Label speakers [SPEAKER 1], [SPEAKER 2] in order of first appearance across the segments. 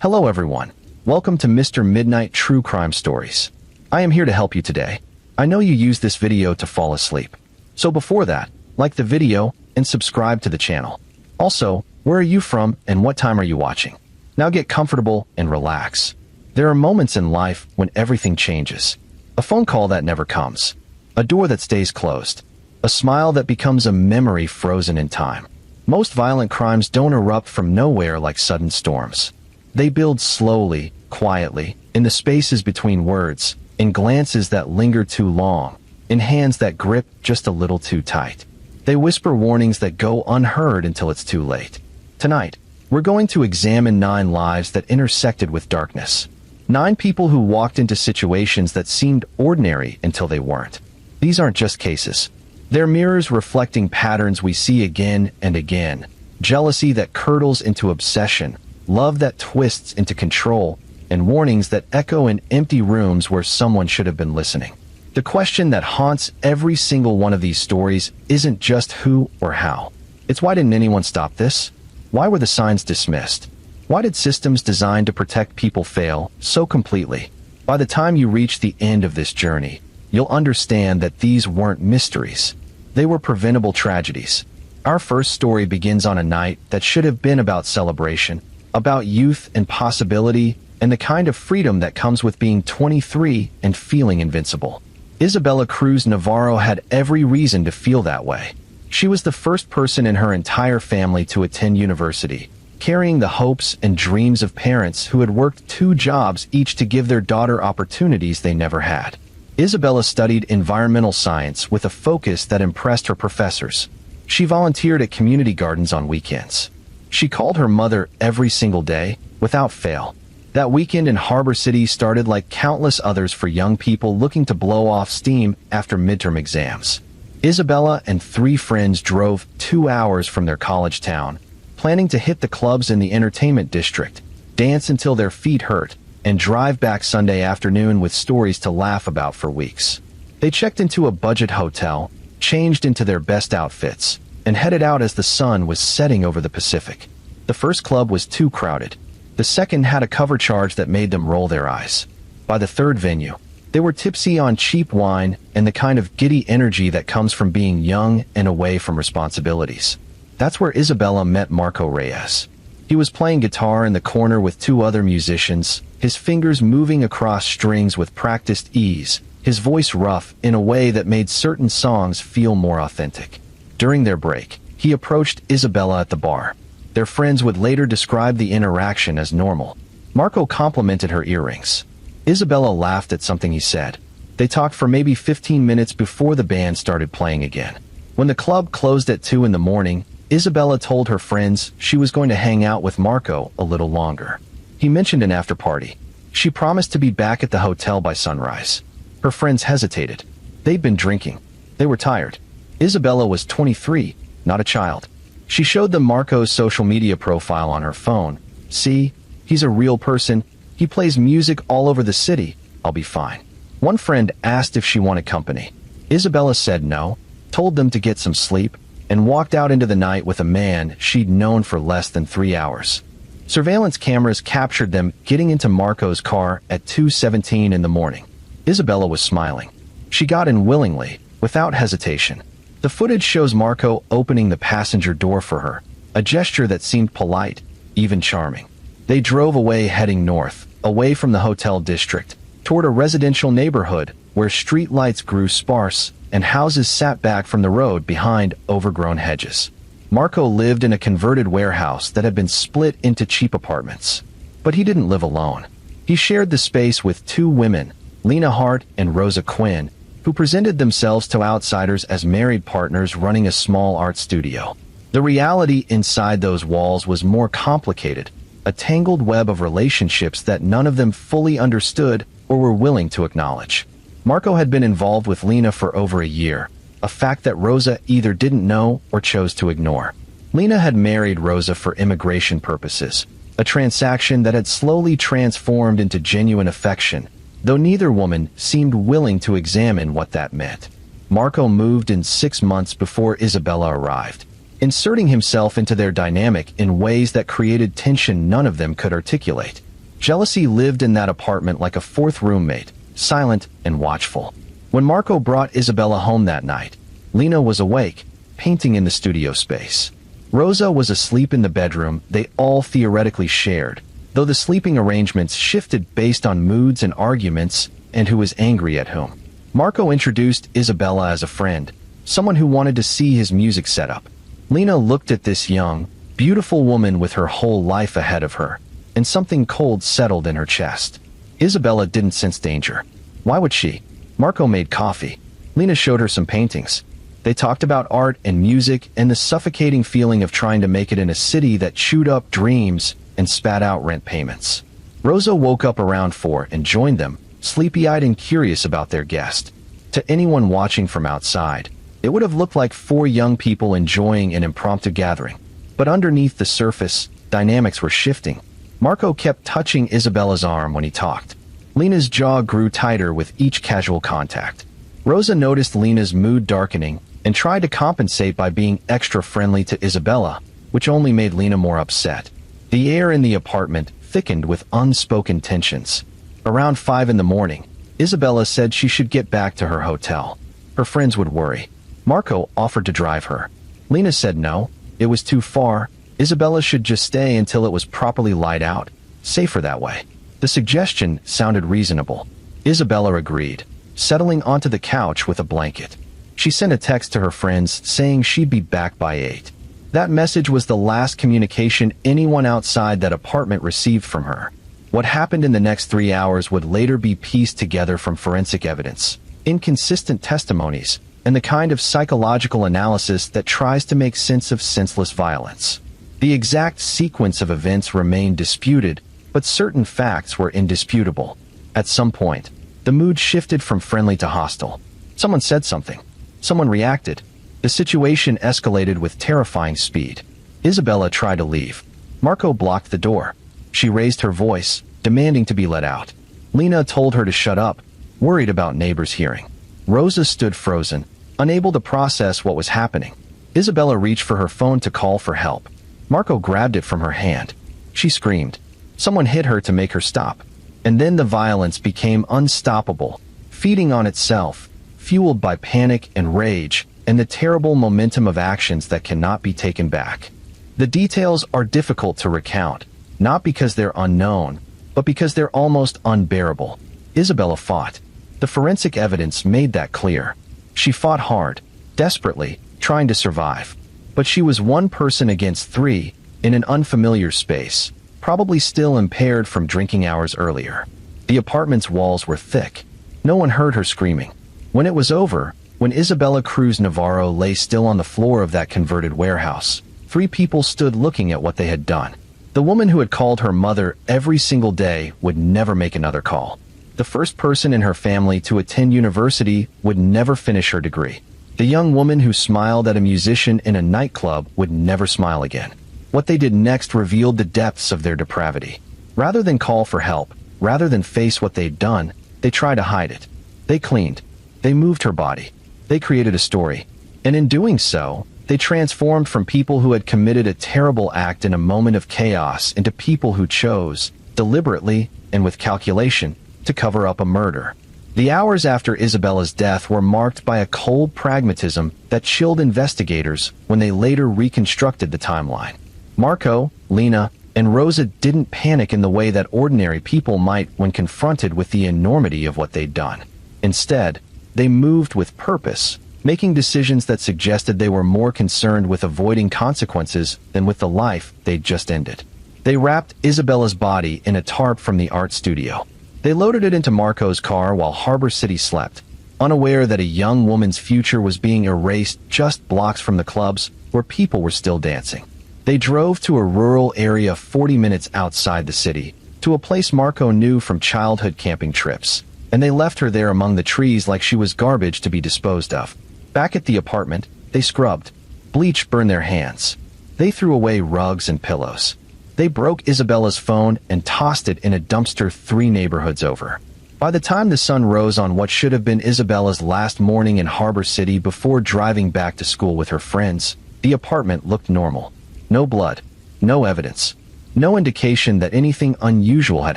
[SPEAKER 1] Hello everyone. Welcome to Mr. Midnight True Crime Stories. I am here to help you today. I know you use this video to fall asleep. So before that, like the video and subscribe to the channel. Also, where are you from and what time are you watching? Now get comfortable and relax. There are moments in life when everything changes. A phone call that never comes. A door that stays closed. A smile that becomes a memory frozen in time. Most violent crimes don't erupt from nowhere like sudden storms. They build slowly, quietly, in the spaces between words, in glances that linger too long, in hands that grip just a little too tight. They whisper warnings that go unheard until it's too late. Tonight, we're going to examine 9 lives that intersected with darkness. 9 people who walked into situations that seemed ordinary until they weren't. These aren't just cases. They're mirrors reflecting patterns we see again and again. Jealousy that curdles into obsession, love that twists into control, and warnings that echo in empty rooms where someone should have been listening. The question that haunts every single one of these stories isn't just who or how. It's why didn't anyone stop this? Why were the signs dismissed? Why did systems designed to protect people fail so completely? By the time you reach the end of this journey, you'll understand that these weren't mysteries. They were preventable tragedies. Our first story begins on a night that should have been about celebration, about youth and possibility, and the kind of freedom that comes with being 23 and feeling invincible. Isabella Cruz Navarro had every reason to feel that way. She was the first person in her entire family to attend university, carrying the hopes and dreams of parents who had worked 2 jobs each to give their daughter opportunities they never had. Isabella studied environmental science with a focus that impressed her professors. She volunteered at community gardens on weekends. She called her mother every single day, without fail. That weekend in Harbor City started like countless others for young people looking to blow off steam after midterm exams. Isabella and 3 friends drove 2 hours from their college town, planning to hit the clubs in the entertainment district, dance until their feet hurt, and drive back Sunday afternoon with stories to laugh about for weeks. They checked into a budget hotel, changed into their best outfits, and headed out as the sun was setting over the Pacific. The first club was too crowded. The second had a cover charge that made them roll their eyes. By the third venue, they were tipsy on cheap wine and the kind of giddy energy that comes from being young and away from responsibilities. That's where Isabella met Marco Reyes. He was playing guitar in the corner with 2 other musicians, his fingers moving across strings with practiced ease, his voice rough in a way that made certain songs feel more authentic. During their break, he approached Isabella at the bar. Their friends would later describe the interaction as normal. Marco complimented her earrings. Isabella laughed at something he said. They talked for maybe 15 minutes before the band started playing again. When the club closed at 2 in the morning, Isabella told her friends she was going to hang out with Marco a little longer. He mentioned an after party. She promised to be back at the hotel by sunrise. Her friends hesitated. They'd been drinking. They were tired. Isabella was 23, not a child. She showed them Marco's social media profile on her phone. See, he's a real person. He plays music all over the city. I'll be fine. One friend asked if she wanted company. Isabella said no, told them to get some sleep, and walked out into the night with a man she'd known for less than 3 hours. Surveillance cameras captured them getting into Marco's car at 2:17 in the morning. Isabella was smiling. She got in willingly, without hesitation. The footage shows Marco opening the passenger door for her, a gesture that seemed polite, even charming. They drove away heading north, away from the hotel district, toward a residential neighborhood where street lights grew sparse and houses sat back from the road behind overgrown hedges. Marco lived in a converted warehouse that had been split into cheap apartments. But he didn't live alone. He shared the space with 2 women, Lena Hart and Rosa Quinn, who presented themselves to outsiders as married partners running a small art studio. The reality inside those walls was more complicated, a tangled web of relationships that none of them fully understood or were willing to acknowledge. Marco had been involved with Lena for over a year, a fact that Rosa either didn't know or chose to ignore. Lena had married Rosa for immigration purposes, a transaction that had slowly transformed into genuine affection, though neither woman seemed willing to examine what that meant. Marco moved in 6 months before Isabella arrived, inserting himself into their dynamic in ways that created tension none of them could articulate. Jealousy lived in that apartment like a fourth roommate, silent and watchful. When Marco brought Isabella home that night, Lena was awake, painting in the studio space. Rosa was asleep in the bedroom they all theoretically shared, though the sleeping arrangements shifted based on moods and arguments and who was angry at whom. Marco introduced Isabella as a friend, someone who wanted to see his music setup. Lena looked at this young, beautiful woman with her whole life ahead of her, and something cold settled in her chest. Isabella didn't sense danger. Why would she? Marco made coffee. Lena showed her some paintings. They talked about art and music and the suffocating feeling of trying to make it in a city that chewed up dreams and spat out rent payments. Rosa woke up around 4 and joined them, sleepy-eyed and curious about their guest. To anyone watching from outside, it would have looked like 4 young people enjoying an impromptu gathering. But underneath the surface, dynamics were shifting. Marco kept touching Isabella's arm when he talked. Lena's jaw grew tighter with each casual contact. Rosa noticed Lena's mood darkening and tried to compensate by being extra friendly to Isabella, which only made Lena more upset. The air in the apartment thickened with unspoken tensions. Around 5 in the morning, Isabella said she should get back to her hotel. Her friends would worry. Marco offered to drive her. Lena said no, it was too far. Isabella should just stay until it was properly light out, safer that way. The suggestion sounded reasonable. Isabella agreed, settling onto the couch with a blanket. She sent a text to her friends saying she'd be back by 8. That message was the last communication anyone outside that apartment received from her. What happened in the next 3 hours would later be pieced together from forensic evidence, inconsistent testimonies, and the kind of psychological analysis that tries to make sense of senseless violence. The exact sequence of events remained disputed, but certain facts were indisputable. At some point, the mood shifted from friendly to hostile. Someone said something. Someone reacted. The situation escalated with terrifying speed. Isabella tried to leave. Marco blocked the door. She raised her voice, demanding to be let out. Lena told her to shut up, worried about neighbors hearing. Rosa stood frozen, unable to process what was happening. Isabella reached for her phone to call for help. Marco grabbed it from her hand. She screamed. Someone hit her to make her stop. And then the violence became unstoppable, feeding on itself, fueled by panic and rage, and the terrible momentum of actions that cannot be taken back. The details are difficult to recount, not because they're unknown, but because they're almost unbearable. Isabella fought. The forensic evidence made that clear. She fought hard, desperately, trying to survive. But she was one person against 3, in an unfamiliar space, probably still impaired from drinking hours earlier. The apartment's walls were thick. No one heard her screaming. When it was over, when Isabella Cruz Navarro lay still on the floor of that converted warehouse, 3 people stood looking at what they had done. The woman who had called her mother every single day would never make another call. The first person in her family to attend university would never finish her degree. The young woman who smiled at a musician in a nightclub would never smile again. What they did next revealed the depths of their depravity. Rather than call for help, rather than face what they'd done, they tried to hide it. They cleaned. They moved her body. They created a story. And in doing so, they transformed from people who had committed a terrible act in a moment of chaos into people who chose, deliberately and with calculation, to cover up a murder. The hours after Isabella's death were marked by a cold pragmatism that chilled investigators when they later reconstructed the timeline. Marco, Lena, and Rosa didn't panic in the way that ordinary people might when confronted with the enormity of what they'd done. Instead, they moved with purpose, making decisions that suggested they were more concerned with avoiding consequences than with the life they'd just ended. They wrapped Isabella's body in a tarp from the art studio. They loaded it into Marco's car while Harbor City slept, unaware that a young woman's future was being erased just blocks from the clubs where people were still dancing. They drove to a rural area 40 minutes outside the city, to a place Marco knew from childhood camping trips, and they left her there among the trees like she was garbage to be disposed of. Back at the apartment, they scrubbed. Bleach burned their hands. They threw away rugs and pillows. They broke Isabella's phone and tossed it in a dumpster 3 neighborhoods over. By the time the sun rose on what should have been Isabella's last morning in Harbor City before driving back to school with her friends, the apartment looked normal. No blood. No evidence. No indication that anything unusual had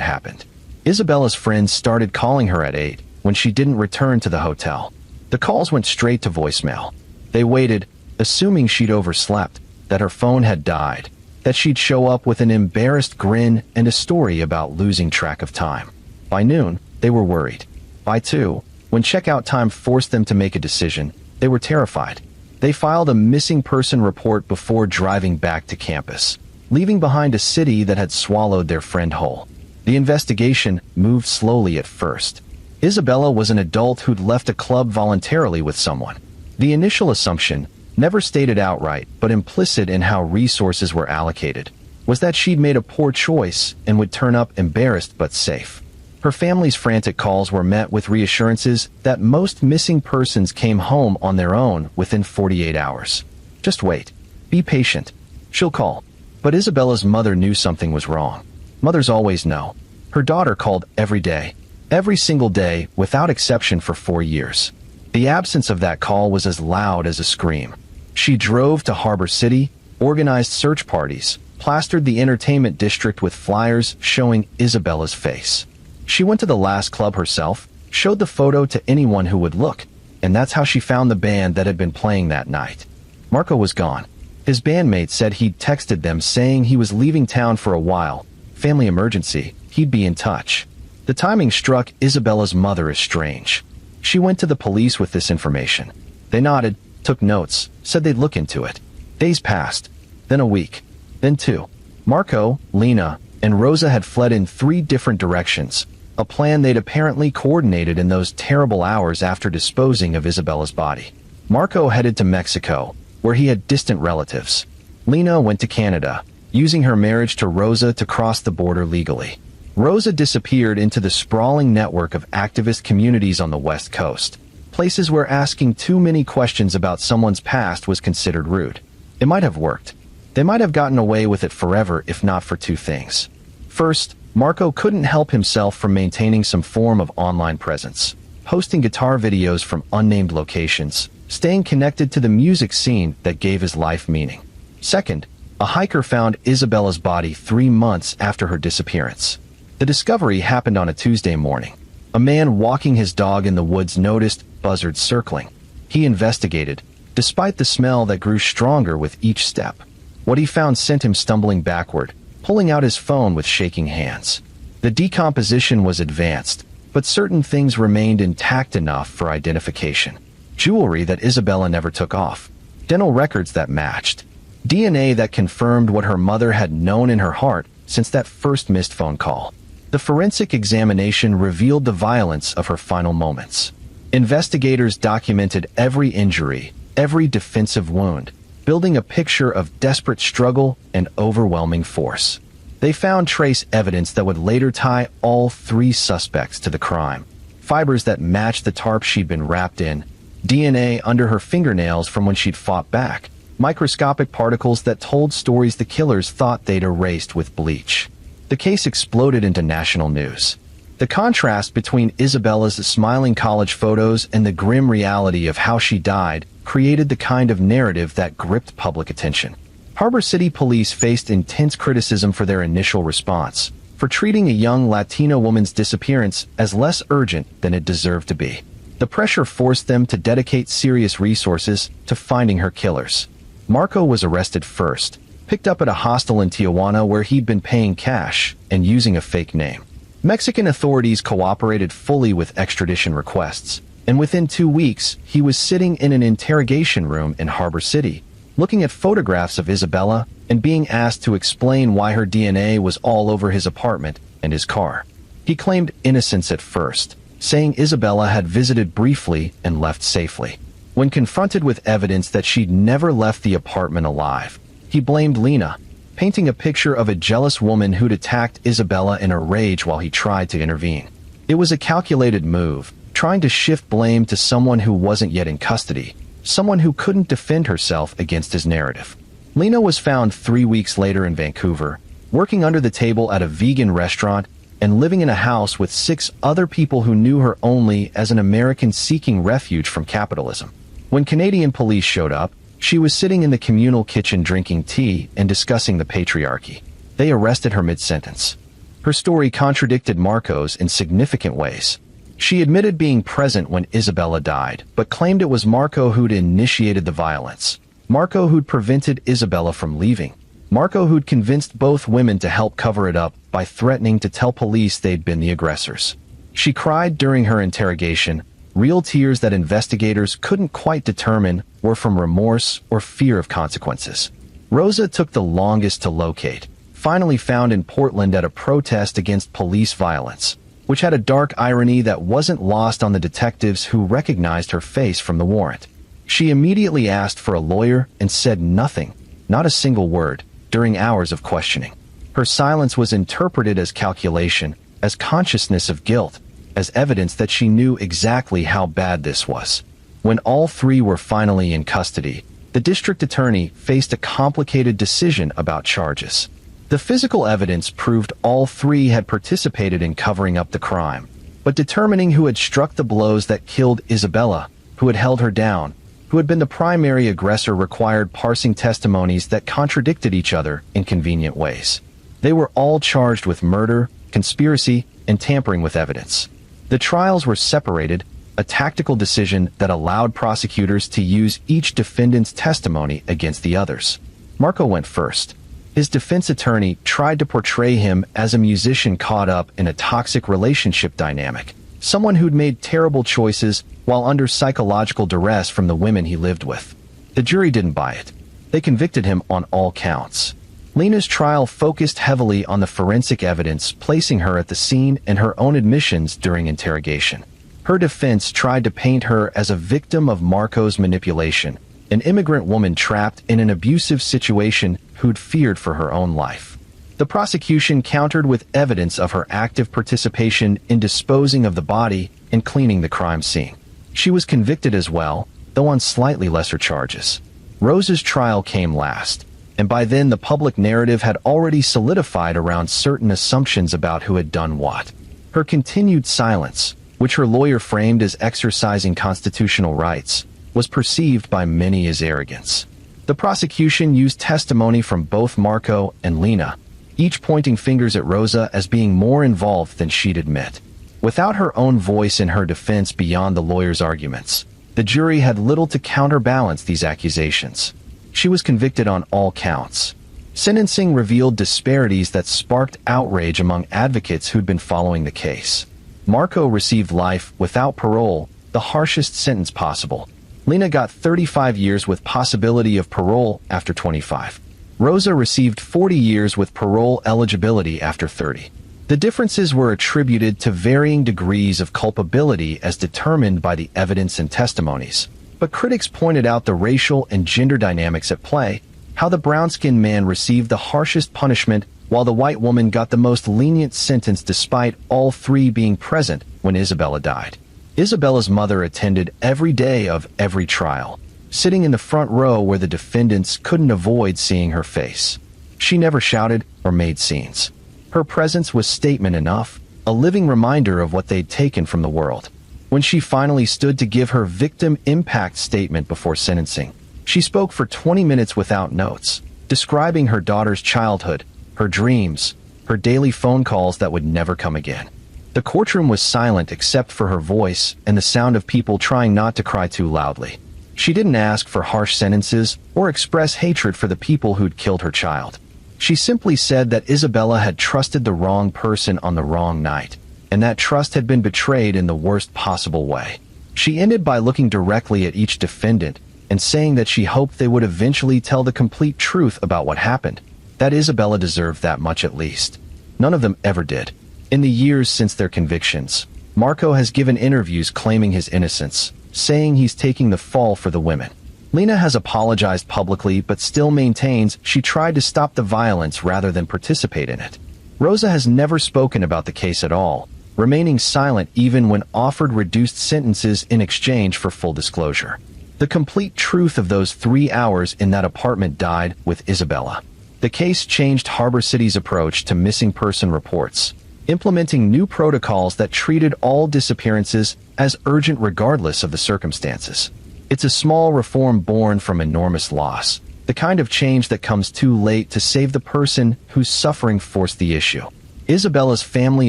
[SPEAKER 1] happened. Isabella's friends started calling her at 8 when she didn't return to the hotel. The calls went straight to voicemail. They waited, assuming she'd overslept, that her phone had died, that she'd show up with an embarrassed grin and a story about losing track of time. By noon, they were worried. By 2, when checkout time forced them to make a decision, they were terrified. They filed a missing person report before driving back to campus, leaving behind a city that had swallowed their friend whole. The investigation moved slowly at first. Isabella was an adult who'd left a club voluntarily with someone. The initial assumption, never stated outright but implicit in how resources were allocated, was that she'd made a poor choice and would turn up embarrassed but safe. Her family's frantic calls were met with reassurances that most missing persons came home on their own within 48 hours. Just wait. Be patient. She'll call. But Isabella's mother knew something was wrong. Mothers always know. Her daughter called every day. Every single day, without exception for 4 years. The absence of that call was as loud as a scream. She drove to Harbor City, organized search parties, plastered the entertainment district with flyers showing Isabella's face. She went to the last club herself, showed the photo to anyone who would look, and that's how she found the band that had been playing that night. Marco was gone. His bandmate said he'd texted them saying he was leaving town for a while. Family emergency, he'd be in touch. The timing struck Isabella's mother as strange. She went to the police with this information. They nodded, took notes, said they'd look into it. Days passed, then a week, then 2. Marco, Lena, and Rosa had fled in 3 different directions, a plan they'd apparently coordinated in those terrible hours after disposing of Isabella's body. Marco headed to Mexico, where he had distant relatives. Lena went to Canada, using her marriage to Rosa to cross the border legally. Rosa disappeared into the sprawling network of activist communities on the West Coast, places where asking too many questions about someone's past was considered rude. It might have worked. They might have gotten away with it forever if not for 2 things. First, Marco couldn't help himself from maintaining some form of online presence, posting guitar videos from unnamed locations, staying connected to the music scene that gave his life meaning. Second, a hiker found Isabella's body 3 months after her disappearance. The discovery happened on a Tuesday morning. A man walking his dog in the woods noticed buzzards circling. He investigated, despite the smell that grew stronger with each step. What he found sent him stumbling backward, pulling out his phone with shaking hands. The decomposition was advanced, but certain things remained intact enough for identification. Jewelry that Isabella never took off. Dental records that matched. DNA that confirmed what her mother had known in her heart since that first missed phone call. The forensic examination revealed the violence of her final moments. Investigators documented every injury, every defensive wound, building a picture of desperate struggle and overwhelming force. They found trace evidence that would later tie all 3 suspects to the crime. Fibers that matched the tarp she'd been wrapped in, DNA under her fingernails from when she'd fought back, microscopic particles that told stories the killers thought they'd erased with bleach. The case exploded into national news. The contrast between Isabella's smiling college photos and the grim reality of how she died created the kind of narrative that gripped public attention. Harbor City police faced intense criticism for their initial response, for treating a young Latina woman's disappearance as less urgent than it deserved to be. The pressure forced them to dedicate serious resources to finding her killers. Marco was arrested first, picked up at a hostel in Tijuana where he'd been paying cash and using a fake name. Mexican authorities cooperated fully with extradition requests, and within 2 weeks, he was sitting in an interrogation room in Harbor City, looking at photographs of Isabella and being asked to explain why her DNA was all over his apartment and his car. He claimed innocence at first, saying Isabella had visited briefly and left safely. When confronted with evidence that she'd never left the apartment alive, he blamed Lena, painting a picture of a jealous woman who'd attacked Isabella in a rage while he tried to intervene. It was a calculated move, trying to shift blame to someone who wasn't yet in custody, someone who couldn't defend herself against his narrative. Lena was found 3 weeks later in Vancouver, working under the table at a vegan restaurant and living in a house with 6 other people who knew her only as an American seeking refuge from capitalism. When Canadian police showed up, she was sitting in the communal kitchen drinking tea and discussing the patriarchy. They arrested her mid-sentence. Her story contradicted Marco's in significant ways. She admitted being present when Isabella died, but claimed it was Marco who'd initiated the violence. Marco who'd prevented Isabella from leaving. Marco who'd convinced both women to help cover it up by threatening to tell police they'd been the aggressors. She cried during her interrogation, real tears that investigators couldn't quite determine were from remorse or fear of consequences. Rosa took the longest to locate, finally found in Portland at a protest against police violence, which had a dark irony that wasn't lost on the detectives who recognized her face from the warrant. She immediately asked for a lawyer and said nothing, not a single word, during hours of questioning. Her silence was interpreted as calculation, as consciousness of guilt, as evidence that she knew exactly how bad this was. When all three were finally in custody, the district attorney faced a complicated decision about charges. The physical evidence proved all three had participated in covering up the crime, but determining who had struck the blows that killed Isabella, who had held her down, who had been the primary aggressor required parsing testimonies that contradicted each other in convenient ways. They were all charged with murder, conspiracy, and tampering with evidence. The trials were separated, a tactical decision that allowed prosecutors to use each defendant's testimony against the others. Marco went first. His defense attorney tried to portray him as a musician caught up in a toxic relationship dynamic, someone who'd made terrible choices while under psychological duress from the women he lived with. The jury didn't buy it. They convicted him on all counts. Lena's trial focused heavily on the forensic evidence, placing her at the scene and her own admissions during interrogation. Her defense tried to paint her as a victim of Marco's manipulation, an immigrant woman trapped in an abusive situation who'd feared for her own life. The prosecution countered with evidence of her active participation in disposing of the body and cleaning the crime scene. She was convicted as well, though on slightly lesser charges. Rosa's trial came last, and by then the public narrative had already solidified around certain assumptions about who had done what. Her continued silence, which her lawyer framed as exercising constitutional rights, was perceived by many as arrogance. The prosecution used testimony from both Marco and Lena, each pointing fingers at Rosa as being more involved than she'd admit. Without her own voice in her defense beyond the lawyer's arguments, the jury had little to counterbalance these accusations. She was convicted on all counts. Sentencing revealed disparities that sparked outrage among advocates who'd been following the case. Marco received life without parole, the harshest sentence possible. Lena got 35 years with possibility of parole after 25. Rosa received 40 years with parole eligibility after 30. The differences were attributed to varying degrees of culpability as determined by the evidence and testimonies. But critics pointed out the racial and gender dynamics at play, how the brown-skinned man received the harshest punishment while the white woman got the most lenient sentence despite all three being present when Isabella died. Isabella's mother attended every day of every trial, sitting in the front row where the defendants couldn't avoid seeing her face. She never shouted or made scenes. Her presence was statement enough, a living reminder of what they'd taken from the world. When she finally stood to give her victim impact statement before sentencing, she spoke for 20 minutes without notes, describing her daughter's childhood, her dreams, her daily phone calls that would never come again. The courtroom was silent except for her voice and the sound of people trying not to cry too loudly. She didn't ask for harsh sentences or express hatred for the people who'd killed her child. She simply said that Isabella had trusted the wrong person on the wrong night, and that trust had been betrayed in the worst possible way. She ended by looking directly at each defendant and saying that she hoped they would eventually tell the complete truth about what happened, that Isabella deserved that much at least. None of them ever did. In the years since their convictions, Marco has given interviews claiming his innocence, saying he's taking the fall for the women. Lena has apologized publicly but still maintains she tried to stop the violence rather than participate in it. Rosa has never spoken about the case at all, remaining silent even when offered reduced sentences in exchange for full disclosure. The complete truth of those 3 hours in that apartment died with Isabella. The case changed Harbor City's approach to missing person reports, implementing new protocols that treated all disappearances as urgent regardless of the circumstances. It's a small reform born from enormous loss, The kind of change that comes too late to save the person whose suffering forced the issue. Isabella's family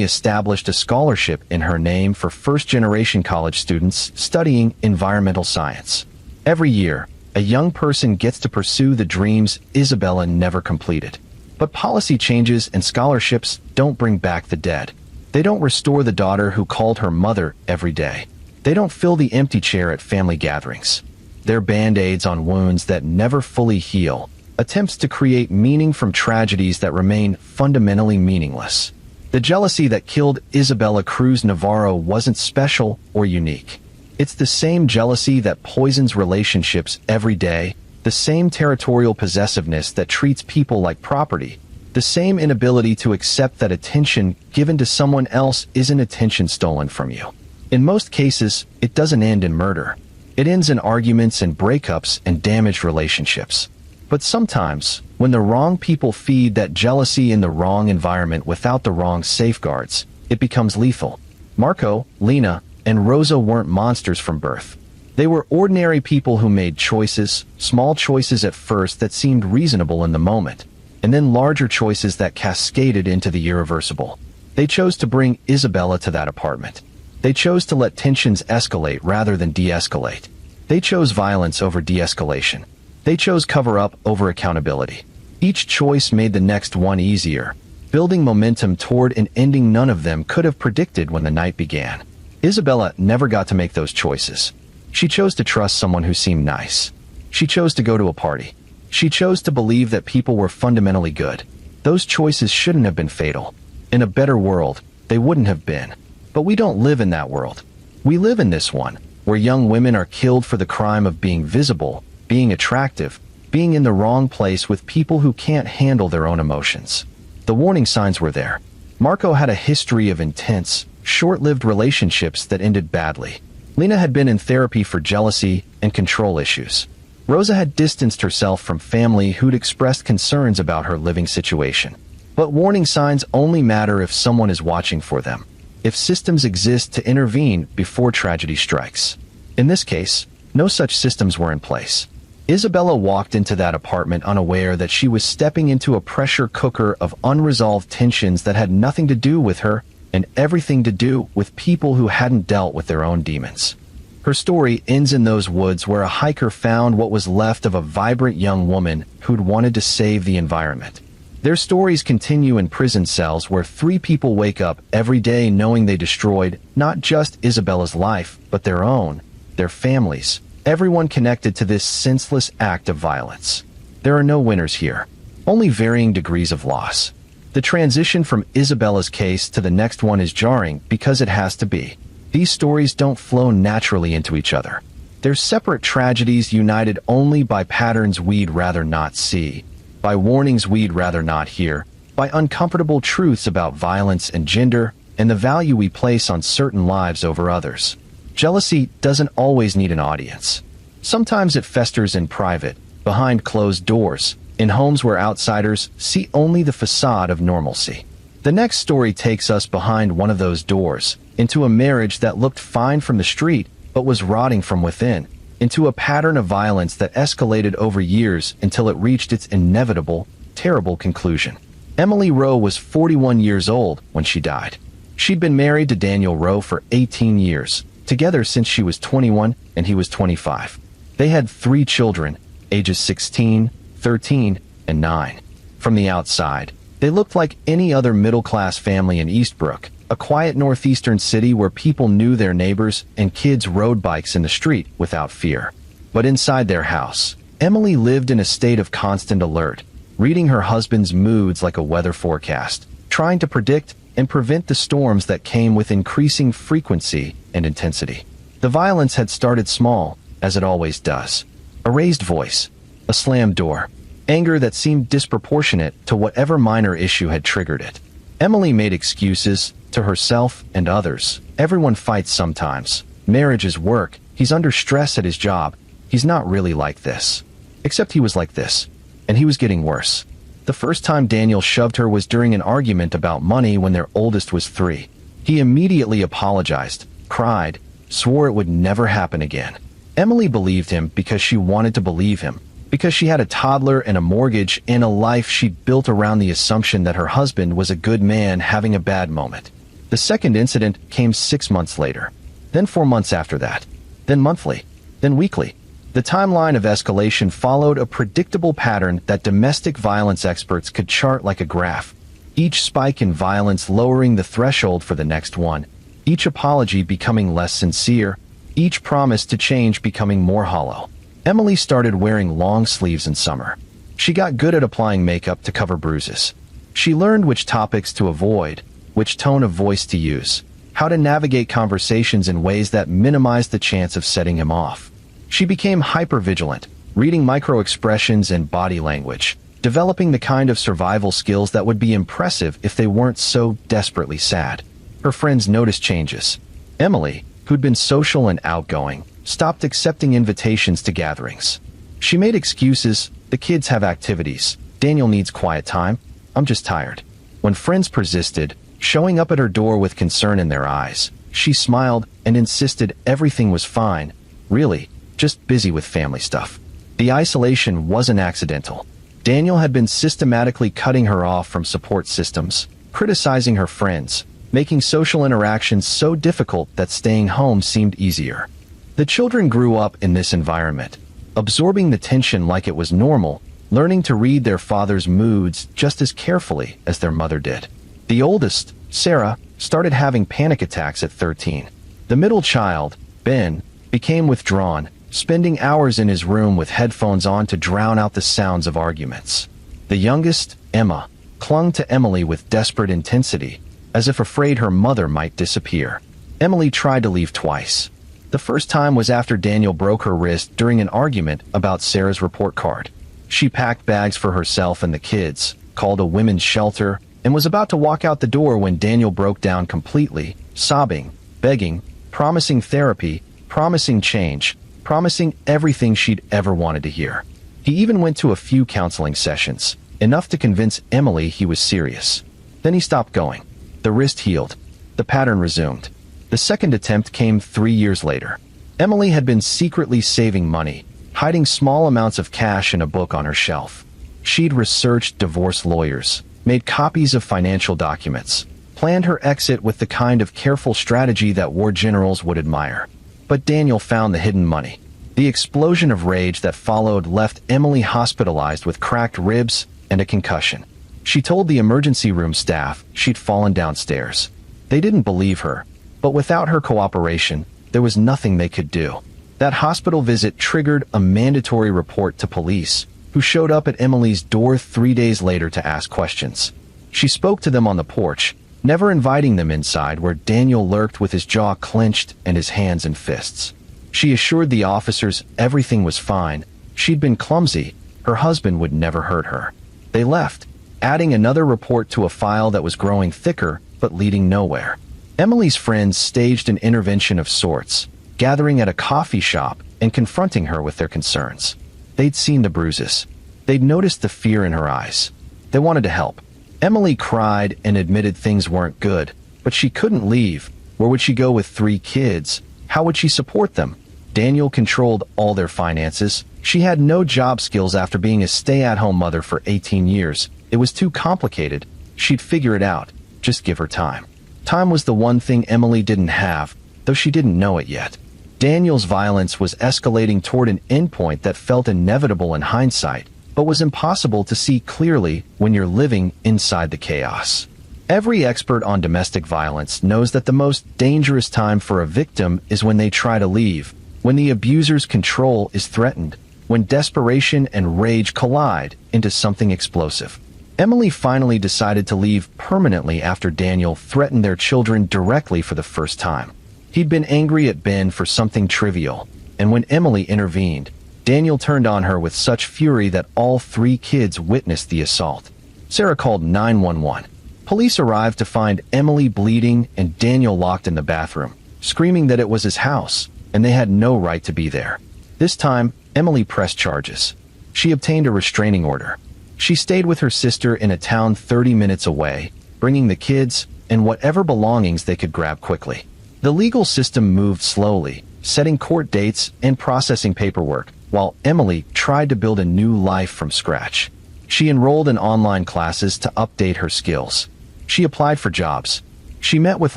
[SPEAKER 1] established a scholarship in her name for first-generation college students studying environmental science. Every year, a young person gets to pursue the dreams Isabella never completed. But policy changes and scholarships don't bring back the dead. They don't restore the daughter who called her mother every day. They don't fill the empty chair at family gatherings. They're band-aids on wounds that never fully heal, attempts to create meaning from tragedies that remain fundamentally meaningless. The jealousy that killed Isabella Cruz Navarro wasn't special or unique. It's the same jealousy that poisons relationships every day, the same territorial possessiveness that treats people like property, the same inability to accept that attention given to someone else isn't attention stolen from you. In most cases, it doesn't end in murder. It ends in arguments and breakups and damaged relationships. But sometimes, when the wrong people feed that jealousy in the wrong environment without the wrong safeguards, it becomes lethal. Marco, Lena, and Rosa weren't monsters from birth. They were ordinary people who made choices, small choices at first that seemed reasonable in the moment, and then larger choices that cascaded into the irreversible. They chose to bring Isabella to that apartment. They chose to let tensions escalate rather than de-escalate. They chose violence over de-escalation. They chose cover-up over accountability. Each choice made the next one easier, building momentum toward an ending none of them could have predicted when the night began. Isabella never got to make those choices. She chose to trust someone who seemed nice. She chose to go to a party. She chose to believe that people were fundamentally good. Those choices shouldn't have been fatal. In a better world, they wouldn't have been. But we don't live in that world. We live in this one, where young women are killed for the crime of being visible, being attractive, being in the wrong place with people who can't handle their own emotions. The warning signs were there. Marco had a history of intense, short-lived relationships that ended badly. Lena had been in therapy for jealousy and control issues. Rosa had distanced herself from family who'd expressed concerns about her living situation. But warning signs only matter if someone is watching for them, if systems exist to intervene before tragedy strikes. In this case, no such systems were in place. Isabella walked into that apartment unaware that she was stepping into a pressure cooker of unresolved tensions that had nothing to do with her and everything to do with people who hadn't dealt with their own demons. Her story ends in those woods where a hiker found what was left of a vibrant young woman who'd wanted to save the environment. Their stories continue in prison cells where 3 people wake up every day knowing they destroyed not just Isabella's life, but their own, their families, everyone connected to this senseless act of violence. There are no winners here, only varying degrees of loss. The transition from Isabella's case to the next one is jarring because it has to be. These stories don't flow naturally into each other. They're separate tragedies united only by patterns we'd rather not see, by warnings we'd rather not hear, by uncomfortable truths about violence and gender, and the value we place on certain lives over others. Jealousy doesn't always need an audience. Sometimes it festers in private, behind closed doors, in homes where outsiders see only the facade of normalcy. The next story takes us behind one of those doors, into a marriage that looked fine from the street but was rotting from within, into a pattern of violence that escalated over years until it reached its inevitable, terrible conclusion. Emily Rowe was 41 years old when she died. She'd been married to Daniel Rowe for 18 years, together since she was 21 and he was 25. They had 3 children, ages 16, 13, and 9. From the outside, they looked like any other middle-class family in Eastbrook, a quiet northeastern city where people knew their neighbors and kids rode bikes in the street without fear. But inside their house, Emily lived in a state of constant alert, reading her husband's moods like a weather forecast, trying to predict and prevent the storms that came with increasing frequency and intensity. The violence had started small, as it always does. A raised voice, a slammed door, anger that seemed disproportionate to whatever minor issue had triggered it. Emily made excuses, to herself and others. Everyone fights sometimes. Marriage is work. He's under stress at his job. He's not really like this. Except he was like this. And he was getting worse. The first time Daniel shoved her was during an argument about money when their oldest was 3. He immediately apologized, cried, swore it would never happen again. Emily believed him because she wanted to believe him, because she had a toddler and a mortgage and a life she'd built around the assumption that her husband was a good man having a bad moment. The second incident came 6 months later, then 4 months after that, then monthly, then weekly. The timeline of escalation followed a predictable pattern that domestic violence experts could chart like a graph. Each spike in violence lowering the threshold for the next one, each apology becoming less sincere, each promise to change becoming more hollow. Emily started wearing long sleeves in summer. She got good at applying makeup to cover bruises. She learned which topics to avoid, which tone of voice to use, how to navigate conversations in ways that minimized the chance of setting him off. She became hyper-vigilant, reading micro-expressions and body language, developing the kind of survival skills that would be impressive if they weren't so desperately sad. Her friends noticed changes. Emily, who'd been social and outgoing, stopped accepting invitations to gatherings. She made excuses. The kids have activities. Daniel needs quiet time. I'm just tired. When friends persisted, showing up at her door with concern in their eyes, she smiled and insisted everything was fine. Really, just busy with family stuff. The isolation wasn't accidental. Daniel had been systematically cutting her off from support systems, criticizing her friends, making social interactions so difficult that staying home seemed easier. The children grew up in this environment, absorbing the tension like it was normal, learning to read their father's moods just as carefully as their mother did. The oldest, Sarah, started having panic attacks at 13. The middle child, Ben, became withdrawn, spending hours in his room with headphones on to drown out the sounds of arguments. The youngest, Emma, clung to Emily with desperate intensity, as if afraid her mother might disappear. Emily tried to leave twice. The first time was after Daniel broke her wrist during an argument about Sarah's report card. She packed bags for herself and the kids, called a women's shelter, and was about to walk out the door when Daniel broke down completely, sobbing, begging, promising therapy, promising change, promising everything she'd ever wanted to hear. He even went to a few counseling sessions, enough to convince Emily he was serious. Then he stopped going. The wrist healed. The pattern resumed. The second attempt came 3 years later. Emily had been secretly saving money, hiding small amounts of cash in a book on her shelf. She'd researched divorce lawyers, made copies of financial documents, planned her exit with the kind of careful strategy that war generals would admire. But Daniel found the hidden money. The explosion of rage that followed left Emily hospitalized with cracked ribs and a concussion. She told the emergency room staff she'd fallen downstairs. They didn't believe her, but without her cooperation, there was nothing they could do. That hospital visit triggered a mandatory report to police, who showed up at Emily's door 3 days later to ask questions. She spoke to them on the porch, never inviting them inside where Daniel lurked with his jaw clenched and his hands in fists. She assured the officers everything was fine. She'd been clumsy. Her husband would never hurt her. They left, adding another report to a file that was growing thicker but leading nowhere. Emily's friends staged an intervention of sorts, gathering at a coffee shop and confronting her with their concerns. They'd seen the bruises. They'd noticed the fear in her eyes. They wanted to help. Emily cried and admitted things weren't good, but she couldn't leave. Where would she go with 3 kids? How would she support them? Daniel controlled all their finances. She had no job skills after being a stay-at-home mother for 18 years. It was too complicated. She'd figure it out. Just give her time. Time was the one thing Emily didn't have, though she didn't know it yet. Daniel's violence was escalating toward an endpoint that felt inevitable in hindsight, but was impossible to see clearly when you're living inside the chaos. Every expert on domestic violence knows that the most dangerous time for a victim is when they try to leave, when the abuser's control is threatened, when desperation and rage collide into something explosive. Emily finally decided to leave permanently after Daniel threatened their children directly for the first time. He'd been angry at Ben for something trivial, and when Emily intervened, Daniel turned on her with such fury that all 3 kids witnessed the assault. Sarah called 911. Police arrived to find Emily bleeding and Daniel locked in the bathroom, screaming that it was his house, and they had no right to be there. This time, Emily pressed charges. She obtained a restraining order. She stayed with her sister in a town 30 minutes away, bringing the kids and whatever belongings they could grab quickly. The legal system moved slowly, setting court dates and processing paperwork, while Emily tried to build a new life from scratch. She enrolled in online classes to update her skills. She applied for jobs. She met with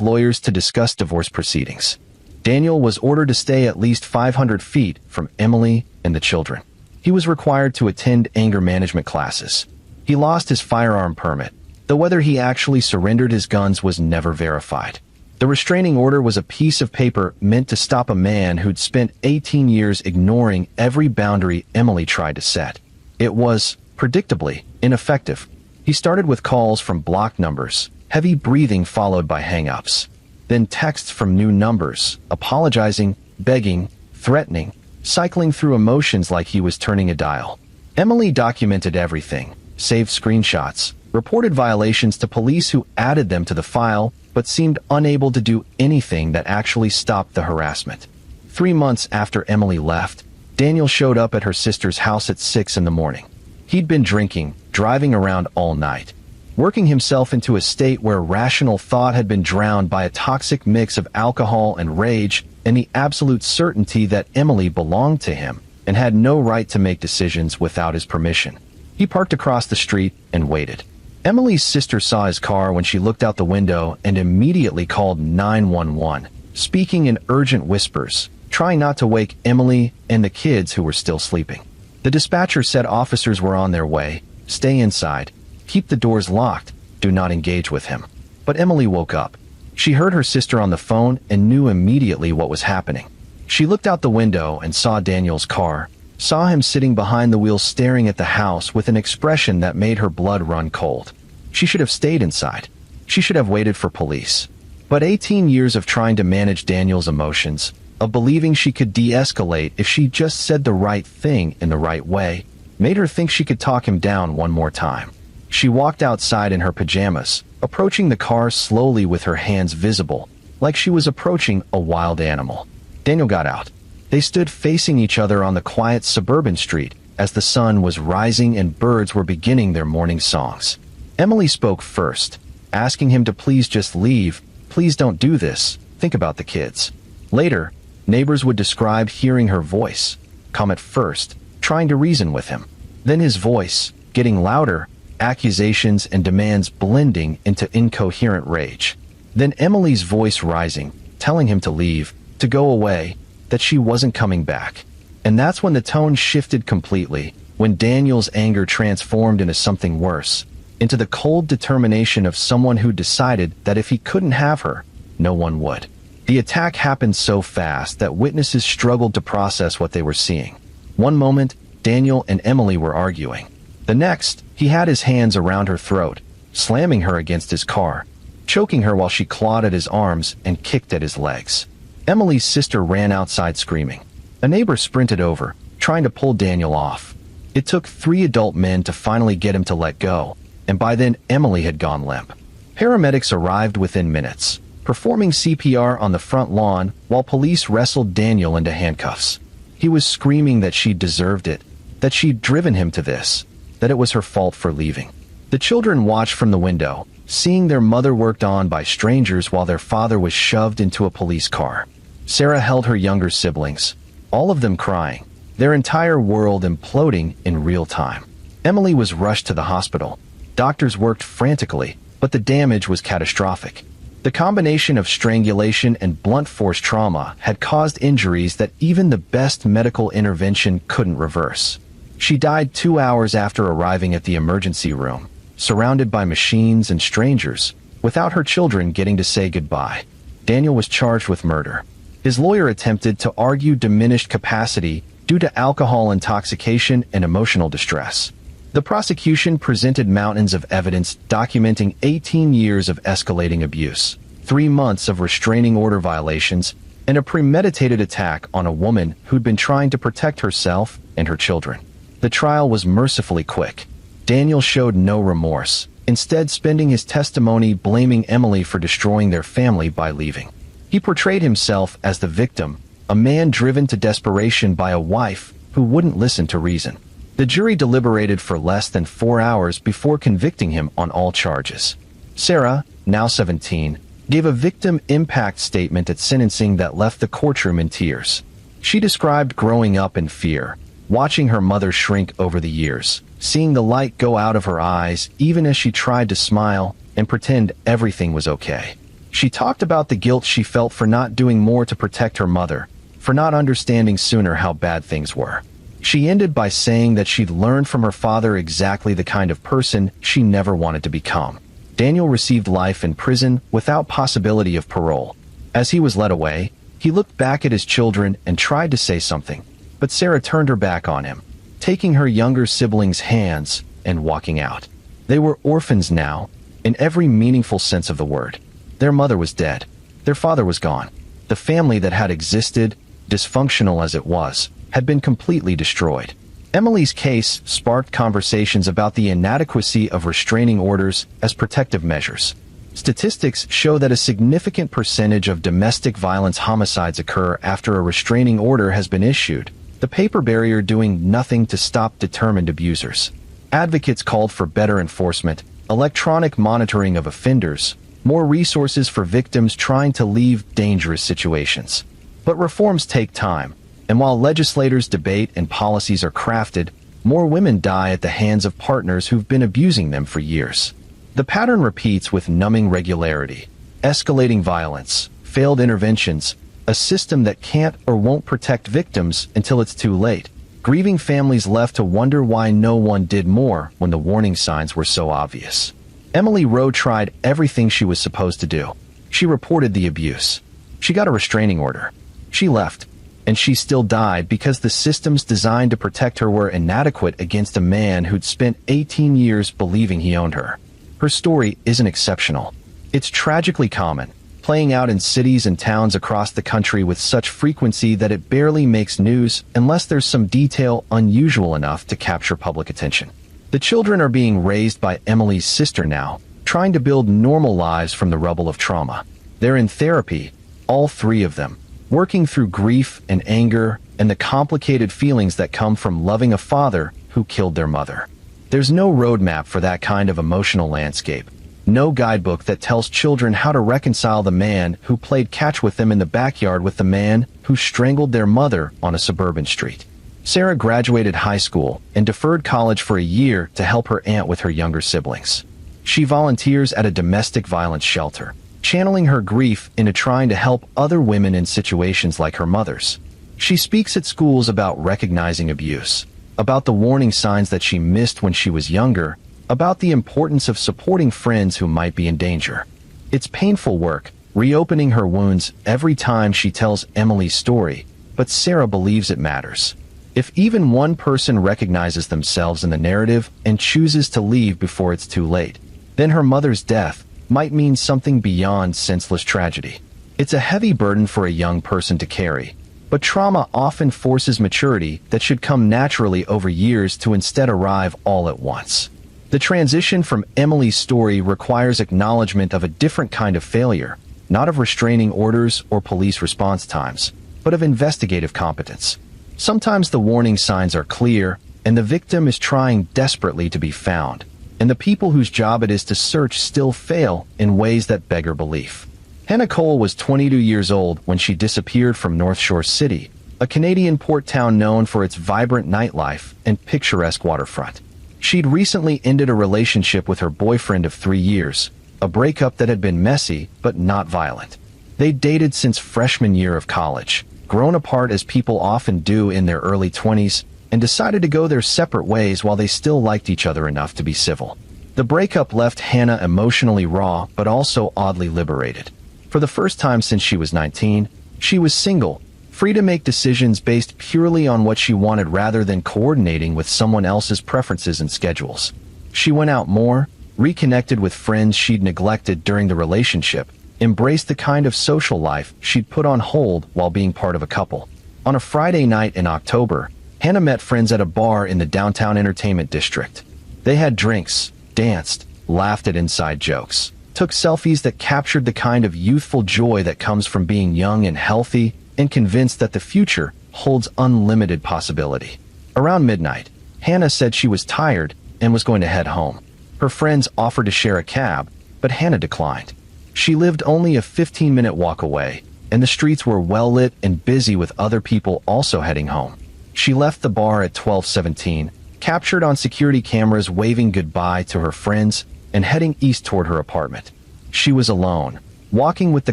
[SPEAKER 1] lawyers to discuss divorce proceedings. Daniel was ordered to stay at least 500 feet from Emily and the children. He was required to attend anger management classes. He lost his firearm permit, though whether he actually surrendered his guns was never verified. The restraining order was a piece of paper meant to stop a man who'd spent 18 years ignoring every boundary Emily tried to set. It was, predictably, ineffective. He started with calls from blocked numbers, heavy breathing followed by hang-ups. Then texts from new numbers, apologizing, begging, threatening, cycling through emotions like he was turning a dial. Emily documented everything, saved screenshots, reported violations to police who added them to the file, but seemed unable to do anything that actually stopped the harassment. 3 months after Emily left, Daniel showed up at her sister's house at 6 in the morning. He'd been drinking, driving around all night, working himself into a state where rational thought had been drowned by a toxic mix of alcohol and rage and the absolute certainty that Emily belonged to him and had no right to make decisions without his permission. He parked across the street and waited. Emily's sister saw his car when she looked out the window and immediately called 911, speaking in urgent whispers, trying not to wake Emily and the kids who were still sleeping. The dispatcher said officers were on their way. Stay inside. Keep the doors locked. Do not engage with him. But Emily woke up. She heard her sister on the phone and knew immediately what was happening. She looked out the window and saw Daniel's car, saw him sitting behind the wheel staring at the house with an expression that made her blood run cold. She should have stayed inside. She should have waited for police. But 18 years of trying to manage Daniel's emotions, of believing she could de-escalate if she just said the right thing in the right way, made her think she could talk him down one more time. She walked outside in her pajamas, approaching the car slowly with her hands visible, like she was approaching a wild animal. Daniel got out. They stood facing each other on the quiet suburban street as the sun was rising and birds were beginning their morning songs. Emily spoke first, asking him to please just leave, please don't do this, think about the kids. Later, neighbors would describe hearing her voice, come at first, trying to reason with him. Then his voice, getting louder, accusations and demands blending into incoherent rage. Then Emily's voice rising, telling him to leave, to go away, that she wasn't coming back. And that's when the tone shifted completely, when Daniel's anger transformed into something worse, into the cold determination of someone who decided that if he couldn't have her, no one would. The attack happened so fast that witnesses struggled to process what they were seeing. One moment, Daniel and Emily were arguing. The next, he had his hands around her throat, slamming her against his car, choking her while she clawed at his arms and kicked at his legs. Emily's sister ran outside screaming. A neighbor sprinted over, trying to pull Daniel off. It took 3 adult men to finally get him to let go, and by then Emily had gone limp. Paramedics arrived within minutes, performing CPR on the front lawn while police wrestled Daniel into handcuffs. He was screaming that she deserved it, that she'd driven him to this, that it was her fault for leaving. The children watched from the window, seeing their mother worked on by strangers while their father was shoved into a police car. Sarah held her younger siblings, all of them crying, their entire world imploding in real time. Emily was rushed to the hospital. Doctors worked frantically, but the damage was catastrophic. The combination of strangulation and blunt force trauma had caused injuries that even the best medical intervention couldn't reverse. She died 2 hours after arriving at the emergency room, surrounded by machines and strangers, without her children getting to say goodbye. Daniel was charged with murder. His lawyer attempted to argue diminished capacity due to alcohol intoxication and emotional distress. The prosecution presented mountains of evidence documenting 18 years of escalating abuse, 3 months of restraining order violations, and a premeditated attack on a woman who'd been trying to protect herself and her children. The trial was mercifully quick. Daniel showed no remorse, instead spending his testimony blaming Emily for destroying their family by leaving. He portrayed himself as the victim, a man driven to desperation by a wife who wouldn't listen to reason. The jury deliberated for less than 4 hours before convicting him on all charges. Sarah, now 17, gave a victim impact statement at sentencing that left the courtroom in tears. She described growing up in fear, watching her mother shrink over the years, seeing the light go out of her eyes even as she tried to smile and pretend everything was okay. She talked about the guilt she felt for not doing more to protect her mother, for not understanding sooner how bad things were. She ended by saying that she'd learned from her father exactly the kind of person she never wanted to become. Daniel received life in prison without possibility of parole. As he was led away, he looked back at his children and tried to say something, but Sarah turned her back on him, taking her younger siblings' hands and walking out. They were orphans now, in every meaningful sense of the word. Their mother was dead. Their father was gone. The family that had existed, dysfunctional as it was, had been completely destroyed. Emily's case sparked conversations about the inadequacy of restraining orders as protective measures. Statistics show that a significant percentage of domestic violence homicides occur after a restraining order has been issued, the paper barrier doing nothing to stop determined abusers. Advocates called for better enforcement, electronic monitoring of offenders, more resources for victims trying to leave dangerous situations. But reforms take time, and while legislators debate and policies are crafted, more women die at the hands of partners who've been abusing them for years. The pattern repeats with numbing regularity, escalating violence, failed interventions, a system that can't or won't protect victims until it's too late, grieving families left to wonder why no one did more when the warning signs were so obvious. Emily Rowe tried everything she was supposed to do. She reported the abuse. She got a restraining order. She left. And she still died because the systems designed to protect her were inadequate against a man who'd spent 18 years believing he owned her. Her story isn't exceptional. It's tragically common, playing out in cities and towns across the country with such frequency that it barely makes news unless there's some detail unusual enough to capture public attention. The children are being raised by Emily's sister now, trying to build normal lives from the rubble of trauma. They're in therapy, all three of them, working through grief and anger and the complicated feelings that come from loving a father who killed their mother. There's no roadmap for that kind of emotional landscape. No guidebook that tells children how to reconcile the man who played catch with them in the backyard with the man who strangled their mother on a suburban street. Sarah graduated high school and deferred college for a year to help her aunt with her younger siblings. She volunteers at a domestic violence shelter, channeling her grief into trying to help other women in situations like her mother's. She speaks at schools about recognizing abuse, about the warning signs that she missed when she was younger, about the importance of supporting friends who might be in danger. It's painful work, reopening her wounds every time she tells Emily's story, but Sarah believes it matters. If even one person recognizes themselves in the narrative and chooses to leave before it's too late, then her mother's death might mean something beyond senseless tragedy. It's a heavy burden for a young person to carry, but trauma often forces maturity that should come naturally over years to instead arrive all at once. The transition from Emily's story requires acknowledgement of a different kind of failure, not of restraining orders or police response times, but of investigative competence. Sometimes the warning signs are clear, and the victim is trying desperately to be found, and the people whose job it is to search still fail in ways that beggar belief. Hannah Cole was 22 years old when she disappeared from North Shore City, a Canadian port town known for its vibrant nightlife and picturesque waterfront. She'd recently ended a relationship with her boyfriend of 3 years, a breakup that had been messy but not violent. They'd dated since freshman year of college, grown apart as people often do in their early 20s, and decided to go their separate ways while they still liked each other enough to be civil. The breakup left Hannah emotionally raw but also oddly liberated. For the first time since she was 19, she was single, free to make decisions based purely on what she wanted rather than coordinating with someone else's preferences and schedules. She went out more, reconnected with friends she'd neglected during the relationship, embraced the kind of social life she'd put on hold while being part of a couple. On a Friday night in October, Hannah met friends at a bar in the downtown entertainment district. They had drinks, danced, laughed at inside jokes, took selfies that captured the kind of youthful joy that comes from being young and healthy and convinced that the future holds unlimited possibility. Around midnight, Hannah said she was tired and was going to head home. Her friends offered to share a cab, but Hannah declined. She lived only a 15-minute walk away, and the streets were well lit and busy with other people also heading home. She left the bar at 12:17, captured on security cameras waving goodbye to her friends and heading east toward her apartment. She was alone, walking with the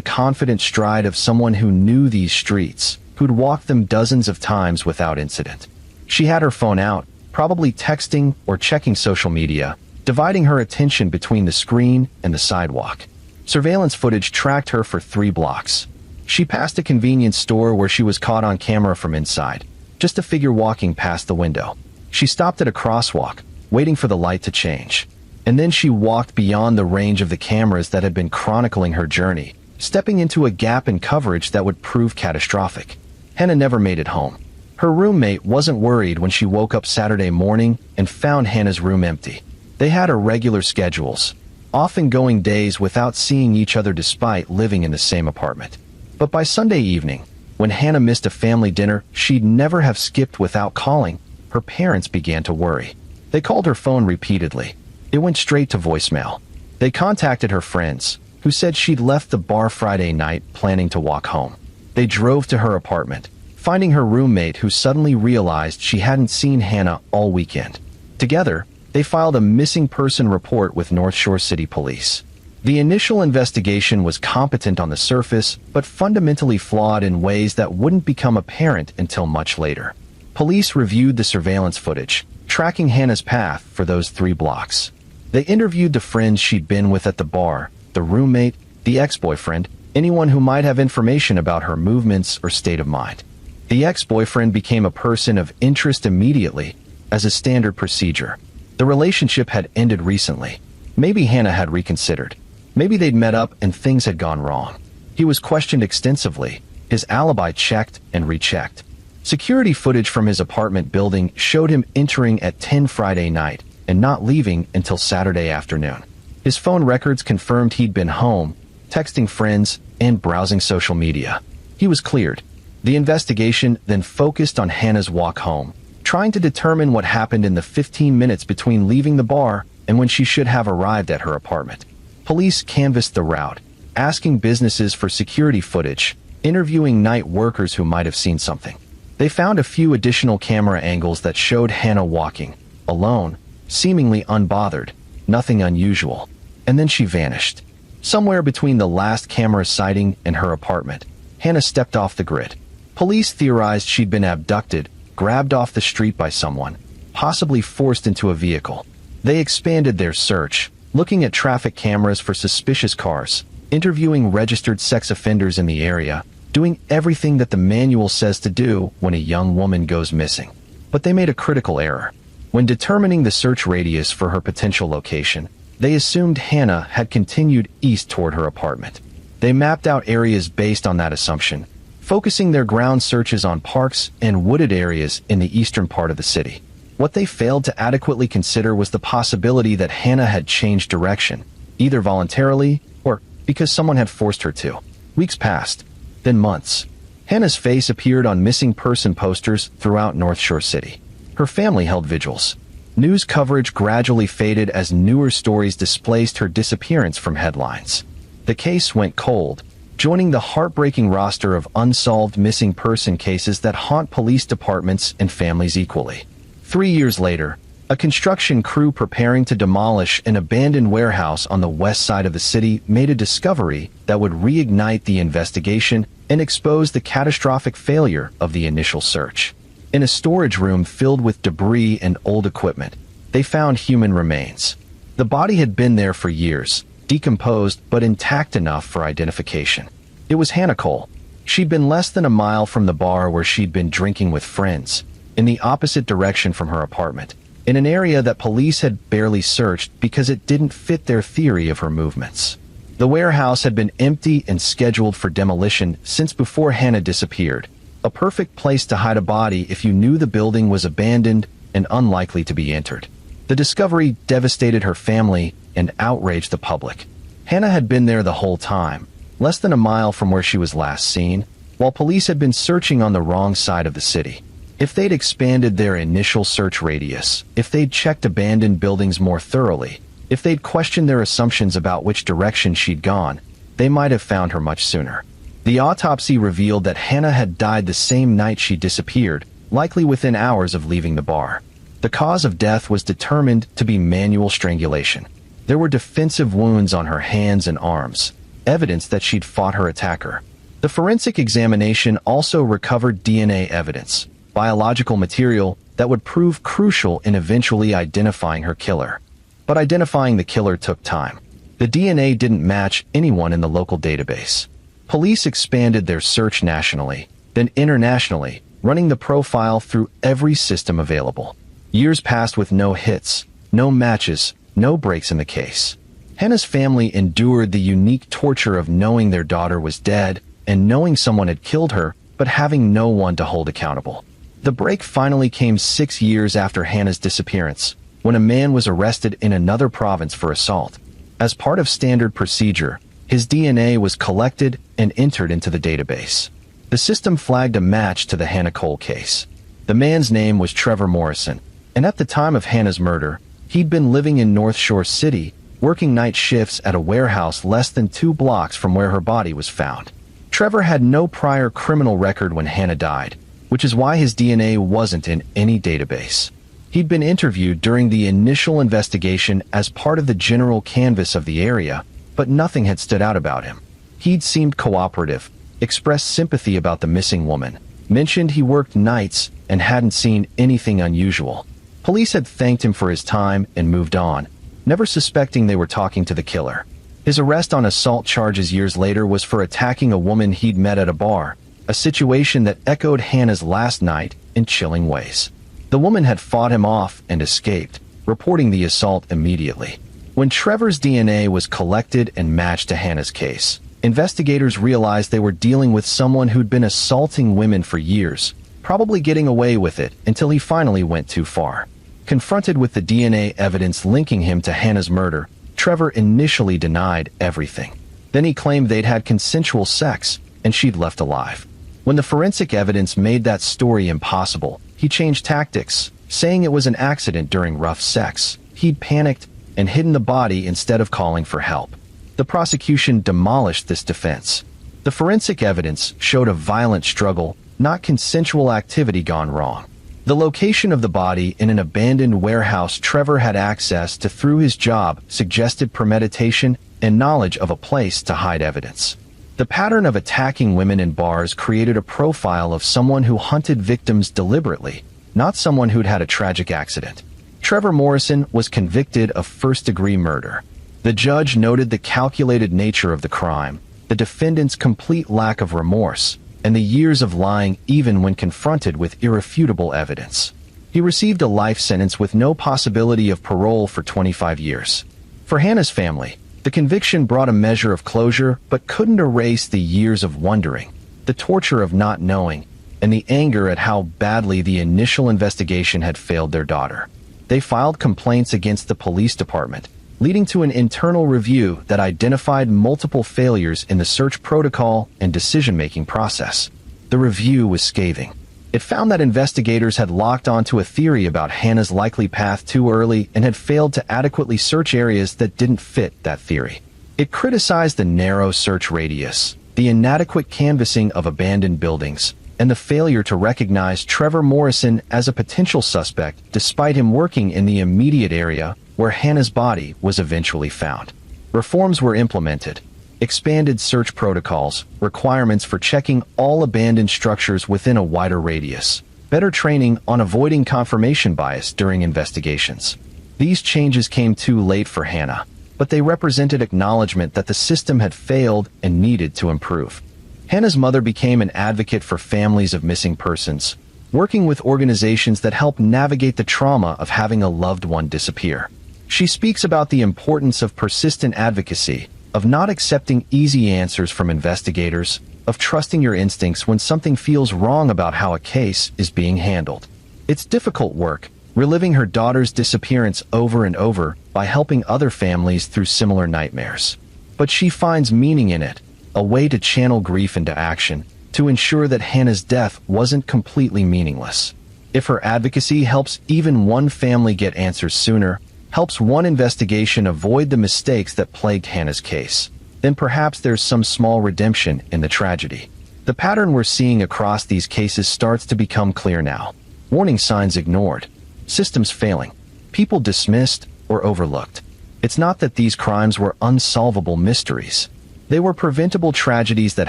[SPEAKER 1] confident stride of someone who knew these streets, who'd walked them dozens of times without incident. She had her phone out, probably texting or checking social media, dividing her attention between the screen and the sidewalk. Surveillance footage tracked her for 3 blocks. She passed a convenience store where she was caught on camera from inside, just a figure walking past the window. She stopped at a crosswalk, waiting for the light to change. And then she walked beyond the range of the cameras that had been chronicling her journey, stepping into a gap in coverage that would prove catastrophic. Hannah never made it home. Her roommate wasn't worried when she woke up Saturday morning and found Hannah's room empty. They had irregular schedules, often going days without seeing each other despite living in the same apartment. But by Sunday evening, when Hannah missed a family dinner she'd never have skipped without calling, her parents began to worry. They called her phone repeatedly. It went straight to voicemail. They contacted her friends, who said she'd left the bar Friday night planning to walk home. They drove to her apartment, finding her roommate who suddenly realized she hadn't seen Hannah all weekend. Together, they filed a missing person report with North Shore City Police. The initial investigation was competent on the surface, but fundamentally flawed in ways that wouldn't become apparent until much later. Police reviewed the surveillance footage, tracking Hannah's path for those 3 blocks. They interviewed the friends she'd been with at the bar, the roommate, the ex-boyfriend, anyone who might have information about her movements or state of mind. The ex-boyfriend became a person of interest immediately, as a standard procedure. The relationship had ended recently. Maybe Hannah had reconsidered. Maybe they'd met up and things had gone wrong. He was questioned extensively, his alibi checked and rechecked. Security footage from his apartment building showed him entering at 10 Friday night and not leaving until Saturday afternoon. His phone records confirmed he'd been home, texting friends, and browsing social media. He was cleared. The investigation then focused on Hannah's walk home, trying to determine what happened in the 15 minutes between leaving the bar and when she should have arrived at her apartment. Police canvassed the route, asking businesses for security footage, interviewing night workers who might have seen something. They found a few additional camera angles that showed Hannah walking, alone, seemingly unbothered, nothing unusual. And then she vanished. Somewhere between the last camera sighting and her apartment, Hannah stepped off the grid. Police theorized she'd been abducted, grabbed off the street by someone, possibly forced into a vehicle. They expanded their search, looking at traffic cameras for suspicious cars, interviewing registered sex offenders in the area, doing everything that the manual says to do when a young woman goes missing. But they made a critical error. When determining the search radius for her potential location, they assumed Hannah had continued east toward her apartment. They mapped out areas based on that assumption, focusing their ground searches on parks and wooded areas in the eastern part of the city. What they failed to adequately consider was the possibility that Hannah had changed direction, either voluntarily or because someone had forced her to. Weeks passed, then months. Hannah's face appeared on missing person posters throughout North Shore City. Her family held vigils. News coverage gradually faded as newer stories displaced her disappearance from headlines. The case went cold, joining the heartbreaking roster of unsolved missing person cases that haunt police departments and families equally. 3 years later, a construction crew preparing to demolish an abandoned warehouse on the west side of the city made a discovery that would reignite the investigation and expose the catastrophic failure of the initial search. In a storage room filled with debris and old equipment, they found human remains. The body had been there for years, decomposed but intact enough for identification. It was Hannah Cole. She'd been less than a mile from the bar where she'd been drinking with friends, in the opposite direction from her apartment, in an area that police had barely searched because it didn't fit their theory of her movements. The warehouse had been empty and scheduled for demolition since before Hannah disappeared, a perfect place to hide a body if you knew the building was abandoned and unlikely to be entered. The discovery devastated her family and outraged the public. Hannah had been there the whole time, less than a mile from where she was last seen, while police had been searching on the wrong side of the city. If they'd expanded their initial search radius, if they'd checked abandoned buildings more thoroughly, if they'd questioned their assumptions about which direction she'd gone, they might have found her much sooner. The autopsy revealed that Hannah had died the same night she disappeared, likely within hours of leaving the bar. The cause of death was determined to be manual strangulation. There were defensive wounds on her hands and arms, evidence that she'd fought her attacker. The forensic examination also recovered DNA evidence, biological material that would prove crucial in eventually identifying her killer. But identifying the killer took time. The DNA didn't match anyone in the local database. Police expanded their search nationally, then internationally, running the profile through every system available. Years passed with no hits, no matches, no breaks in the case. Hannah's family endured the unique torture of knowing their daughter was dead and knowing someone had killed her, but having no one to hold accountable. The break finally came 6 years after Hannah's disappearance, when a man was arrested in another province for assault. As part of standard procedure, his DNA was collected and entered into the database. The system flagged a match to the Hannah Cole case. The man's name was Trevor Morrison, and at the time of Hannah's murder, he'd been living in North Shore City, working night shifts at a warehouse less than 2 blocks from where her body was found. Trevor had no prior criminal record when Hannah died, which is why his DNA wasn't in any database. He'd been interviewed during the initial investigation as part of the general canvass of the area, but nothing had stood out about him. He'd seemed cooperative, expressed sympathy about the missing woman, mentioned he worked nights and hadn't seen anything unusual. Police had thanked him for his time and moved on, never suspecting they were talking to the killer. His arrest on assault charges years later was for attacking a woman he'd met at a bar, a situation that echoed Hannah's last night in chilling ways. The woman had fought him off and escaped, reporting the assault immediately. When Trevor's DNA was collected and matched to Hannah's case, investigators realized they were dealing with someone who'd been assaulting women for years, probably getting away with it until he finally went too far. Confronted with the DNA evidence linking him to Hannah's murder, Trevor initially denied everything. Then he claimed they'd had consensual sex and she'd left alive. When the forensic evidence made that story impossible, he changed tactics, saying it was an accident during rough sex. He'd panicked and hidden the body instead of calling for help. The prosecution demolished this defense. The forensic evidence showed a violent struggle, not consensual activity gone wrong. The location of the body in an abandoned warehouse Trevor had access to through his job suggested premeditation and knowledge of a place to hide evidence. The pattern of attacking women in bars created a profile of someone who hunted victims deliberately, not someone who'd had a tragic accident. Trevor Morrison was convicted of first-degree murder. The judge noted the calculated nature of the crime, the defendant's complete lack of remorse, and the years of lying even when confronted with irrefutable evidence. He received a life sentence with no possibility of parole for 25 years. For Hannah's family, the conviction brought a measure of closure but couldn't erase the years of wondering, the torture of not knowing, and the anger at how badly the initial investigation had failed their daughter. They filed complaints against the police department, leading to an internal review that identified multiple failures in the search protocol and decision-making process. The review was scathing. It found that investigators had locked onto a theory about Hannah's likely path too early and had failed to adequately search areas that didn't fit that theory. It criticized the narrow search radius, the inadequate canvassing of abandoned buildings, and the failure to recognize Trevor Morrison as a potential suspect despite him working in the immediate area where Hannah's body was eventually found. Reforms were implemented. Expanded search protocols, requirements for checking all abandoned structures within a wider radius, better training on avoiding confirmation bias during investigations. These changes came too late for Hannah, but they represented acknowledgement that the system had failed and needed to improve. Hannah's mother became an advocate for families of missing persons, working with organizations that help navigate the trauma of having a loved one disappear. She speaks about the importance of persistent advocacy, of not accepting easy answers from investigators, of trusting your instincts when something feels wrong about how a case is being handled. It's difficult work, reliving her daughter's disappearance over and over by helping other families through similar nightmares. But she finds meaning in it, a way to channel grief into action, to ensure that Hannah's death wasn't completely meaningless. If her advocacy helps even one family get answers sooner, helps one investigation avoid the mistakes that plagued Hannah's case, then perhaps there's some small redemption in the tragedy. The pattern we're seeing across these cases starts to become clear now. Warning signs ignored. Systems failing. People dismissed or overlooked. It's not that these crimes were unsolvable mysteries. They were preventable tragedies that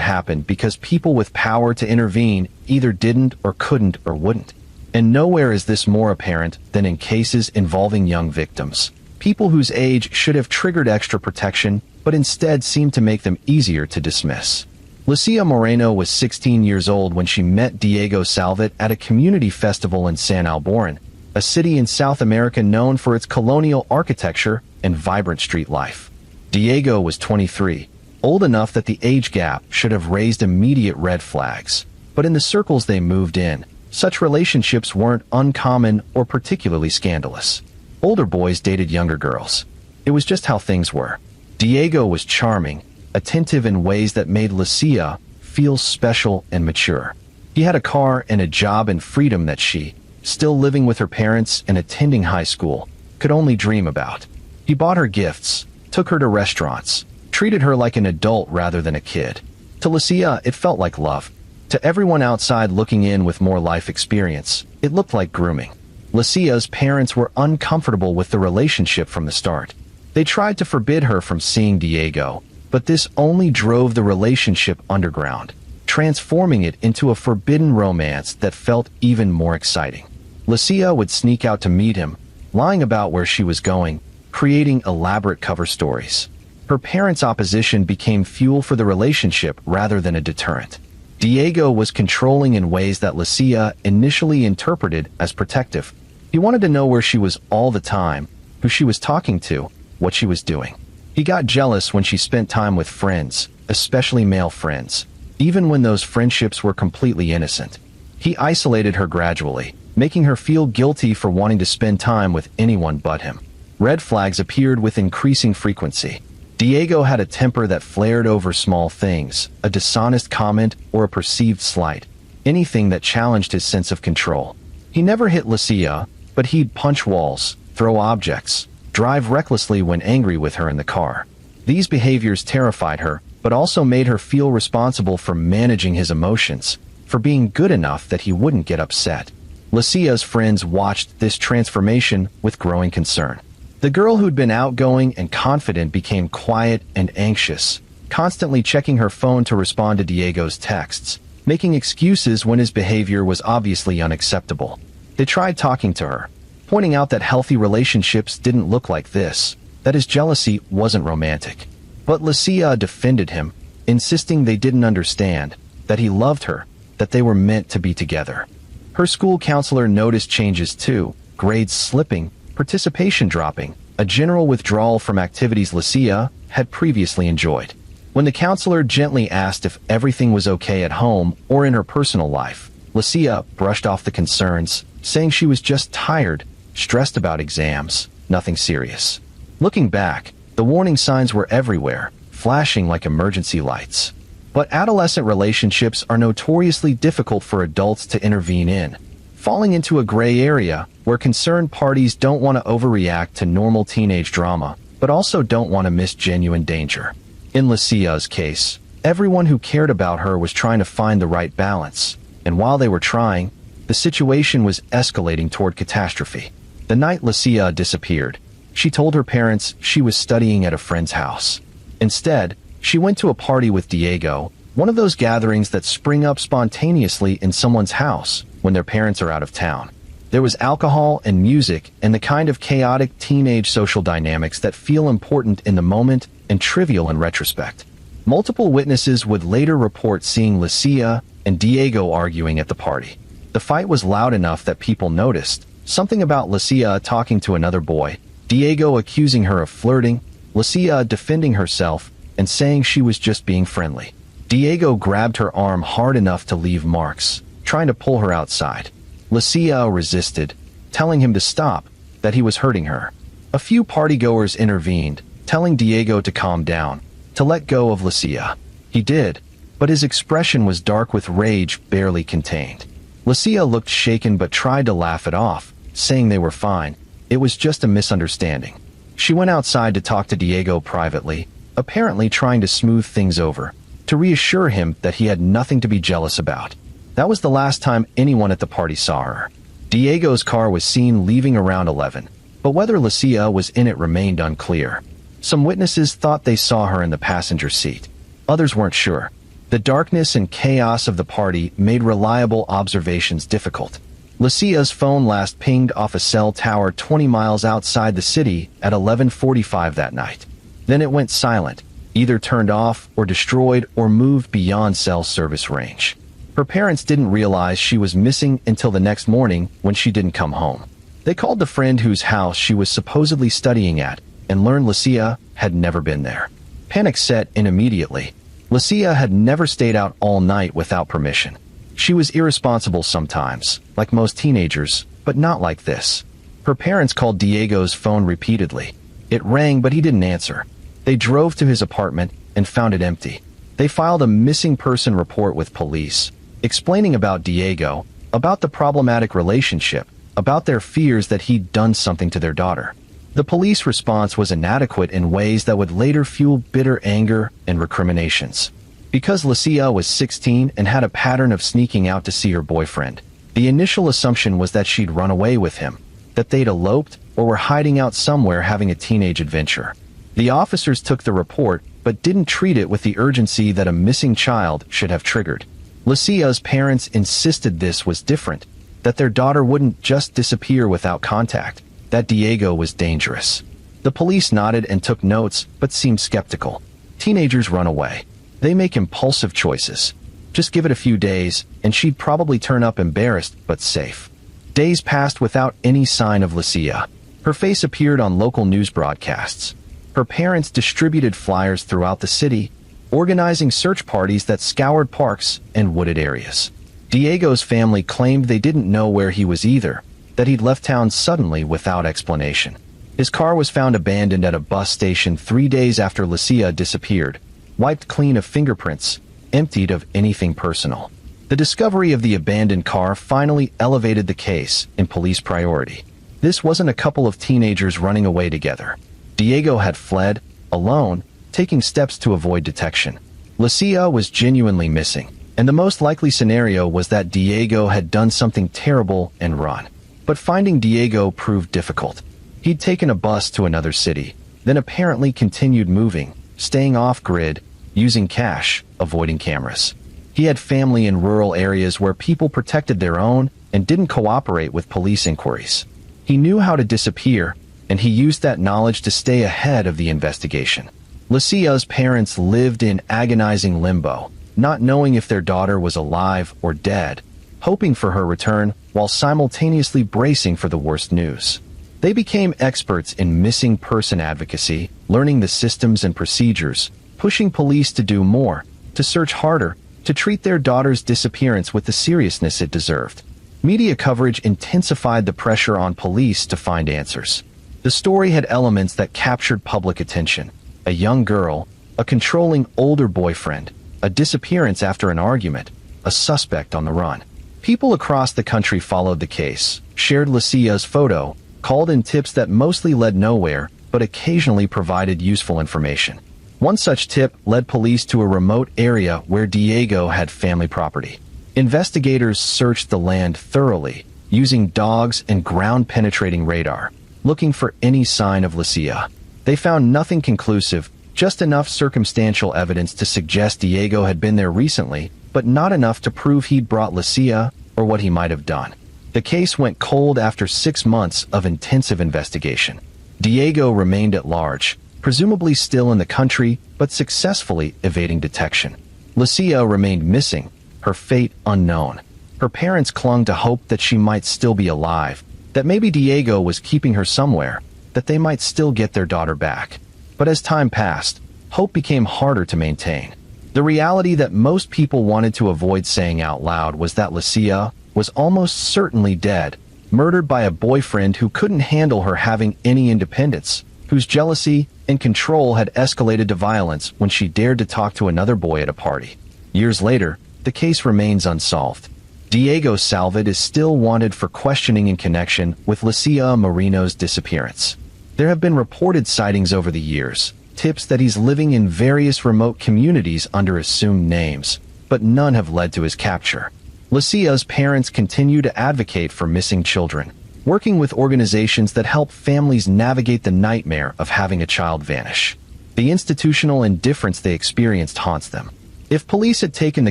[SPEAKER 1] happened because people with power to intervene either didn't or couldn't or wouldn't. And nowhere is this more apparent than in cases involving young victims. People whose age should have triggered extra protection, but instead seemed to make them easier to dismiss. Lucia Moreno was 16 years old when she met Diego Salvat at a community festival in San Alboran, a city in South America known for its colonial architecture and vibrant street life. Diego was 23, old enough that the age gap should have raised immediate red flags. But in the circles they moved in, such relationships weren't uncommon or particularly scandalous. Older boys dated younger girls. It was just how things were. Diego was charming, attentive in ways that made Lucia feel special and mature. He had a car and a job and freedom that she, still living with her parents and attending high school, could only dream about. He bought her gifts, took her to restaurants, treated her like an adult rather than a kid. To Lucia, it felt like love. To everyone outside looking in with more life experience, it looked like grooming. Lucia's parents were uncomfortable with the relationship from the start. They tried to forbid her from seeing Diego, but this only drove the relationship underground, transforming it into a forbidden romance that felt even more exciting. Lucia would sneak out to meet him, lying about where she was going, creating elaborate cover stories. Her parents' opposition became fuel for the relationship rather than a deterrent. Diego was controlling in ways that Lucia initially interpreted as protective. He wanted to know where she was all the time, who she was talking to, what she was doing. He got jealous when she spent time with friends, especially male friends, even when those friendships were completely innocent. He isolated her gradually, making her feel guilty for wanting to spend time with anyone but him. Red flags appeared with increasing frequency. Diego had a temper that flared over small things, a dishonest comment or a perceived slight, anything that challenged his sense of control. He never hit Lucia, but he'd punch walls, throw objects, drive recklessly when angry with her in the car. These behaviors terrified her, but also made her feel responsible for managing his emotions, for being good enough that he wouldn't get upset. Lucia's friends watched this transformation with growing concern. The girl who'd been outgoing and confident became quiet and anxious, constantly checking her phone to respond to Diego's texts, making excuses when his behavior was obviously unacceptable. They tried talking to her, pointing out that healthy relationships didn't look like this, that his jealousy wasn't romantic. But Lucia defended him, insisting they didn't understand, that he loved her, that they were meant to be together. Her school counselor noticed changes too, grades slipping, participation dropping, a general withdrawal from activities Lucia had previously enjoyed. When the counselor gently asked if everything was okay at home or in her personal life, Lucia brushed off the concerns, saying she was just tired, stressed about exams, nothing serious. Looking back, the warning signs were everywhere, flashing like emergency lights. But adolescent relationships are notoriously difficult for adults to intervene in, falling into a gray area where concerned parties don't want to overreact to normal teenage drama, but also don't want to miss genuine danger. In Lucia's case, everyone who cared about her was trying to find the right balance, and while they were trying, the situation was escalating toward catastrophe. The night Lucia disappeared, she told her parents she was studying at a friend's house. Instead, she went to a party with Diego, one of those gatherings that spring up spontaneously in someone's house when their parents are out of town. There was alcohol and music and the kind of chaotic teenage social dynamics that feel important in the moment and trivial in retrospect. Multiple witnesses would later report seeing Lucia and Diego arguing at the party. The fight was loud enough that people noticed, something about Lucia talking to another boy, Diego accusing her of flirting, Lucia defending herself, and saying she was just being friendly. Diego grabbed her arm hard enough to leave marks, trying to pull her outside. Lucia resisted, telling him to stop, that he was hurting her. A few partygoers intervened, telling Diego to calm down, to let go of Lucia. He did, but his expression was dark with rage barely contained. Lucia looked shaken but tried to laugh it off, saying they were fine. It was just a misunderstanding. She went outside to talk to Diego privately, apparently trying to smooth things over, to reassure him that he had nothing to be jealous about. That was the last time anyone at the party saw her. Diego's car was seen leaving around 11, but whether Lucia was in it remained unclear. Some witnesses thought they saw her in the passenger seat. Others weren't sure. The darkness and chaos of the party made reliable observations difficult. Lucia's phone last pinged off a cell tower 20 miles outside the city at 11:45 that night. Then it went silent, either turned off or destroyed or moved beyond cell service range. Her parents didn't realize she was missing until the next morning when she didn't come home. They called the friend whose house she was supposedly studying at and learned Lucia had never been there. Panic set in immediately. Lucia had never stayed out all night without permission. She was irresponsible sometimes, like most teenagers, but not like this. Her parents called Diego's phone repeatedly. It rang, but he didn't answer. They drove to his apartment and found it empty. They filed a missing person report with police, explaining about Diego, about the problematic relationship, about their fears that he'd done something to their daughter. The police response was inadequate in ways that would later fuel bitter anger and recriminations. Because Lucia was 16 and had a pattern of sneaking out to see her boyfriend, the initial assumption was that she'd run away with him, that they'd eloped or were hiding out somewhere having a teenage adventure. The officers took the report but didn't treat it with the urgency that a missing child should have triggered. Lucia's parents insisted this was different, that their daughter wouldn't just disappear without contact, that Diego was dangerous. The police nodded and took notes but seemed skeptical. Teenagers run away. They make impulsive choices. Just give it a few days, and she'd probably turn up embarrassed but safe. Days passed without any sign of Lucia. Her face appeared on local news broadcasts. Her parents distributed flyers throughout the city, organizing search parties that scoured parks and wooded areas. Diego's family claimed they didn't know where he was either, that he'd left town suddenly without explanation. His car was found abandoned at a bus station 3 days after Lucia disappeared, wiped clean of fingerprints, emptied of anything personal. The discovery of the abandoned car finally elevated the case in police priority. This wasn't a couple of teenagers running away together. Diego had fled, alone, taking steps to avoid detection. Lucia was genuinely missing, and the most likely scenario was that Diego had done something terrible and run. But finding Diego proved difficult. He'd taken a bus to another city, then apparently continued moving, staying off-grid, using cash, avoiding cameras. He had family in rural areas where people protected their own and didn't cooperate with police inquiries. He knew how to disappear, and he used that knowledge to stay ahead of the investigation. Lucia's parents lived in agonizing limbo, not knowing if their daughter was alive or dead, hoping for her return while simultaneously bracing for the worst news. They became experts in missing person advocacy, learning the systems and procedures, pushing police to do more, to search harder, to treat their daughter's disappearance with the seriousness it deserved. Media coverage intensified the pressure on police to find answers. The story had elements that captured public attention. A young girl, a controlling older boyfriend, a disappearance after an argument, a suspect on the run. People across the country followed the case, shared Lucia's photo, called in tips that mostly led nowhere, but occasionally provided useful information. One such tip led police to a remote area where Diego had family property. Investigators searched the land thoroughly, using dogs and ground-penetrating radar, looking for any sign of Lucia. They found nothing conclusive, just enough circumstantial evidence to suggest Diego had been there recently, but not enough to prove he'd brought Lucia or what he might have done. The case went cold after 6 months of intensive investigation. Diego remained at large, presumably still in the country, but successfully evading detection. Lucia remained missing, her fate unknown. Her parents clung to hope that she might still be alive, that maybe Diego was keeping her somewhere, that they might still get their daughter back. But as time passed, hope became harder to maintain. The reality that most people wanted to avoid saying out loud was that Lucia was almost certainly dead, murdered by a boyfriend who couldn't handle her having any independence, whose jealousy and control had escalated to violence when she dared to talk to another boy at a party. Years later, the case remains unsolved. Diego Salvat is still wanted for questioning in connection with Lucia Marino's disappearance. There have been reported sightings over the years, tips that he's living in various remote communities under assumed names, but none have led to his capture. Lucia's parents continue to advocate for missing children, working with organizations that help families navigate the nightmare of having a child vanish. The institutional indifference they experienced haunts them. If police had taken the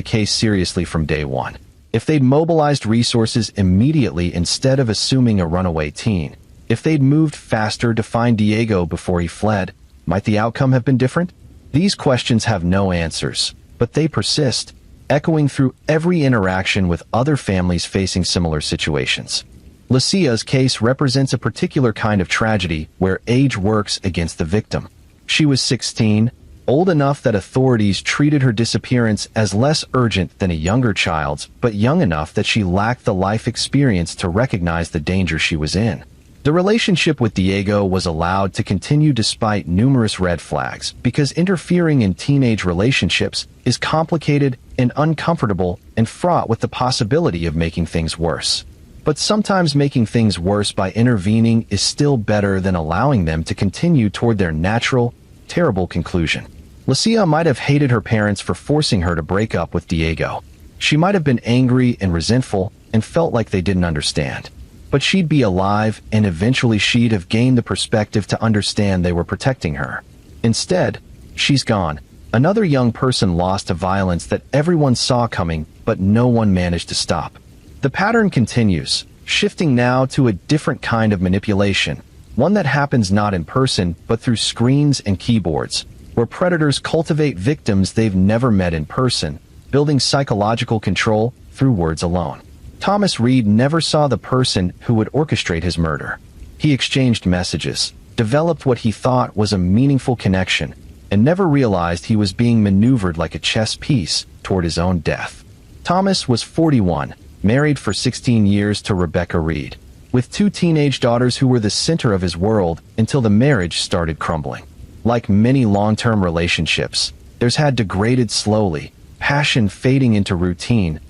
[SPEAKER 1] case seriously from day one, if they'd mobilized resources immediately instead of assuming a runaway teen, if they'd moved faster to find Diego before he fled, might the outcome have been different? These questions have no answers, but they persist, echoing through every interaction with other families facing similar situations. Lucia's case represents a particular kind of tragedy where age works against the victim. She was 16, old enough that authorities treated her disappearance as less urgent than a younger child's, but young enough that she lacked the life experience to recognize the danger she was in. The relationship with Diego was allowed to continue despite numerous red flags because interfering in teenage relationships is complicated and uncomfortable and fraught with the possibility of making things worse. But sometimes making things worse by intervening is still better than allowing them to continue toward their natural, terrible conclusion. Lucia might have hated her parents for forcing her to break up with Diego. She might have been angry and resentful and felt like they didn't understand. But she'd be alive, and eventually she'd have gained the perspective to understand they were protecting her. Instead, she's gone. Another young person lost to violence that everyone saw coming, but no one managed to stop. The pattern continues, shifting now to a different kind of manipulation, one that happens not in person but through screens and keyboards, where predators cultivate victims they've never met in person, building psychological control through words alone. Thomas Reed never saw the person who would orchestrate his murder. He exchanged messages, developed what he thought was a meaningful connection, and never realized he was being maneuvered like a chess piece toward his own death. Thomas was 41, married for 16 years to Rebecca Reed, with 2 teenage daughters who were the center of his world until the marriage started crumbling. Like many long-term relationships, theirs had degraded slowly, passion fading into routine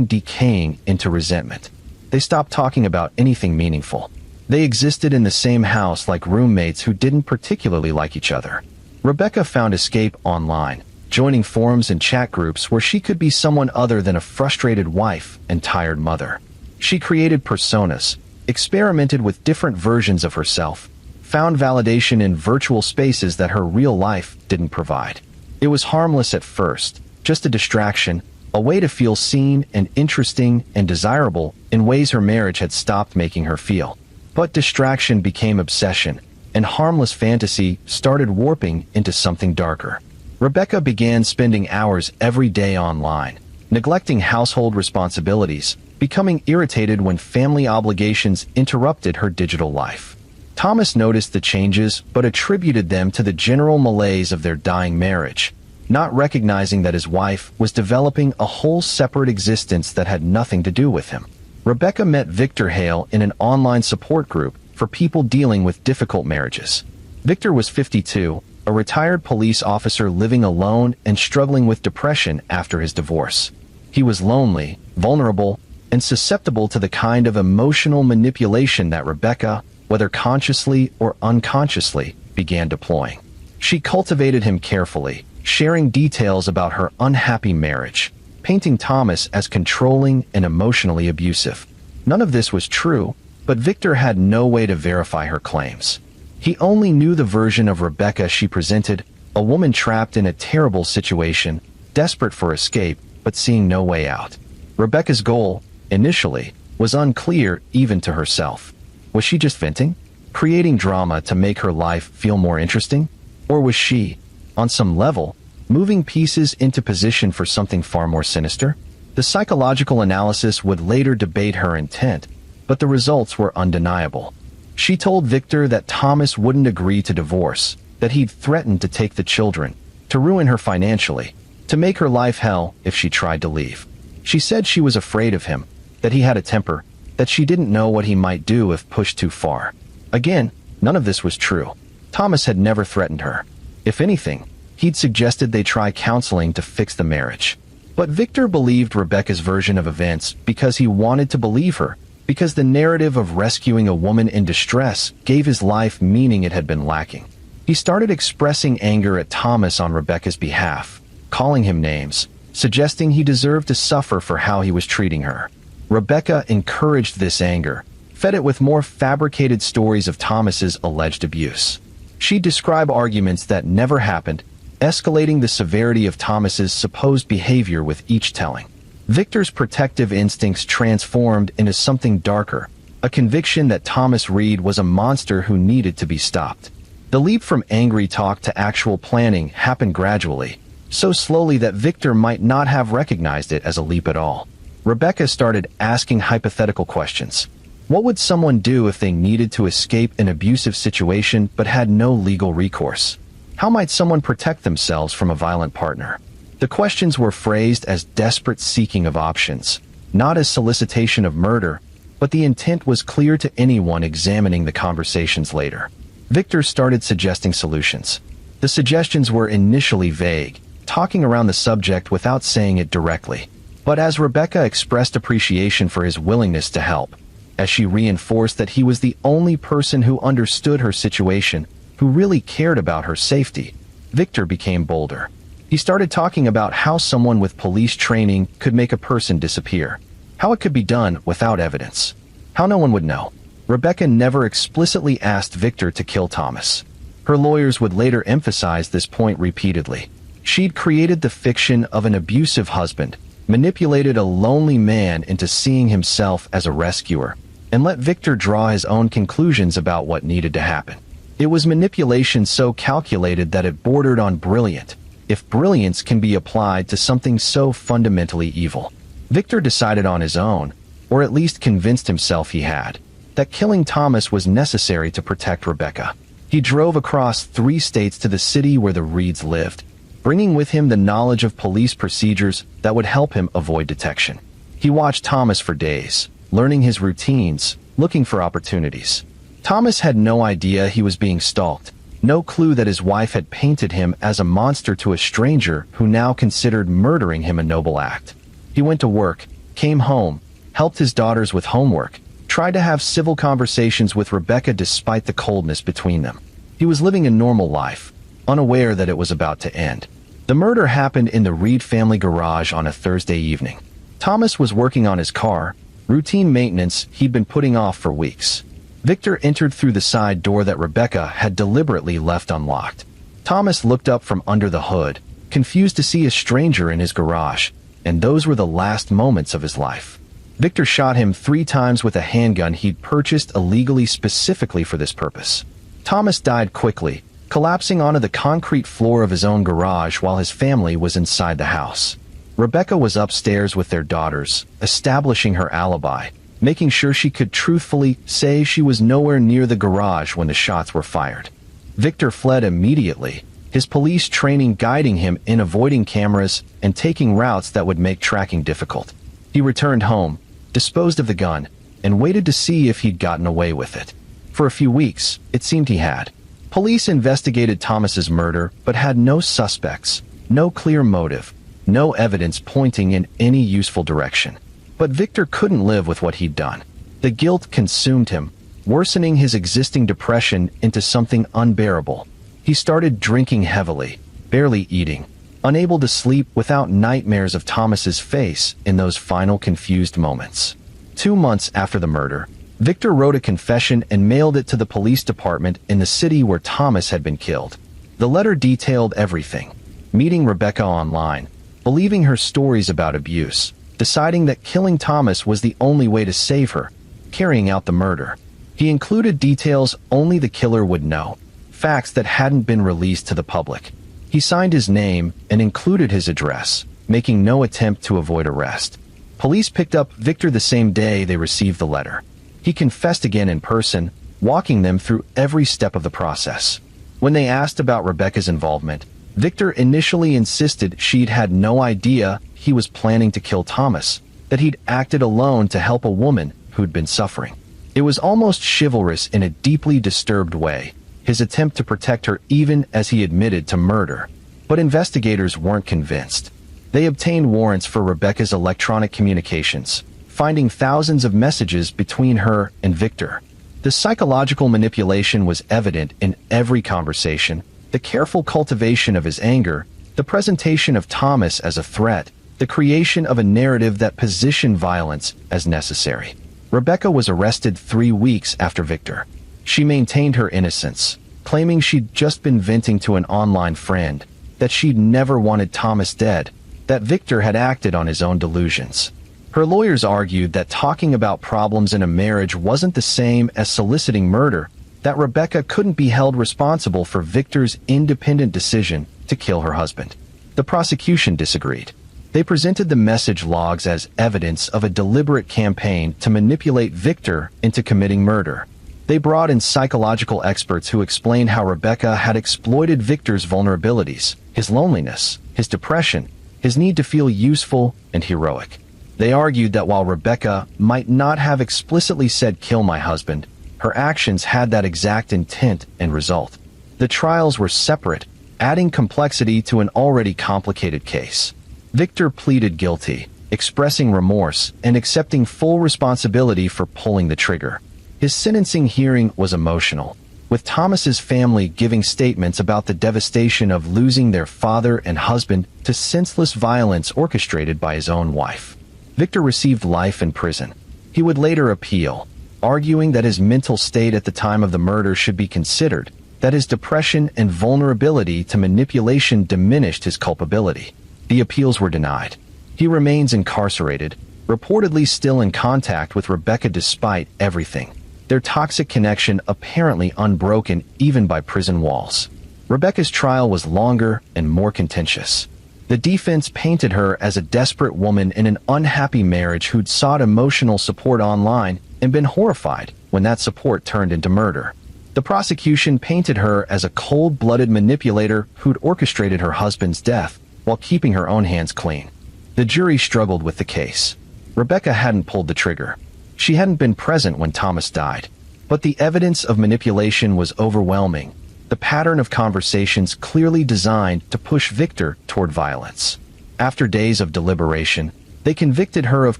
[SPEAKER 1] decaying into resentment. They stopped talking about anything meaningful. They existed in the same house like roommates who didn't particularly like each other. Rebecca found escape online, joining forums and chat groups where she could be someone other than a frustrated wife and tired mother. She created personas, experimented with different versions of herself, found validation in virtual spaces that her real life didn't provide. It was harmless at first, just a distraction, a way to feel seen and interesting and desirable in ways her marriage had stopped making her feel. But distraction became obsession, and harmless fantasy started warping into something darker. Rebecca began spending hours every day online, neglecting household responsibilities, becoming irritated when family obligations interrupted her digital life. Thomas noticed the changes but attributed them to the general malaise of their dying marriage, not recognizing that his wife was developing a whole separate existence that had nothing to do with him. Rebecca met Victor Hale in an online support group for people dealing with difficult marriages. Victor was 52, a retired police officer living alone and struggling with depression after his divorce. He was lonely, vulnerable, and susceptible to the kind of emotional manipulation that Rebecca, whether consciously or unconsciously, began deploying. She cultivated him carefully, sharing details about her unhappy marriage, painting Thomas as controlling and emotionally abusive. None of this was true, but Victor had no way to verify her claims. He only knew the version of Rebecca she presented, a woman trapped in a terrible situation, desperate for escape, but seeing no way out. Rebecca's goal, initially, was unclear even to herself. Was she just venting? Creating drama to make her life feel more interesting? Or was she, on some level, moving pieces into position for something far more sinister? The psychological analysis would later debate her intent, but the results were undeniable. She told Victor that Thomas wouldn't agree to divorce, that he'd threatened to take the children, to ruin her financially, to make her life hell if she tried to leave. She said she was afraid of him, that he had a temper, that she didn't know what he might do if pushed too far. Again, none of this was true. Thomas had never threatened her. If anything, he'd suggested they try counseling to fix the marriage. But Victor believed Rebecca's version of events because he wanted to believe her, because the narrative of rescuing a woman in distress gave his life meaning it had been lacking. He started expressing anger at Thomas on Rebecca's behalf, calling him names, suggesting he deserved to suffer for how he was treating her. Rebecca encouraged this anger, fed it with more fabricated stories of Thomas's alleged abuse. She'd describe arguments that never happened, escalating the severity of Thomas's supposed behavior with each telling. Victor's protective instincts transformed into something darker, a conviction that Thomas Reed was a monster who needed to be stopped. The leap from angry talk to actual planning happened gradually, so slowly that Victor might not have recognized it as a leap at all. Rebecca started asking hypothetical questions. What would someone do if they needed to escape an abusive situation but had no legal recourse? How might someone protect themselves from a violent partner? The questions were phrased as desperate seeking of options, not as solicitation of murder, but the intent was clear to anyone examining the conversations later. Victor started suggesting solutions. The suggestions were initially vague, talking around the subject without saying it directly. But as Rebecca expressed appreciation for his willingness to help, as she reinforced that he was the only person who understood her situation, who really cared about her safety, Victor became bolder. He started talking about how someone with police training could make a person disappear, how it could be done without evidence, how no one would know. Rebecca never explicitly asked Victor to kill Thomas. Her lawyers would later emphasize this point repeatedly. She'd created the fiction of an abusive husband, manipulated a lonely man into seeing himself as a rescuer, and let Victor draw his own conclusions about what needed to happen. It was manipulation so calculated that it bordered on brilliant, if brilliance can be applied to something so fundamentally evil. Victor decided on his own, or at least convinced himself he had, that killing Thomas was necessary to protect Rebecca. He drove across 3 states to the city where the Reeds lived, bringing with him the knowledge of police procedures that would help him avoid detection. He watched Thomas for days, learning his routines, looking for opportunities. Thomas had no idea he was being stalked, no clue that his wife had painted him as a monster to a stranger who now considered murdering him a noble act. He went to work, came home, helped his daughters with homework, tried to have civil conversations with Rebecca despite the coldness between them. He was living a normal life, unaware that it was about to end. The murder happened in the Reed family garage on a Thursday evening. Thomas was working on his car, routine maintenance he'd been putting off for weeks. Victor entered through the side door that Rebecca had deliberately left unlocked. Thomas looked up from under the hood, confused to see a stranger in his garage, and those were the last moments of his life. Victor shot him 3 times with a handgun he'd purchased illegally specifically for this purpose. Thomas died quickly, collapsing onto the concrete floor of his own garage while his family was inside the house. Rebecca was upstairs with their daughters, establishing her alibi, making sure she could truthfully say she was nowhere near the garage when the shots were fired. Victor fled immediately, his police training guiding him in avoiding cameras and taking routes that would make tracking difficult. He returned home, disposed of the gun, and waited to see if he'd gotten away with it. For a few weeks, it seemed he had. Police investigated Thomas's murder, but had no suspects, no clear motive, no evidence pointing in any useful direction. But Victor couldn't live with what he'd done. The guilt consumed him, worsening his existing depression into something unbearable. He started drinking heavily, barely eating, unable to sleep without nightmares of Thomas's face in those final confused moments. 2 months after the murder, Victor wrote a confession and mailed it to the police department in the city where Thomas had been killed. The letter detailed everything: meeting Rebecca online, believing her stories about abuse, deciding that killing Thomas was the only way to save her, carrying out the murder. He included details only the killer would know, facts that hadn't been released to the public. He signed his name and included his address, making no attempt to avoid arrest. Police picked up Victor the same day they received the letter. He confessed again in person, walking them through every step of the process. When they asked about Rebecca's involvement, Victor initially insisted she'd had no idea he was planning to kill Thomas, that he'd acted alone to help a woman who'd been suffering. It was almost chivalrous in a deeply disturbed way, his attempt to protect her even as he admitted to murder. But investigators weren't convinced. They obtained warrants for Rebecca's electronic communications, finding thousands of messages between her and Victor. The psychological manipulation was evident in every conversation, the careful cultivation of his anger, the presentation of Thomas as a threat, the creation of a narrative that positioned violence as necessary. Rebecca was arrested 3 weeks after Victor. She maintained her innocence, claiming she'd just been venting to an online friend, that she'd never wanted Thomas dead, that Victor had acted on his own delusions. Her lawyers argued that talking about problems in a marriage wasn't the same as soliciting murder, that Rebecca couldn't be held responsible for Victor's independent decision to kill her husband. The prosecution disagreed. They presented the message logs as evidence of a deliberate campaign to manipulate Victor into committing murder. They brought in psychological experts who explained how Rebecca had exploited Victor's vulnerabilities, his loneliness, his depression, his need to feel useful and heroic. They argued that while Rebecca might not have explicitly said "kill my husband," her actions had that exact intent and result. The trials were separate, adding complexity to an already complicated case. Victor pleaded guilty, expressing remorse and accepting full responsibility for pulling the trigger. His sentencing hearing was emotional, with Thomas's family giving statements about the devastation of losing their father and husband to senseless violence orchestrated by his own wife. Victor received life in prison. He would later appeal, arguing that his mental state at the time of the murder should be considered, that his depression and vulnerability to manipulation diminished his culpability. The appeals were denied. He remains incarcerated, reportedly still in contact with Rebecca despite everything, their toxic connection apparently unbroken even by prison walls. Rebecca's trial was longer and more contentious. The defense painted her as a desperate woman in an unhappy marriage who'd sought emotional support online and been horrified when that support turned into murder. The prosecution painted her as a cold-blooded manipulator who'd orchestrated her husband's death while keeping her own hands clean. The jury struggled with the case. Rebecca hadn't pulled the trigger. She hadn't been present when Thomas died. But the evidence of manipulation was overwhelming, the pattern of conversations clearly designed to push Victor toward violence. After days of deliberation, they convicted her of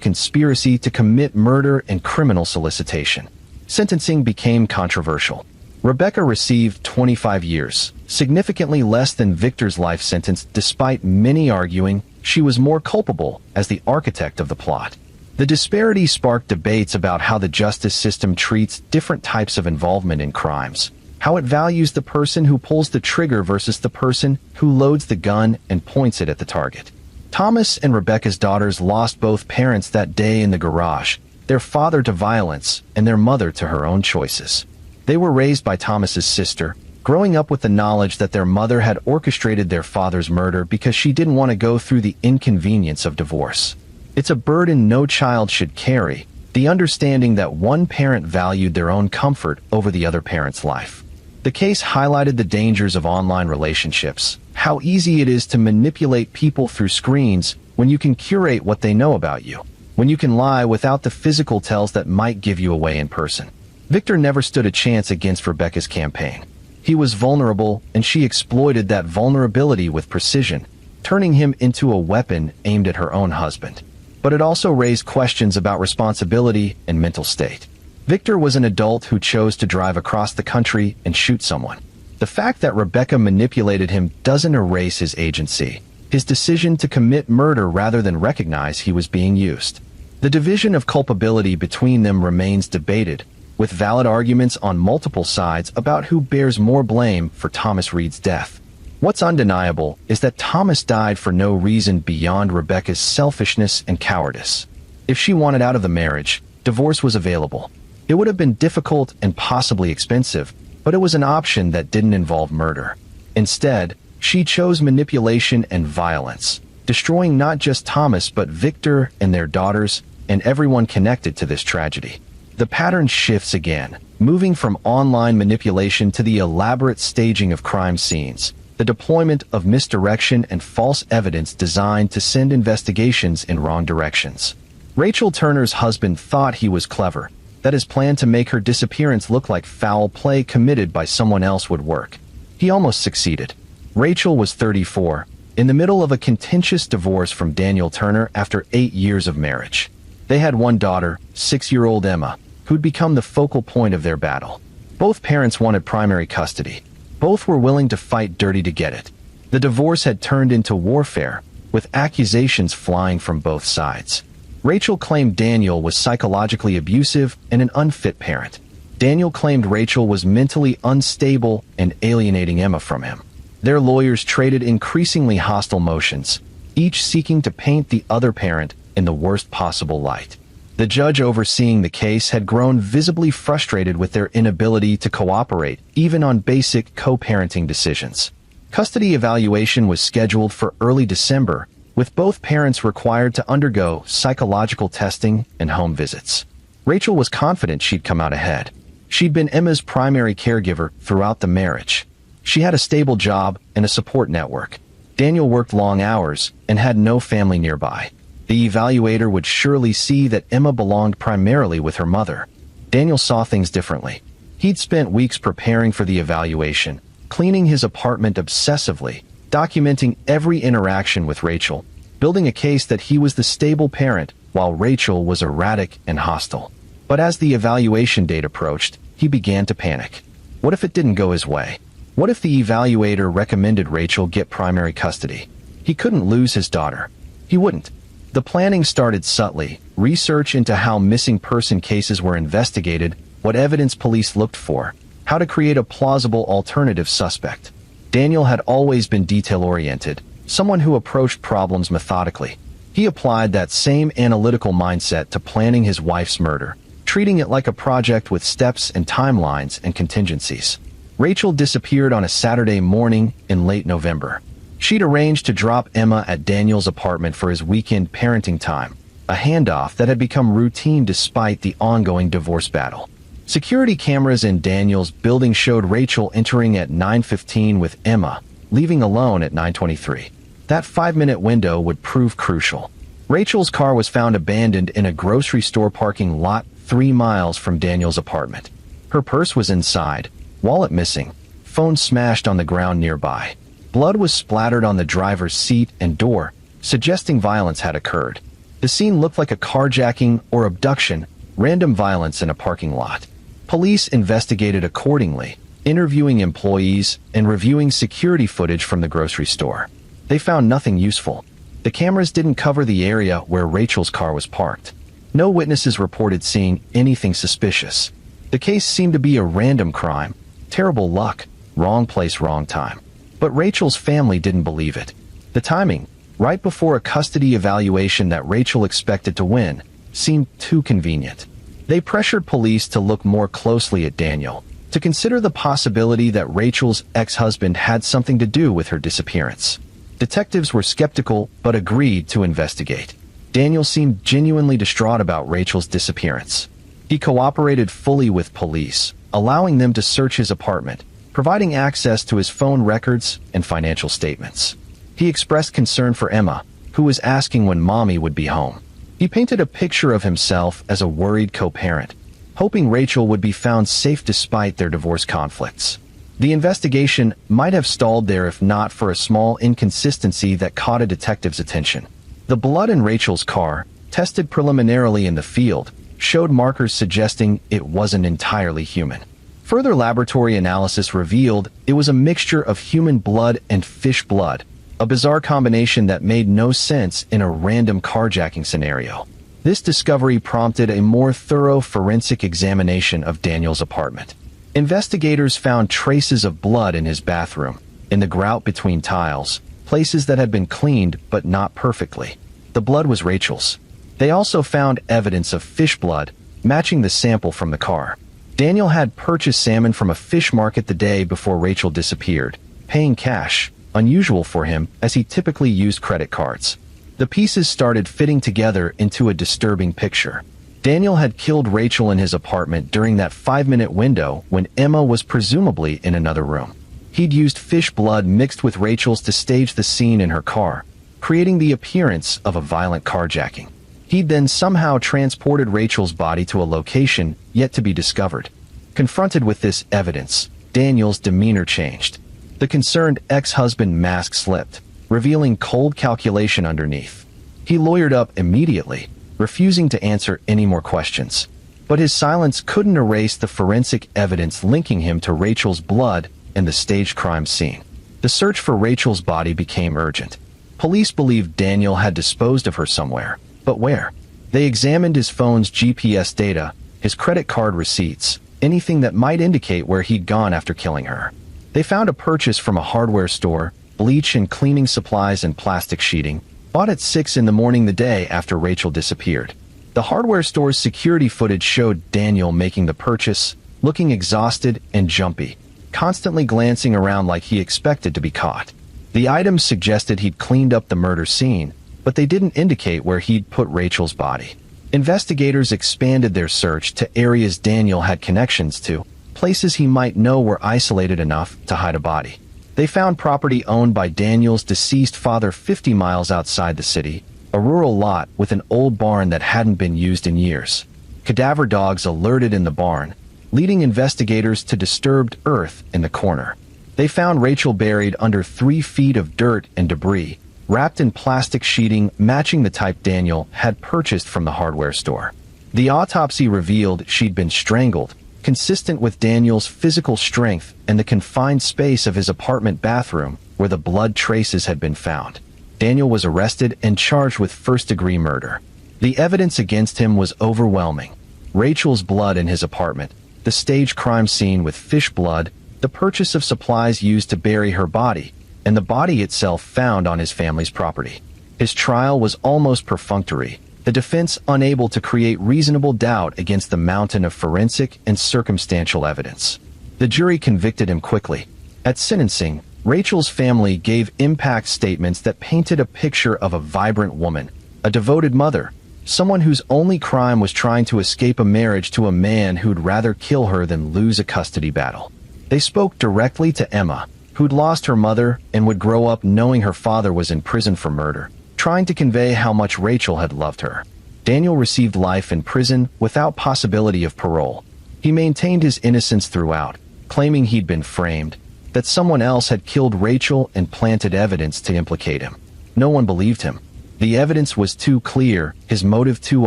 [SPEAKER 1] conspiracy to commit murder and criminal solicitation. Sentencing became controversial. Rebecca received 25 years, significantly less than Victor's life sentence, despite many arguing she was more culpable as the architect of the plot. The disparity sparked debates about how the justice system treats different types of involvement in crimes, how it values the person who pulls the trigger versus the person who loads the gun and points it at the target. Thomas and Rebecca's daughters lost both parents that day in the garage, their father to violence and their mother to her own choices. They were raised by Thomas's sister, growing up with the knowledge that their mother had orchestrated their father's murder because she didn't want to go through the inconvenience of divorce. It's a burden no child should carry, the understanding that one parent valued their own comfort over the other parent's life. The case highlighted the dangers of online relationships, how easy it is to manipulate people through screens when you can curate what they know about you, when you can lie without the physical tells that might give you away in person. Victor never stood a chance against Rebecca's campaign. He was vulnerable, and she exploited that vulnerability with precision, turning him into a weapon aimed at her own husband. But it also raised questions about responsibility and mental state. Victor was an adult who chose to drive across the country and shoot someone. The fact that Rebecca manipulated him doesn't erase his agency, his decision to commit murder rather than recognize he was being used. The division of culpability between them remains debated, with valid arguments on multiple sides about who bears more blame for Thomas Reed's death. What's undeniable is that Thomas died for no reason beyond Rebecca's selfishness and cowardice. If she wanted out of the marriage, divorce was available. It would have been difficult and possibly expensive, but it was an option that didn't involve murder. Instead, she chose manipulation and violence, destroying not just Thomas but Victor and their daughters and everyone connected to this tragedy. The pattern shifts again, moving from online manipulation to the elaborate staging of crime scenes, the deployment of misdirection and false evidence designed to send investigations in wrong directions. Rachel Turner's husband thought he was clever, that his plan to make her disappearance look like foul play committed by someone else would work. He almost succeeded. Rachel was 34, in the middle of a contentious divorce from Daniel Turner after 8 years of marriage. They had one daughter, 6-year-old Emma, who'd become the focal point of their battle. Both parents wanted primary custody. Both were willing to fight dirty to get it. The divorce had turned into warfare, with accusations flying from both sides. Rachel claimed Daniel was psychologically abusive and an unfit parent. Daniel claimed Rachel was mentally unstable and alienating Emma from him. Their lawyers traded increasingly hostile motions, each seeking to paint the other parent in the worst possible light. The judge overseeing the case had grown visibly frustrated with their inability to cooperate, even on basic co-parenting decisions. Custody evaluation was scheduled for early December, with both parents required to undergo psychological testing and home visits. Rachel was confident she'd come out ahead. She'd been Emma's primary caregiver throughout the marriage. She had a stable job and a support network. Daniel worked long hours and had no family nearby. The evaluator would surely see that Emma belonged primarily with her mother. Daniel saw things differently. He'd spent weeks preparing for the evaluation, cleaning his apartment obsessively, documenting every interaction with Rachel, building a case that he was the stable parent while Rachel was erratic and hostile. But as the evaluation date approached, he began to panic. What if it didn't go his way? What if the evaluator recommended Rachel get primary custody? He couldn't lose his daughter. He wouldn't. The planning started subtly. Research into how missing person cases were investigated, what evidence police looked for, how to create a plausible alternative suspect. Daniel had always been detail-oriented, someone who approached problems methodically. He applied that same analytical mindset to planning his wife's murder, treating it like a project with steps and timelines and contingencies. Rachel disappeared on a Saturday morning in late November. She'd arranged to drop Emma at Daniel's apartment for his weekend parenting time, a handoff that had become routine despite the ongoing divorce battle. Security cameras in Daniel's building showed Rachel entering at 9:15 with Emma, leaving alone at 9:23. That 5-minute window would prove crucial. Rachel's car was found abandoned in a grocery store parking lot 3 miles from Daniel's apartment. Her purse was inside, wallet missing, phone smashed on the ground nearby. Blood was splattered on the driver's seat and door, suggesting violence had occurred. The scene looked like a carjacking or abduction, random violence in a parking lot. Police investigated accordingly, interviewing employees and reviewing security footage from the grocery store. They found nothing useful. The cameras didn't cover the area where Rachel's car was parked. No witnesses reported seeing anything suspicious. The case seemed to be a random crime. Terrible luck, wrong place, wrong time. But Rachel's family didn't believe it. The timing, right before a custody evaluation that Rachel expected to win, seemed too convenient. They pressured police to look more closely at Daniel, to consider the possibility that Rachel's ex-husband had something to do with her disappearance. Detectives were skeptical but agreed to investigate. Daniel seemed genuinely distraught about Rachel's disappearance. He cooperated fully with police, allowing them to search his apartment, providing access to his phone records and financial statements. He expressed concern for Emma, who was asking when mommy would be home. He painted a picture of himself as a worried co-parent, hoping Rachel would be found safe despite their divorce conflicts. The investigation might have stalled there if not for a small inconsistency that caught a detective's attention. The blood in Rachel's car, tested preliminarily in the field, showed markers suggesting it wasn't entirely human. Further laboratory analysis revealed it was a mixture of human blood and fish blood, a bizarre combination that made no sense in a random carjacking scenario. This discovery prompted a more thorough forensic examination of Daniel's apartment. Investigators found traces of blood in his bathroom, in the grout between tiles, places that had been cleaned but not perfectly. The blood was Rachel's. They also found evidence of fish blood, matching the sample from the car. Daniel had purchased salmon from a fish market the day before Rachel disappeared, paying cash, unusual for him as he typically used credit cards. The pieces started fitting together into a disturbing picture. Daniel had killed Rachel in his apartment during that 5-minute window when Emma was presumably in another room. He'd used fish blood mixed with Rachel's to stage the scene in her car, creating the appearance of a violent carjacking. He'd then somehow transported Rachel's body to a location yet to be discovered. Confronted with this evidence, Daniel's demeanor changed. The concerned ex-husband mask slipped, revealing cold calculation underneath. He lawyered up immediately, refusing to answer any more questions. But his silence couldn't erase the forensic evidence linking him to Rachel's blood and the staged crime scene. The search for Rachel's body became urgent. Police believed Daniel had disposed of her somewhere, but where? They examined his phone's GPS data, his credit card receipts, anything that might indicate where he'd gone after killing her. They found a purchase from a hardware store, bleach and cleaning supplies and plastic sheeting, bought at 6 a.m. the day after Rachel disappeared. The hardware store's security footage showed Daniel making the purchase, looking exhausted and jumpy, constantly glancing around like he expected to be caught. The items suggested he'd cleaned up the murder scene, but they didn't indicate where he'd put Rachel's body. Investigators expanded their search to areas Daniel had connections to, places he might know were isolated enough to hide a body. They found property owned by Daniel's deceased father 50 miles outside the city, a rural lot with an old barn that hadn't been used in years. Cadaver dogs alerted in the barn, leading investigators to disturbed earth in the corner. They found Rachel buried under 3 feet of dirt and debris, wrapped in plastic sheeting matching the type Daniel had purchased from the hardware store. The autopsy revealed she'd been strangled, consistent with Daniel's physical strength and the confined space of his apartment bathroom where the blood traces had been found. Daniel was arrested and charged with first-degree murder. The evidence against him was overwhelming. Rachel's blood in his apartment, the staged crime scene with fish blood, the purchase of supplies used to bury her body, and the body itself found on his family's property. His trial was almost perfunctory, the defense unable to create reasonable doubt against the mountain of forensic and circumstantial evidence. The jury convicted him quickly. At sentencing, Rachel's family gave impact statements that painted a picture of a vibrant woman, a devoted mother, someone whose only crime was trying to escape a marriage to a man who'd rather kill her than lose a custody battle. They spoke directly to Emma, who'd lost her mother and would grow up knowing her father was in prison for murder, trying to convey how much Rachel had loved her. Daniel received life in prison without possibility of parole. He maintained his innocence throughout, claiming he'd been framed, that someone else had killed Rachel and planted evidence to implicate him. No one believed him. The evidence was too clear, his motive too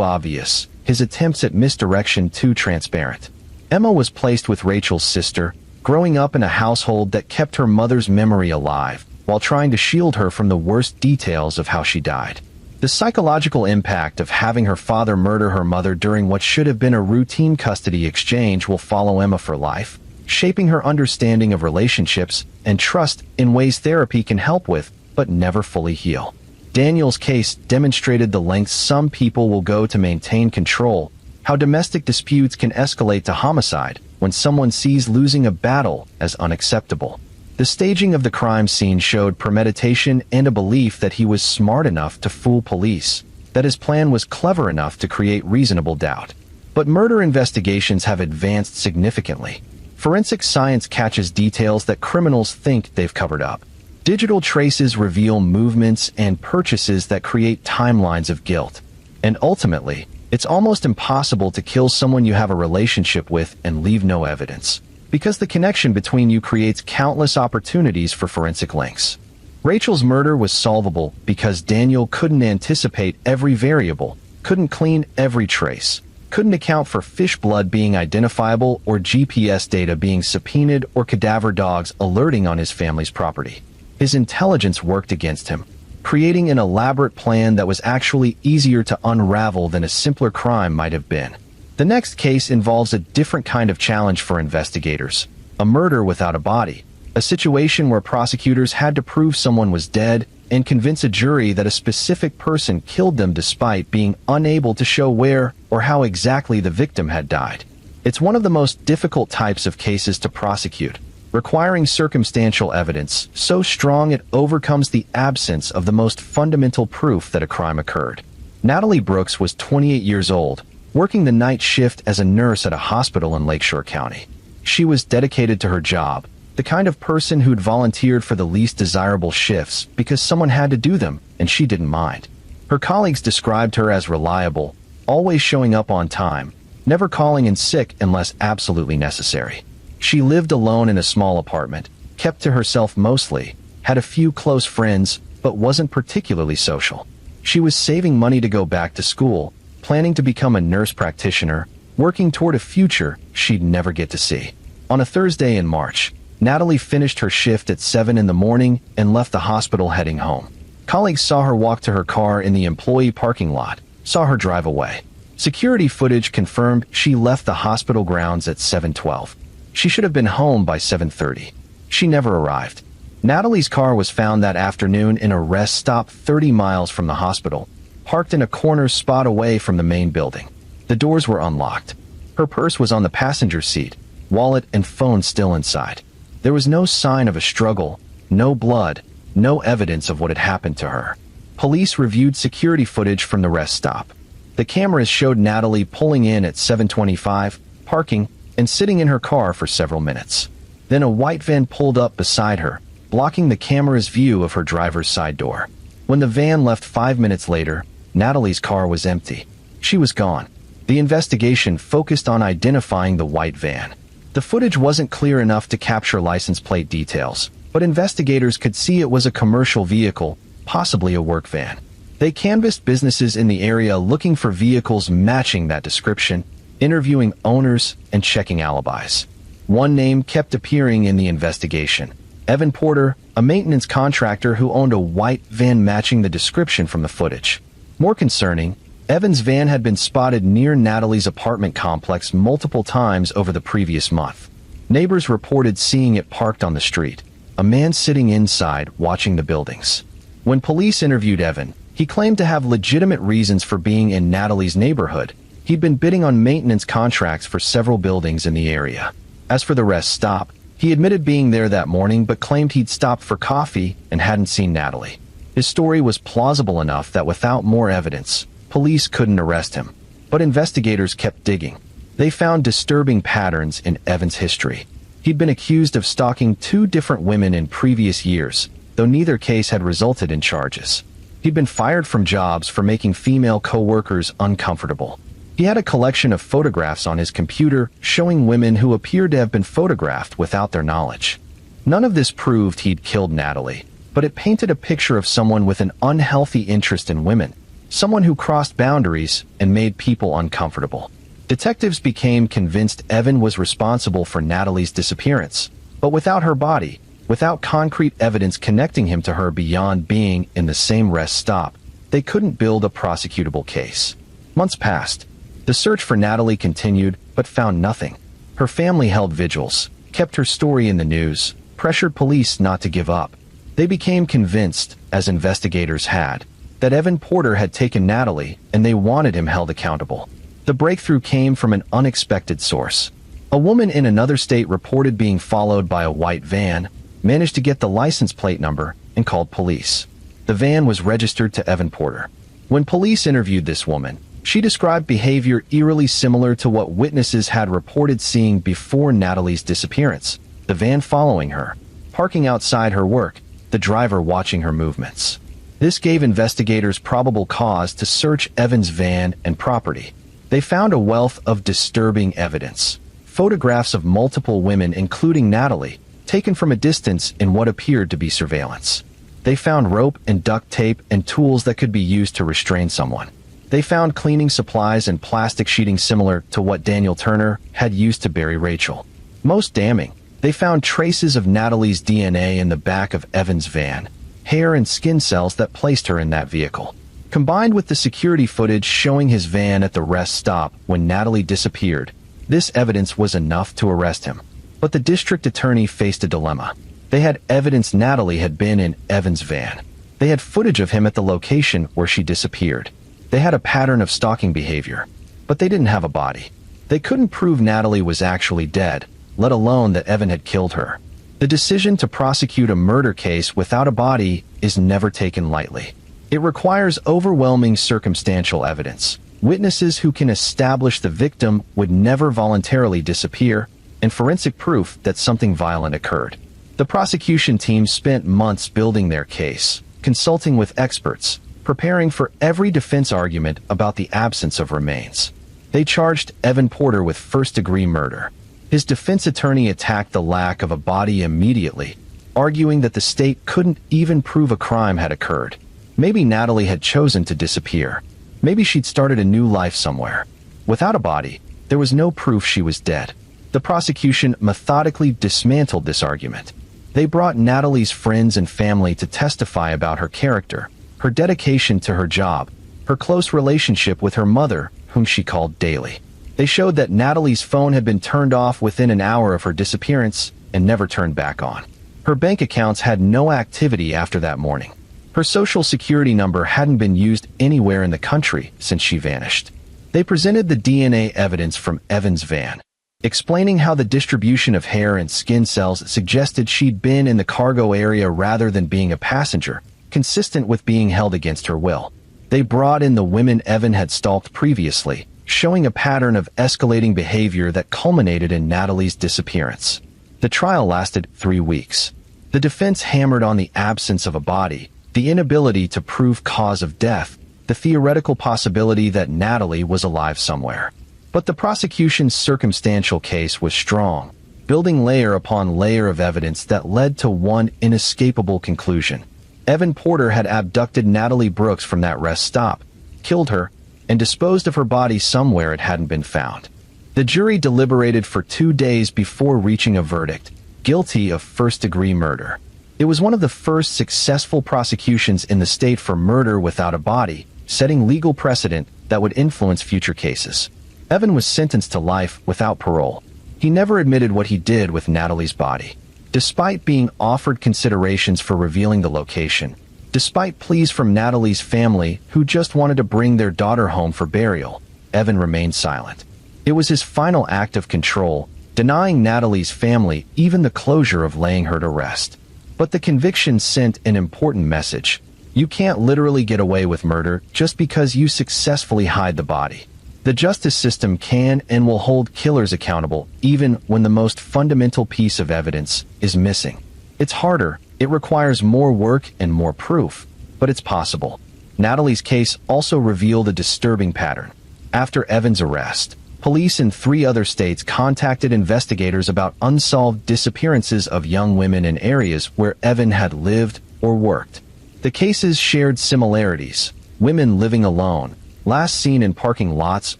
[SPEAKER 1] obvious, his attempts at misdirection too transparent. Emma was placed with Rachel's sister, growing up in a household that kept her mother's memory alive, while trying to shield her from the worst details of how she died. The psychological impact of having her father murder her mother during what should have been a routine custody exchange will follow Emma for life, shaping her understanding of relationships and trust in ways therapy can help with, but never fully heal. Daniel's case demonstrated the lengths some people will go to maintain control, how domestic disputes can escalate to homicide when someone sees losing a battle as unacceptable. The staging of the crime scene showed premeditation and a belief that he was smart enough to fool police, that his plan was clever enough to create reasonable doubt. But murder investigations have advanced significantly. Forensic science catches details that criminals think they've covered up. Digital traces reveal movements and purchases that create timelines of guilt. And ultimately, it's almost impossible to kill someone you have a relationship with and leave no evidence, because the connection between you creates countless opportunities for forensic links. Rachel's murder was solvable because Daniel couldn't anticipate every variable, couldn't clean every trace, couldn't account for fish blood being identifiable or GPS data being subpoenaed or cadaver dogs alerting on his family's property. His intelligence worked against him, creating an elaborate plan that was actually easier to unravel than a simpler crime might have been. The next case involves a different kind of challenge for investigators, a murder without a body, a situation where prosecutors had to prove someone was dead and convince a jury that a specific person killed them despite being unable to show where or how exactly the victim had died. It's one of the most difficult types of cases to prosecute, requiring circumstantial evidence so strong it overcomes the absence of the most fundamental proof that a crime occurred. Natalie Brooks was 28 years old, working the night shift as a nurse at a hospital in Lakeshore County. She was dedicated to her job, the kind of person who'd volunteered for the least desirable shifts because someone had to do them, and she didn't mind. Her colleagues described her as reliable, always showing up on time, never calling in sick unless absolutely necessary. She lived alone in a small apartment, kept to herself mostly, had a few close friends, but wasn't particularly social. She was saving money to go back to school, planning to become a nurse practitioner, working toward a future she'd never get to see. On a Thursday in March, Natalie finished her shift at 7 in the morning and left the hospital heading home. Colleagues saw her walk to her car in the employee parking lot, saw her drive away. Security footage confirmed she left the hospital grounds at 7:12. She should have been home by 7:30. She never arrived. Natalie's car was found that afternoon in a rest stop 30 miles from the hospital, parked in a corner spot away from the main building. The doors were unlocked. Her purse was on the passenger seat, wallet and phone still inside. There was no sign of a struggle, no blood, no evidence of what had happened to her. Police reviewed security footage from the rest stop. The cameras showed Natalie pulling in at 7:25, parking, and sitting in her car for several minutes. Then a white van pulled up beside her, blocking the camera's view of her driver's side door. When the van left 5 minutes later, Natalie's car was empty. She was gone. The investigation focused on identifying the white van. The footage wasn't clear enough to capture license plate details, but investigators could see it was a commercial vehicle, possibly a work van. They canvassed businesses in the area looking for vehicles matching that description, interviewing owners and checking alibis. One name kept appearing in the investigation: Evan Porter, a maintenance contractor who owned a white van matching the description from the footage. More concerning, Evan's van had been spotted near Natalie's apartment complex multiple times over the previous month. Neighbors reported seeing it parked on the street, a man sitting inside watching the buildings. When police interviewed Evan, he claimed to have legitimate reasons for being in Natalie's neighborhood. He'd been bidding on maintenance contracts for several buildings in the area. As for the rest stop, he admitted being there that morning but claimed he'd stopped for coffee and hadn't seen Natalie. His story was plausible enough that without more evidence, police couldn't arrest him. But investigators kept digging. They found disturbing patterns in Evan's history. He'd been accused of stalking 2 different women in previous years, though neither case had resulted in charges. He'd been fired from jobs for making female co-workers uncomfortable. He had a collection of photographs on his computer showing women who appeared to have been photographed without their knowledge. None of this proved he'd killed Natalie, but it painted a picture of someone with an unhealthy interest in women, someone who crossed boundaries and made people uncomfortable. Detectives became convinced Evan was responsible for Natalie's disappearance, but without her body, without concrete evidence connecting him to her beyond being in the same rest stop, they couldn't build a prosecutable case. Months passed. The search for Natalie continued, but found nothing. Her family held vigils, kept her story in the news, pressured police not to give up. They became convinced, as investigators had, that Evan Porter had taken Natalie, and they wanted him held accountable. The breakthrough came from an unexpected source. A woman in another state reported being followed by a white van, managed to get the license plate number, and called police. The van was registered to Evan Porter. When police interviewed this woman, she described behavior eerily similar to what witnesses had reported seeing before Natalie's disappearance: the van following her, parking outside her work, the driver watching her movements. This gave investigators probable cause to search Evan's van and property. They found a wealth of disturbing evidence. Photographs of multiple women, including Natalie, taken from a distance in what appeared to be surveillance. They found rope and duct tape and tools that could be used to restrain someone. They found cleaning supplies and plastic sheeting similar to what Daniel Turner had used to bury Rachel. Most damning, they found traces of Natalie's DNA in the back of Evan's van, hair and skin cells that placed her in that vehicle. Combined with the security footage showing his van at the rest stop when Natalie disappeared, this evidence was enough to arrest him. But the district attorney faced a dilemma. They had evidence Natalie had been in Evan's van. They had footage of him at the location where she disappeared. They had a pattern of stalking behavior, but they didn't have a body. They couldn't prove Natalie was actually dead, let alone that Evan had killed her. The decision to prosecute a murder case without a body is never taken lightly. It requires overwhelming circumstantial evidence, witnesses who can establish the victim would never voluntarily disappear, and forensic proof that something violent occurred. The prosecution team spent months building their case, consulting with experts, preparing for every defense argument about the absence of remains. They charged Evan Porter with first-degree murder. His defense attorney attacked the lack of a body immediately, arguing that the state couldn't even prove a crime had occurred. Maybe Natalie had chosen to disappear. Maybe she'd started a new life somewhere. Without a body, there was no proof she was dead. The prosecution methodically dismantled this argument. They brought Natalie's friends and family to testify about her character, her dedication to her job, her close relationship with her mother, whom she called daily. They showed that Natalie's phone had been turned off within an hour of her disappearance and never turned back on. Her bank accounts had no activity after that morning. Her social security number hadn't been used anywhere in the country since she vanished. They presented the DNA evidence from Evan's van, explaining how the distribution of hair and skin cells suggested she'd been in the cargo area rather than being a passenger, consistent with being held against her will. They brought in the women Evan had stalked previously, showing a pattern of escalating behavior that culminated in Natalie's disappearance. The trial lasted 3 weeks. The defense hammered on the absence of a body, the inability to prove cause of death, the theoretical possibility that Natalie was alive somewhere. But the prosecution's circumstantial case was strong, building layer upon layer of evidence that led to one inescapable conclusion. Evan Porter had abducted Natalie Brooks from that rest stop, killed her, and disposed of her body somewhere it hadn't been found. The jury deliberated for 2 days before reaching a verdict, guilty of first-degree murder. It was one of the first successful prosecutions in the state for murder without a body, setting legal precedent that would influence future cases. Evan was sentenced to life without parole. He never admitted what he did with Natalie's body. Despite being offered considerations for revealing the location, despite pleas from Natalie's family who just wanted to bring their daughter home for burial, Evan remained silent. It was his final act of control, denying Natalie's family even the closure of laying her to rest. But the conviction sent an important message. You can't literally get away with murder just because you successfully hide the body. The justice system can and will hold killers accountable even when the most fundamental piece of evidence is missing. It's harder, it requires more work and more proof, but it's possible. Natalie's case also revealed a disturbing pattern. After Evan's arrest, police in 3 other states contacted investigators about unsolved disappearances of young women in areas where Evan had lived or worked. The cases shared similarities: women living alone, last seen in parking lots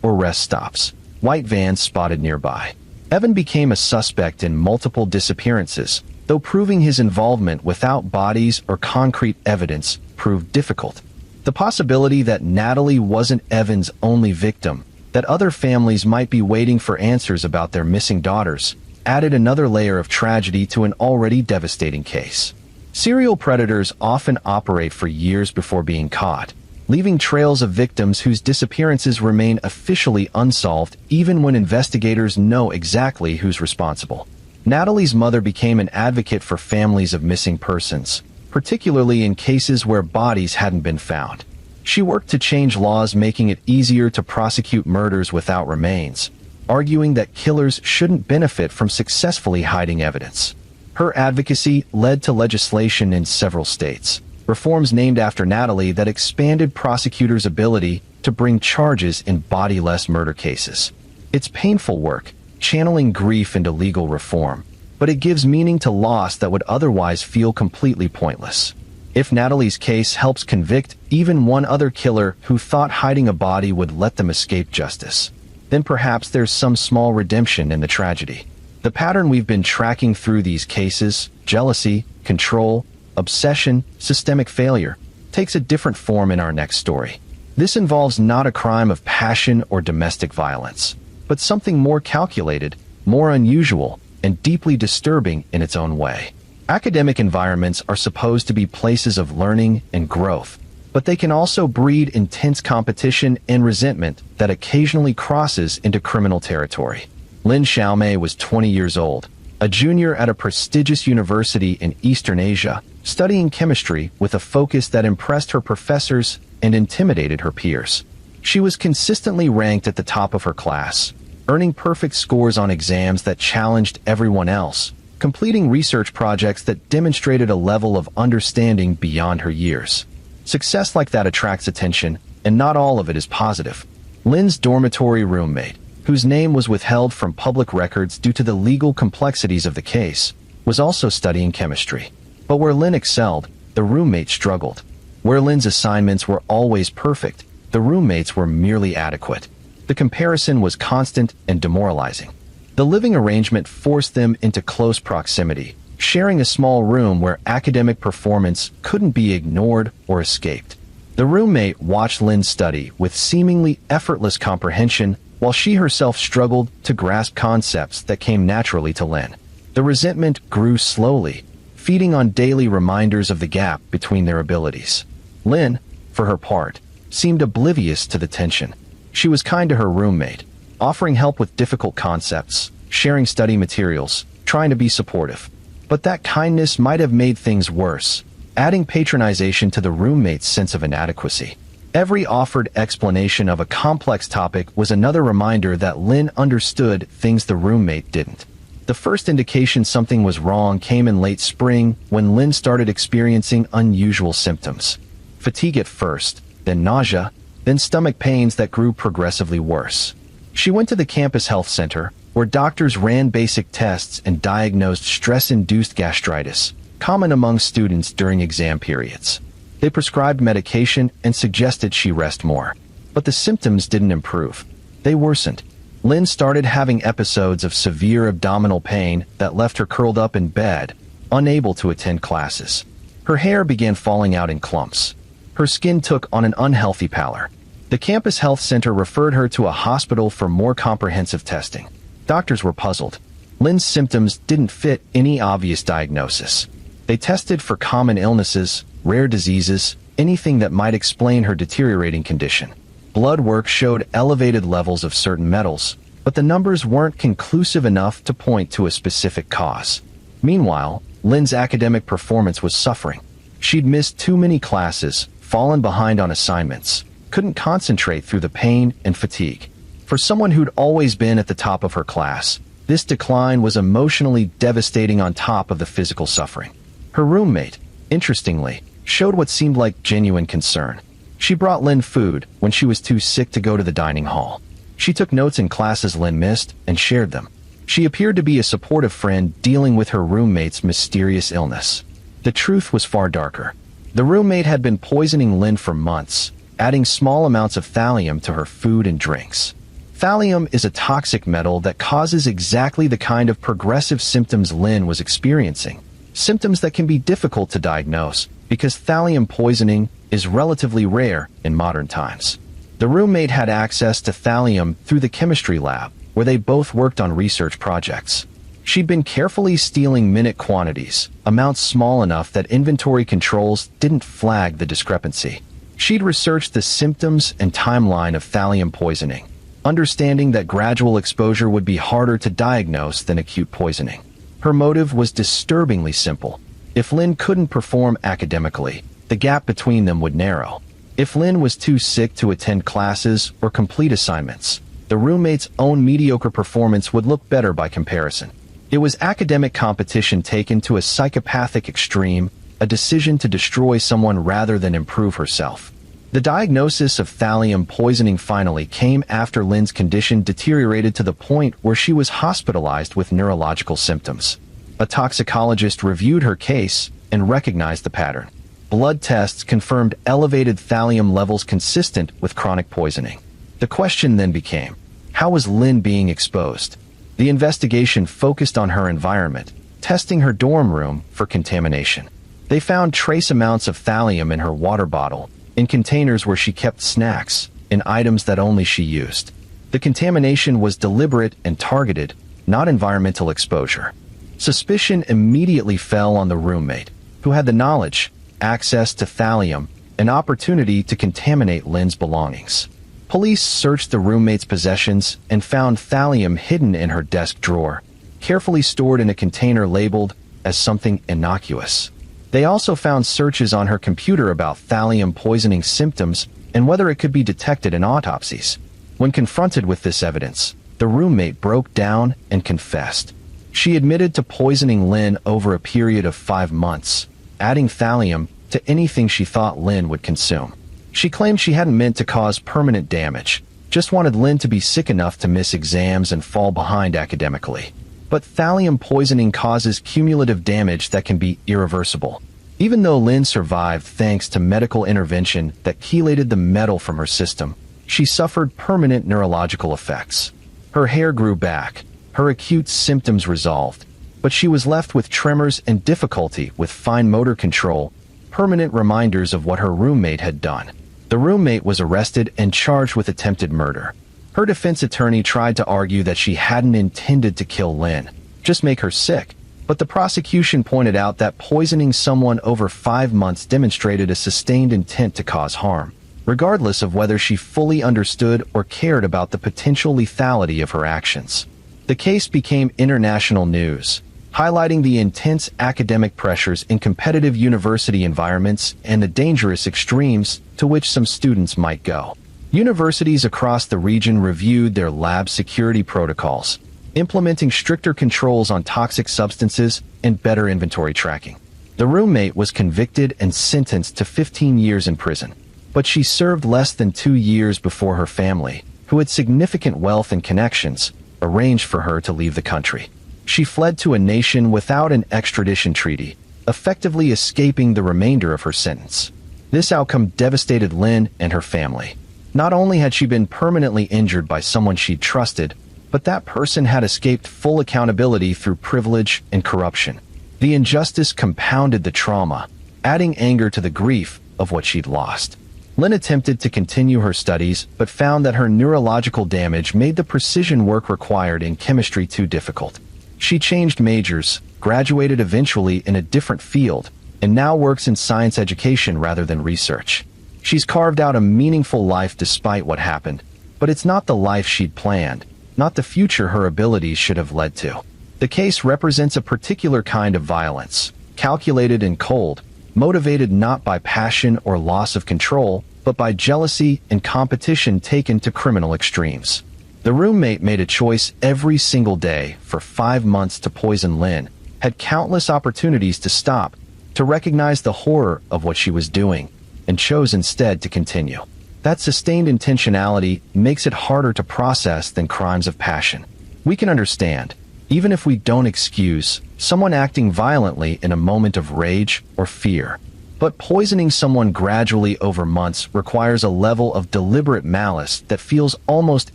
[SPEAKER 1] or rest stops, white vans spotted nearby. Evan became a suspect in multiple disappearances, though proving his involvement without bodies or concrete evidence proved difficult. The possibility that Natalie wasn't Evan's only victim, that other families might be waiting for answers about their missing daughters, added another layer of tragedy to an already devastating case. Serial predators often operate for years before being caught, leaving trails of victims whose disappearances remain officially unsolved even when investigators know exactly who's responsible. Natalie's mother became an advocate for families of missing persons, particularly in cases where bodies hadn't been found. She worked to change laws making it easier to prosecute murders without remains, arguing that killers shouldn't benefit from successfully hiding evidence. Her advocacy led to legislation in several states, reforms named after Natalie that expanded prosecutors' ability to bring charges in bodiless murder cases. It's painful work, channeling grief into legal reform, but it gives meaning to loss that would otherwise feel completely pointless. If Natalie's case helps convict even one other killer who thought hiding a body would let them escape justice, then perhaps there's some small redemption in the tragedy. The pattern we've been tracking through these cases, jealousy, control, obsession, systemic failure, takes a different form in our next story. This involves not a crime of passion or domestic violence, but something more calculated, more unusual, and deeply disturbing in its own way. Academic environments are supposed to be places of learning and growth, but they can also breed intense competition and resentment that occasionally crosses into criminal territory. Lin Xiaomei was 20 years old, a junior at a prestigious university in Eastern Asia, studying chemistry with a focus that impressed her professors and intimidated her peers. She was consistently ranked at the top of her class, earning perfect scores on exams that challenged everyone else, completing research projects that demonstrated a level of understanding beyond her years. Success like that attracts attention, and not all of it is positive. Lin's dormitory roommate, whose name was withheld from public records due to the legal complexities of the case, was also studying chemistry. But where Lin excelled, the roommate struggled. Where Lin's assignments were always perfect, the roommates were merely adequate. The comparison was constant and demoralizing. The living arrangement forced them into close proximity, sharing a small room where academic performance couldn't be ignored or escaped. The roommate watched Lynn study with seemingly effortless comprehension while she herself struggled to grasp concepts that came naturally to Lynn. The resentment grew slowly, feeding on daily reminders of the gap between their abilities. Lynn, for her part, seemed oblivious to the tension. She was kind to her roommate, offering help with difficult concepts, sharing study materials, trying to be supportive. But that kindness might have made things worse, adding patronization to the roommate's sense of inadequacy. Every offered explanation of a complex topic was another reminder that Lynn understood things the roommate didn't. The first indication something was wrong came in late spring when Lynn started experiencing unusual symptoms. Fatigue at first, then nausea, then stomach pains that grew progressively worse. She went to the campus health center, where doctors ran basic tests and diagnosed stress-induced gastritis, common among students during exam periods. They prescribed medication and suggested she rest more. But the symptoms didn't improve. They worsened. Lynn started having episodes of severe abdominal pain that left her curled up in bed, unable to attend classes. Her hair began falling out in clumps. Her skin took on an unhealthy pallor. The campus health center referred her to a hospital for more comprehensive testing. Doctors were puzzled. Lynn's symptoms didn't fit any obvious diagnosis. They tested for common illnesses, rare diseases, anything that might explain her deteriorating condition. Blood work showed elevated levels of certain metals, but the numbers weren't conclusive enough to point to a specific cause. Meanwhile, Lynn's academic performance was suffering. She'd missed too many classes, fallen behind on assignments, couldn't concentrate through the pain and fatigue. For someone who'd always been at the top of her class, this decline was emotionally devastating on top of the physical suffering. Her roommate, interestingly, showed what seemed like genuine concern. She brought Lynn food when she was too sick to go to the dining hall. She took notes in classes Lynn missed and shared them. She appeared to be a supportive friend dealing with her roommate's mysterious illness. The truth was far darker. The roommate had been poisoning Lynn for months, adding small amounts of thallium to her food and drinks. Thallium is a toxic metal that causes exactly the kind of progressive symptoms Lynn was experiencing. Symptoms that can be difficult to diagnose because thallium poisoning is relatively rare in modern times. The roommate had access to thallium through the chemistry lab, where they both worked on research projects. She'd been carefully stealing minute quantities, amounts small enough that inventory controls didn't flag the discrepancy. She'd researched the symptoms and timeline of thallium poisoning, understanding that gradual exposure would be harder to diagnose than acute poisoning. Her motive was disturbingly simple. If Lynn couldn't perform academically, the gap between them would narrow. If Lynn was too sick to attend classes or complete assignments, the roommate's own mediocre performance would look better by comparison. It was academic competition taken to a psychopathic extreme, a decision to destroy someone rather than improve herself. The diagnosis of thallium poisoning finally came after Lynn's condition deteriorated to the point where she was hospitalized with neurological symptoms. A toxicologist reviewed her case and recognized the pattern. Blood tests confirmed elevated thallium levels consistent with chronic poisoning. The question then became, how was Lynn being exposed? The investigation focused on her environment, testing her dorm room for contamination. They found trace amounts of thallium in her water bottle, in containers where she kept snacks, in items that only she used. The contamination was deliberate and targeted, not environmental exposure. Suspicion immediately fell on the roommate, who had the knowledge, access to thallium, an opportunity to contaminate Lynn's belongings. Police searched the roommate's possessions and found thallium hidden in her desk drawer, carefully stored in a container labeled as something innocuous. They also found searches on her computer about thallium poisoning symptoms and whether it could be detected in autopsies. When confronted with this evidence, the roommate broke down and confessed. She admitted to poisoning Lynn over a period of 5 months, adding thallium to anything she thought Lynn would consume. She claimed she hadn't meant to cause permanent damage, just wanted Lynn to be sick enough to miss exams and fall behind academically. But thallium poisoning causes cumulative damage that can be irreversible. Even though Lynn survived thanks to medical intervention that chelated the metal from her system, she suffered permanent neurological effects. Her hair grew back, her acute symptoms resolved, but she was left with tremors and difficulty with fine motor control, permanent reminders of what her roommate had done. The roommate was arrested and charged with attempted murder. Her defense attorney tried to argue that she hadn't intended to kill Lynn, just make her sick, but the prosecution pointed out that poisoning someone over 5 months demonstrated a sustained intent to cause harm, regardless of whether she fully understood or cared about the potential lethality of her actions. The case became international news, highlighting the intense academic pressures in competitive university environments and the dangerous extremes to which some students might go. Universities across the region reviewed their lab security protocols, implementing stricter controls on toxic substances and better inventory tracking. The roommate was convicted and sentenced to 15 years in prison, but she served less than 2 years before her family, who had significant wealth and connections, arranged for her to leave the country. She fled to a nation without an extradition treaty, effectively escaping the remainder of her sentence. This outcome devastated Lynn and her family. Not only had she been permanently injured by someone she'd trusted, but that person had escaped full accountability through privilege and corruption. The injustice compounded the trauma, adding anger to the grief of what she'd lost. Lynn attempted to continue her studies, but found that her neurological damage made the precision work required in chemistry too difficult. She changed majors, graduated eventually in a different field, and now works in science education rather than research. She's carved out a meaningful life despite what happened, but it's not the life she'd planned, not the future her abilities should have led to. The case represents a particular kind of violence, calculated and cold, motivated not by passion or loss of control, but by jealousy and competition taken to criminal extremes. The roommate made a choice every single day for 5 months to poison Lynn, had countless opportunities to stop, to recognize the horror of what she was doing, and chose instead to continue. That sustained intentionality makes it harder to process than crimes of passion. We can understand, even if we don't excuse, someone acting violently in a moment of rage or fear. But poisoning someone gradually over months requires a level of deliberate malice that feels almost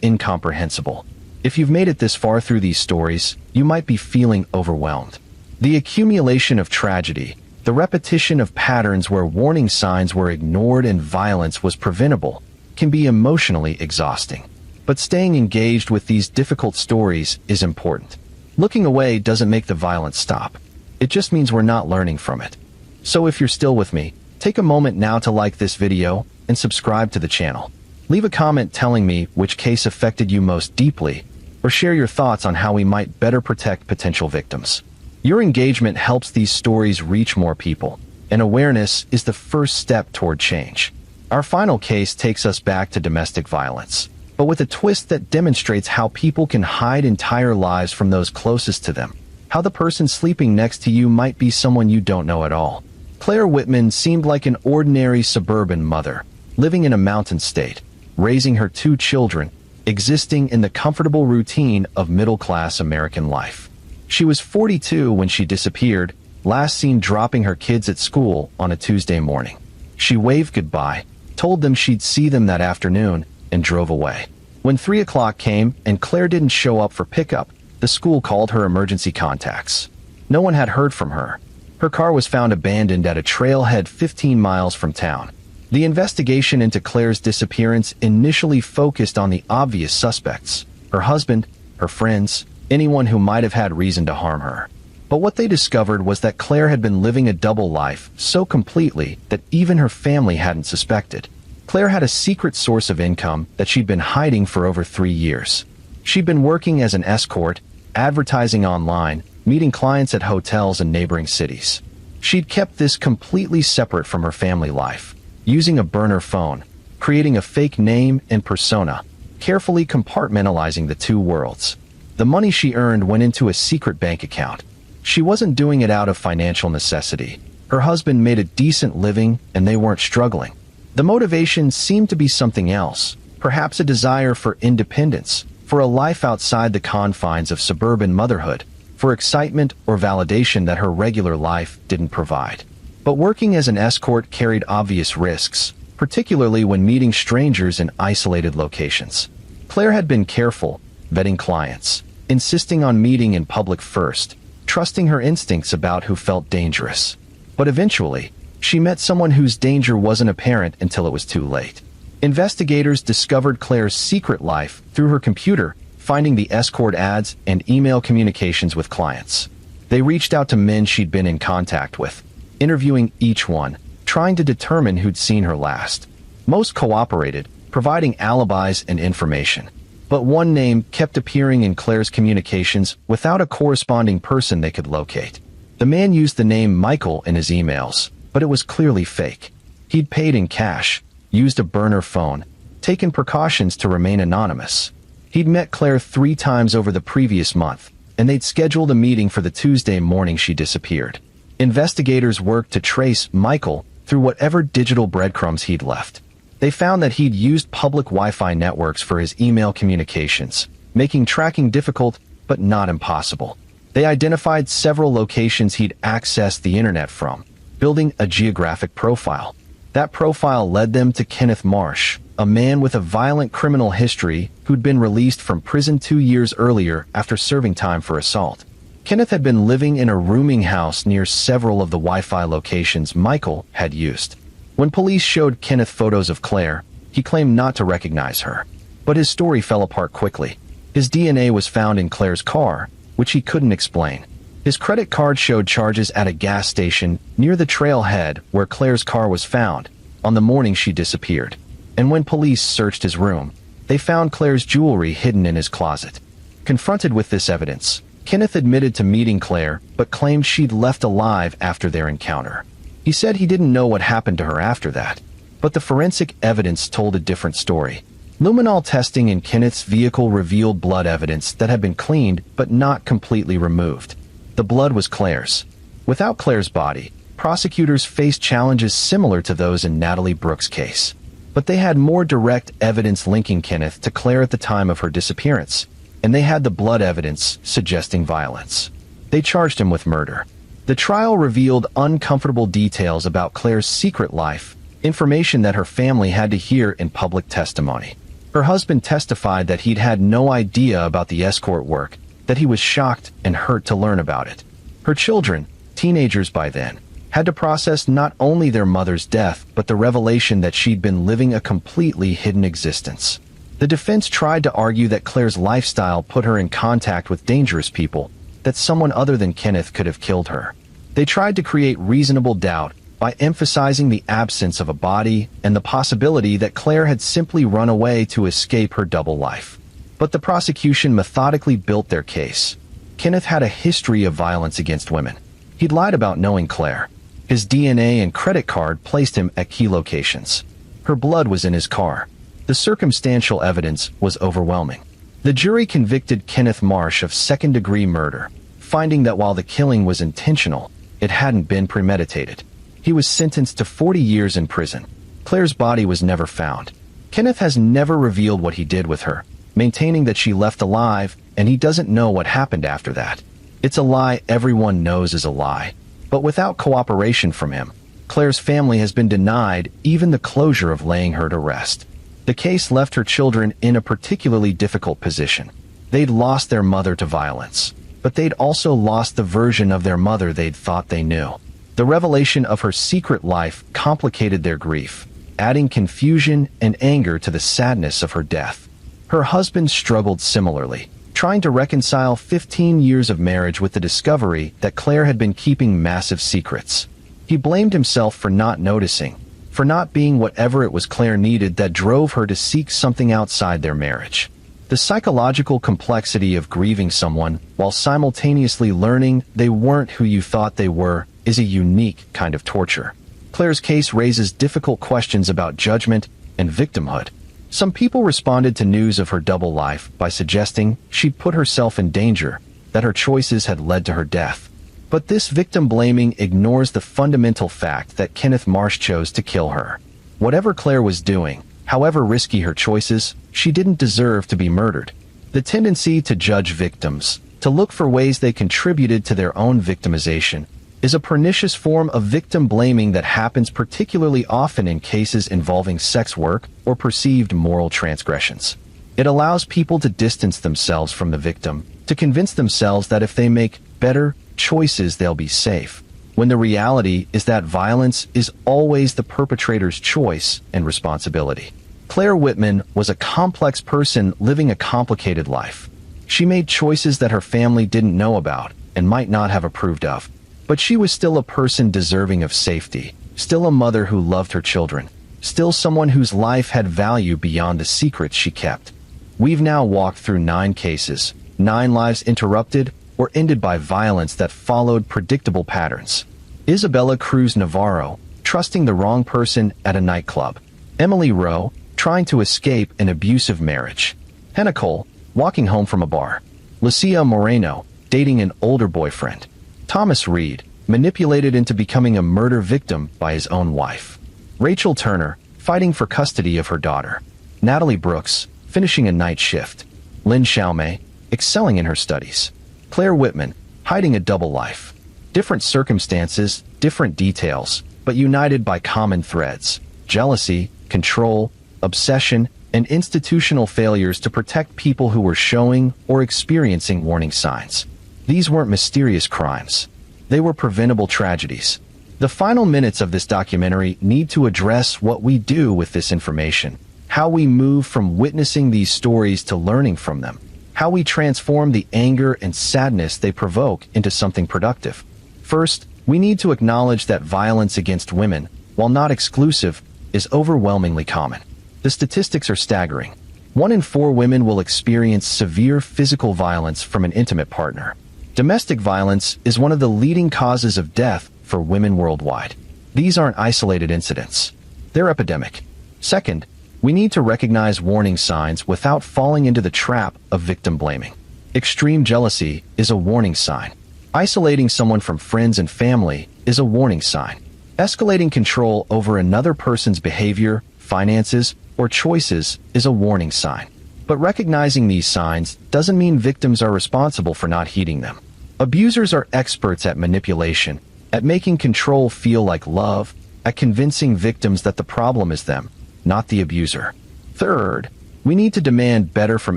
[SPEAKER 1] incomprehensible. If you've made it this far through these stories, you might be feeling overwhelmed. The accumulation of tragedy, the repetition of patterns where warning signs were ignored and violence was preventable, can be emotionally exhausting. But staying engaged with these difficult stories is important. Looking away doesn't make the violence stop. It just means we're not learning from it. So if you're still with me, take a moment now to like this video and subscribe to the channel. Leave a comment telling me which case affected you most deeply, or share your thoughts on how we might better protect potential victims. Your engagement helps these stories reach more people, and awareness is the first step toward change. Our final case takes us back to domestic violence, but with a twist that demonstrates how people can hide entire lives from those closest to them, how the person sleeping next to you might be someone you don't know at all. Claire Whitman seemed like an ordinary suburban mother, living in a mountain state, raising her 2 children, existing in the comfortable routine of middle-class American life. She was 42 when she disappeared, last seen dropping her kids at school on a Tuesday morning. She waved goodbye, told them she'd see them that afternoon, and drove away. When 3 o'clock came and Claire didn't show up for pickup, the school called her emergency contacts. No one had heard from her. Her car was found abandoned at a trailhead 15 miles from town. The investigation into Claire's disappearance initially focused on the obvious suspects: her husband, her friends, anyone who might have had reason to harm her. But what they discovered was that Claire had been living a double life so completely that even her family hadn't suspected. Claire had a secret source of income that she'd been hiding for over 3 years. She'd been working as an escort, advertising online, meeting clients at hotels in neighboring cities. She'd kept this completely separate from her family life, using a burner phone, creating a fake name and persona, carefully compartmentalizing the 2 worlds. The money she earned went into a secret bank account. She wasn't doing it out of financial necessity. Her husband made a decent living and they weren't struggling. The motivation seemed to be something else, perhaps a desire for independence, for a life outside the confines of suburban motherhood, for excitement or validation that her regular life didn't provide. But working as an escort carried obvious risks, particularly when meeting strangers in isolated locations. Claire had been careful, vetting clients, insisting on meeting in public first, trusting her instincts about who felt dangerous. But eventually, She met someone whose danger wasn't apparent until it was too late. Investigators discovered Claire's secret life through her computer, finding the escort ads and email communications with clients. They reached out to men she'd been in contact with, interviewing each one, trying to determine who'd seen her last. Most cooperated, providing alibis and information. But one name kept appearing in Claire's communications without a corresponding person they could locate. The man used the name Michael in his emails, but it was clearly fake. He'd paid in cash, used a burner phone, taken precautions to remain anonymous. He'd met Claire 3 times over the previous month, and they'd scheduled a meeting for the Tuesday morning she disappeared. Investigators worked to trace Michael through whatever digital breadcrumbs he'd left. They found that he'd used public Wi-Fi networks for his email communications, making tracking difficult but not impossible. They identified several locations he'd accessed the internet from, building a geographic profile. That profile led them to Kenneth Marsh, a man with a violent criminal history who'd been released from prison 2 years earlier after serving time for assault. Kenneth had been living in a rooming house near several of the Wi-Fi locations Michael had used. When police showed Kenneth photos of Claire, he claimed not to recognize her. But his story fell apart quickly. His DNA was found in Claire's car, which he couldn't explain. His credit card showed charges at a gas station near the trailhead where Claire's car was found, on the morning she disappeared. And when police searched his room, they found Claire's jewelry hidden in his closet. Confronted with this evidence, Kenneth admitted to meeting Claire, but claimed she'd left alive after their encounter. He said he didn't know what happened to her after that, but the forensic evidence told a different story. Luminol testing in Kenneth's vehicle revealed blood evidence that had been cleaned but not completely removed. The blood was Claire's. Without Claire's body, prosecutors faced challenges similar to those in Natalie Brooks' case. But they had more direct evidence linking Kenneth to Claire at the time of her disappearance, and they had the blood evidence suggesting violence. They charged him with murder. The trial revealed uncomfortable details about Claire's secret life, information that her family had to hear in public testimony. Her husband testified that he'd had no idea about the escort work, that he was shocked and hurt to learn about it. Her children, teenagers by then, had to process not only their mother's death but the revelation that she'd been living a completely hidden existence. The defense tried to argue that Claire's lifestyle put her in contact with dangerous people, that someone other than Kenneth could have killed her. They tried to create reasonable doubt by emphasizing the absence of a body and the possibility that Claire had simply run away to escape her double life. But the prosecution methodically built their case. Kenneth had a history of violence against women. He'd lied about knowing Claire. His DNA and credit card placed him at key locations. Her blood was in his car. The circumstantial evidence was overwhelming. The jury convicted Kenneth Marsh of second-degree murder, finding that while the killing was intentional, it hadn't been premeditated. He was sentenced to 40 years in prison. Claire's body was never found. Kenneth has never revealed what he did with her, maintaining that she left alive, and he doesn't know what happened after that. It's a lie everyone knows is a lie. But without cooperation from him, Claire's family has been denied even the closure of laying her to rest. The case left her children in a particularly difficult position. They'd lost their mother to violence, but they'd also lost the version of their mother they'd thought they knew. The revelation of her secret life complicated their grief, adding confusion and anger to the sadness of her death. Her husband struggled similarly, trying to reconcile 15 years of marriage with the discovery that Claire had been keeping massive secrets. He blamed himself for not noticing, for not being whatever it was Claire needed that drove her to seek something outside their marriage. The psychological complexity of grieving someone while simultaneously learning they weren't who you thought they were is a unique kind of torture. Claire's case raises difficult questions about judgment and victimhood. Some people responded to news of her double life by suggesting she'd put herself in danger, that her choices had led to her death. But this victim blaming ignores the fundamental fact that Kenneth Marsh chose to kill her. Whatever Claire was doing, however risky her choices, she didn't deserve to be murdered. The tendency to judge victims, to look for ways they contributed to their own victimization, is a pernicious form of victim blaming that happens particularly often in cases involving sex work or perceived moral transgressions. It allows people to distance themselves from the victim, to convince themselves that if they make better choices they'll be safe. when the reality is that violence is always the perpetrator's choice and responsibility. Claire Whitman was a complex person living a complicated life. She made choices that her family didn't know about and might not have approved of. But she was still a person deserving of safety, still a mother who loved her children, still someone whose life had value beyond the secrets she kept. We've now walked through 9 cases, 9 lives interrupted or ended by violence that followed predictable patterns. Isabella Cruz Navarro, trusting the wrong person at a nightclub. Emily Rowe, trying to escape an abusive marriage. Hannah Cole, walking home from a bar. Lucia Moreno, dating an older boyfriend. Thomas Reed, manipulated into becoming a murder victim by his own wife. Rachel Turner, fighting for custody of her daughter. Natalie Brooks, finishing a night shift. Lynn Xiaomei, excelling in her studies. Claire Whitman, hiding a double life. Different circumstances, different details, but united by common threads. Jealousy, control, obsession, and institutional failures to protect people who were showing or experiencing warning signs. These weren't mysterious crimes. They were preventable tragedies. The final minutes of this documentary need to address what we do with this information, how we move from witnessing these stories to learning from them, how we transform the anger and sadness they provoke into something productive. First, we need to acknowledge that violence against women, while not exclusive, is overwhelmingly common. The statistics are staggering. 1 in 4 women will experience severe physical violence from an intimate partner. Domestic violence is one of the leading causes of death for women worldwide. These aren't isolated incidents. They're epidemic. Second, we need to recognize warning signs without falling into the trap of victim blaming. Extreme jealousy is a warning sign. Isolating someone from friends and family is a warning sign. Escalating control over another person's behavior, finances, or choices is a warning sign. But recognizing these signs doesn't mean victims are responsible for not heeding them. Abusers are experts at manipulation, at making control feel like love, at convincing victims that the problem is them, not the abuser. Third, we need to demand better from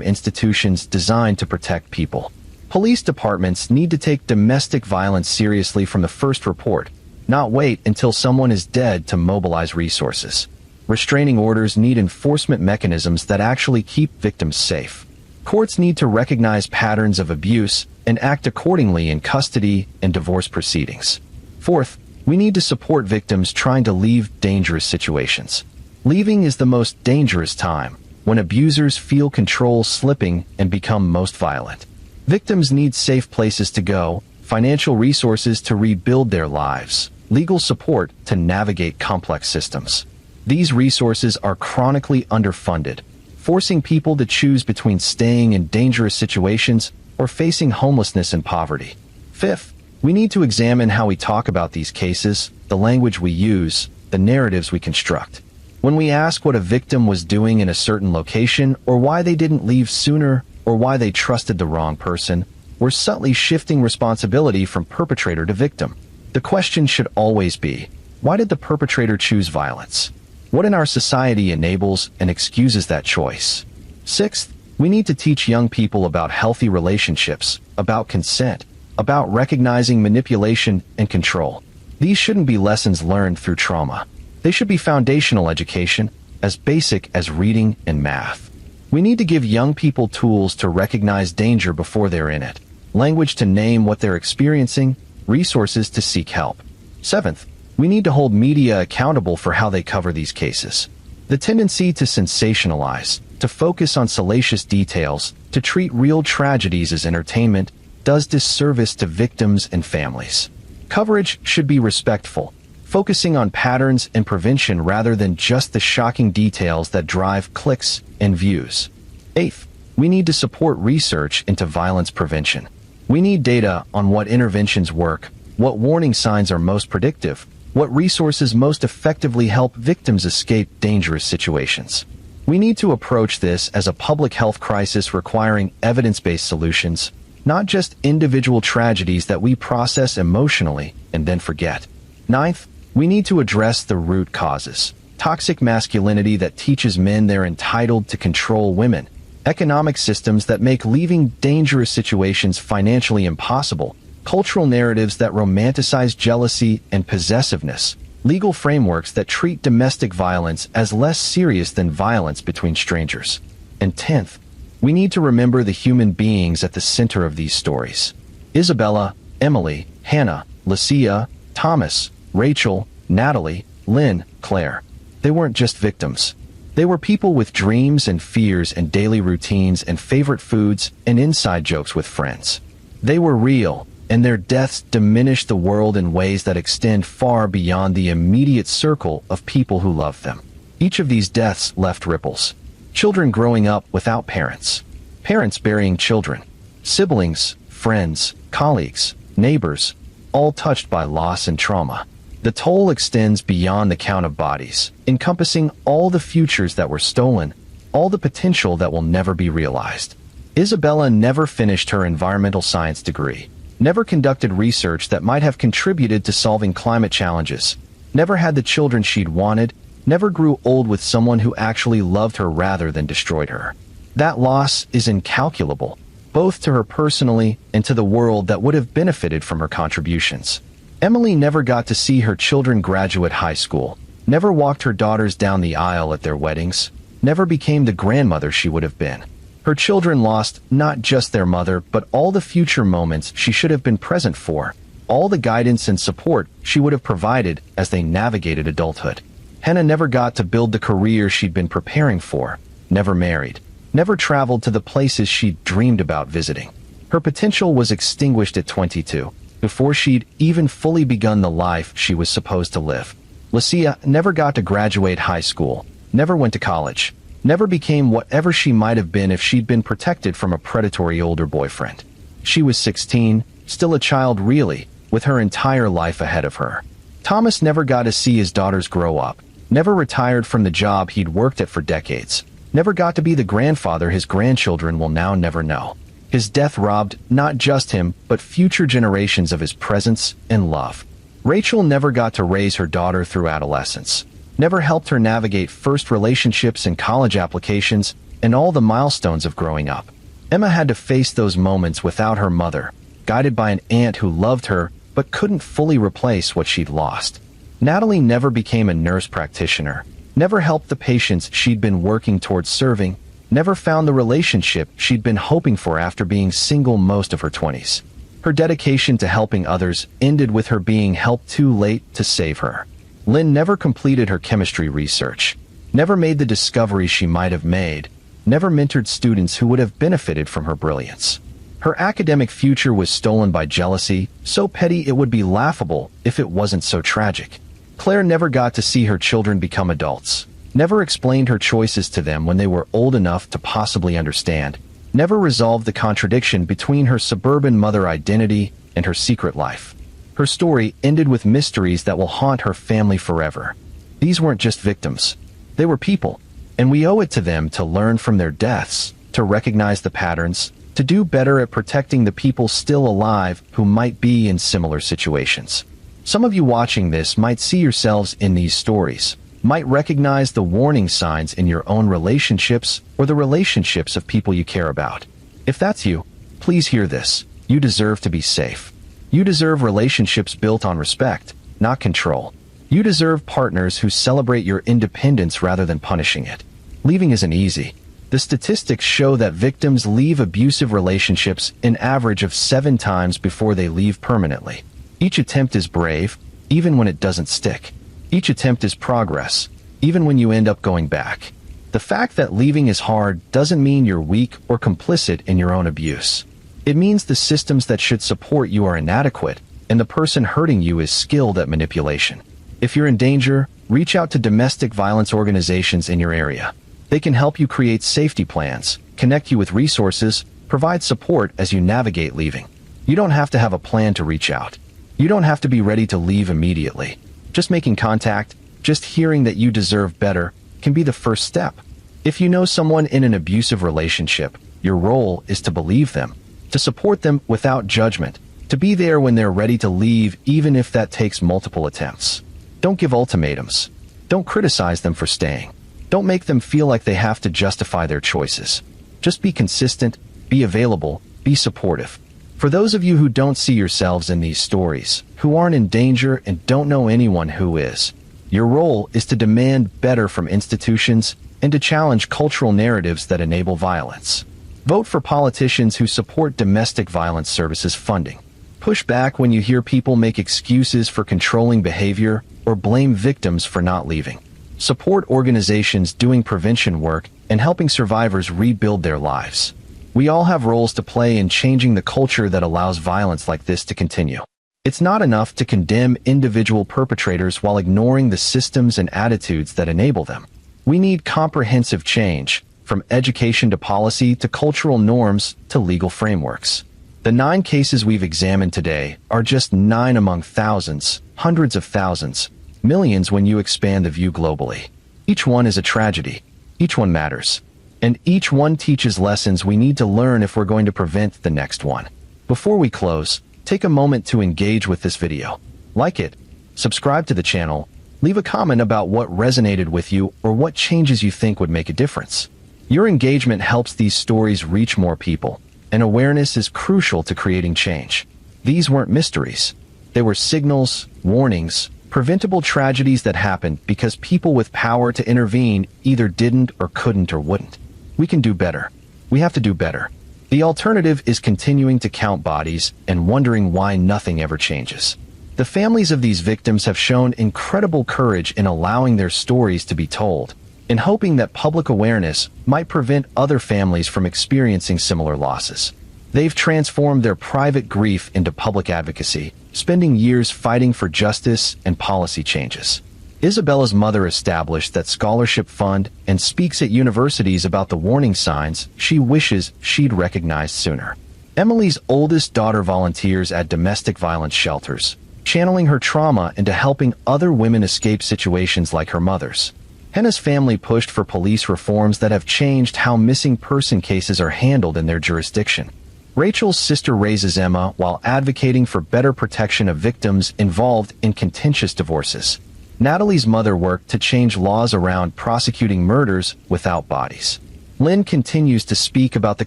[SPEAKER 1] institutions designed to protect people. Police departments need to take domestic violence seriously from the first report, not wait until someone is dead to mobilize resources. Restraining orders need enforcement mechanisms that actually keep victims safe. Courts need to recognize patterns of abuse and act accordingly in custody and divorce proceedings. Fourth, we need to support victims trying to leave dangerous situations. Leaving is the most dangerous time, when abusers feel control slipping and become most violent. Victims need safe places to go, financial resources to rebuild their lives, legal support to navigate complex systems. These resources are chronically underfunded, forcing people to choose between staying in dangerous situations or facing homelessness and poverty. Fifth, we need to examine how we talk about these cases, the language we use, the narratives we construct. When we ask what a victim was doing in a certain location, or why they didn't leave sooner, or why they trusted the wrong person, we're subtly shifting responsibility from perpetrator to victim. The question should always be, why did the perpetrator choose violence? What in our society enables and excuses that choice? Sixth, we need to teach young people about healthy relationships, about consent, about recognizing manipulation and control. These shouldn't be lessons learned through trauma. They should be foundational education, as basic as reading and math. We need to give young people tools to recognize danger before they're in it, language to name what they're experiencing, resources to seek help. Seventh, we need to hold media accountable for how they cover these cases. The tendency to sensationalize, to focus on salacious details, to treat real tragedies as entertainment, does disservice to victims and families. Coverage should be respectful, focusing on patterns and prevention rather than just the shocking details that drive clicks and views. Eighth, we need to support research into violence prevention. We need data on what interventions work, what warning signs are most predictive, what resources most effectively help victims escape dangerous situations. We need to approach this as a public health crisis requiring evidence-based solutions, not just individual tragedies that we process emotionally and then forget. Ninth, we need to address the root causes. Toxic masculinity that teaches men they're entitled to control women. Economic systems that make leaving dangerous situations financially impossible. cultural narratives that romanticize jealousy and possessiveness, legal frameworks that treat domestic violence as less serious than violence between strangers. And 10th, we need to remember the human beings at the center of these stories. Isabella, Emily, Hannah, Lucia, Thomas, Rachel, Natalie, Lynn, Claire. They weren't just victims. They were people with dreams and fears and daily routines and favorite foods and inside jokes with friends. They were real, and their deaths diminished the world in ways that extend far beyond the immediate circle of people who loved them. Each of these deaths left ripples. Children growing up without parents. Parents burying children. Siblings, friends, colleagues, neighbors, all touched by loss and trauma. The toll extends beyond the count of bodies, encompassing all the futures that were stolen, all the potential that will never be realized. Isabella never finished her environmental science degree, never conducted research that might have contributed to solving climate challenges, never had the children she'd wanted, never grew old with someone who actually loved her rather than destroyed her. That loss is incalculable, both to her personally and to the world that would have benefited from her contributions. Emily never got to see her children graduate high school, never walked her daughters down the aisle at their weddings, never became the grandmother she would have been. Her children lost not just their mother, but all the future moments she should have been present for, all the guidance and support she would have provided as they navigated adulthood. Hannah never got to build the career she'd been preparing for, never married, never traveled to the places she'd dreamed about visiting. Her potential was extinguished at 22, before she'd even fully begun the life she was supposed to live. Lucia never got to graduate high school, never went to college, never became whatever she might have been if she'd been protected from a predatory older boyfriend. She was 16, still a child really, with her entire life ahead of her. Thomas never got to see his daughters grow up, never retired from the job he'd worked at for decades, never got to be the grandfather his grandchildren will now never know. His death robbed not just him, but future generations of his presence and love. Rachel never got to raise her daughter through adolescence, never helped her navigate first relationships and college applications and all the milestones of growing up. Emma had to face those moments without her mother, guided by an aunt who loved her but couldn't fully replace what she'd lost. Natalie never became a nurse practitioner, never helped the patients she'd been working towards serving, never found the relationship she'd been hoping for after being single most of her 20s. Her dedication to helping others ended with her being helped too late to save her. Lynn never completed her chemistry research, never made the discoveries she might have made, never mentored students who would have benefited from her brilliance. Her academic future was stolen by jealousy, so petty it would be laughable if it wasn't so tragic. Claire never got to see her children become adults, never explained her choices to them when they were old enough to possibly understand, never resolved the contradiction between her suburban mother identity and her secret life. Her story ended with mysteries that will haunt her family forever. These weren't just victims. They were people, and we owe it to them to learn from their deaths, to recognize the patterns, to do better at protecting the people still alive who might be in similar situations. Some of you watching this might see yourselves in these stories, might recognize the warning signs in your own relationships or the relationships of people you care about. If that's you, please hear this. You deserve to be safe. You deserve relationships built on respect, not control. You deserve partners who celebrate your independence rather than punishing it. Leaving isn't easy. The statistics show that victims leave abusive relationships an average of 7 times before they leave permanently. Each attempt is brave, even when it doesn't stick. Each attempt is progress, even when you end up going back. The fact that leaving is hard doesn't mean you're weak or complicit in your own abuse. It means the systems that should support you are inadequate, and the person hurting you is skilled at manipulation. If you're in danger, reach out to domestic violence organizations in your area. They can help you create safety plans, connect you with resources, provide support as you navigate leaving. You don't have to have a plan to reach out. You don't have to be ready to leave immediately. Just making contact, just hearing that you deserve better, can be the first step. If you know someone in an abusive relationship, your role is to believe them, to support them without judgment, to be there when they're ready to leave even if that takes multiple attempts. Don't give ultimatums. Don't criticize them for staying. Don't make them feel like they have to justify their choices. Just be consistent, be available, be supportive. For those of you who don't see yourselves in these stories, who aren't in danger and don't know anyone who is, your role is to demand better from institutions and to challenge cultural narratives that enable violence. Vote for politicians who support domestic violence services funding. Push back when you hear people make excuses for controlling behavior or blame victims for not leaving. Support organizations doing prevention work and helping survivors rebuild their lives. We all have roles to play in changing the culture that allows violence like this to continue. It's not enough to condemn individual perpetrators while ignoring the systems and attitudes that enable them. We need comprehensive change, from education to policy to cultural norms to legal frameworks. The 9 cases we've examined today are just 9 among thousands, hundreds of thousands, millions when you expand the view globally. Each one is a tragedy. Each one matters. And each one teaches lessons we need to learn if we're going to prevent the next one. Before we close, take a moment to engage with this video. Like it, subscribe to the channel, leave a comment about what resonated with you or what changes you think would make a difference. Your engagement helps these stories reach more people, and awareness is crucial to creating change. These weren't mysteries. They were signals, warnings, preventable tragedies that happened because people with power to intervene either didn't or couldn't or wouldn't. We can do better. We have to do better. The alternative is continuing to count bodies and wondering why nothing ever changes. The families of these victims have shown incredible courage in allowing their stories to be told, in hoping that public awareness might prevent other families from experiencing similar losses. They've transformed their private grief into public advocacy, spending years fighting for justice and policy changes. Isabella's mother established that scholarship fund and speaks at universities about the warning signs she wishes she'd recognized sooner. Emily's oldest daughter volunteers at domestic violence shelters, channeling her trauma into helping other women escape situations like her mother's. Henna's family pushed for police reforms that have changed how missing person cases are handled in their jurisdiction. Rachel's sister raises Emma while advocating for better protection of victims involved in contentious divorces. Natalie's mother worked to change laws around prosecuting murders without bodies. Lynn continues to speak about the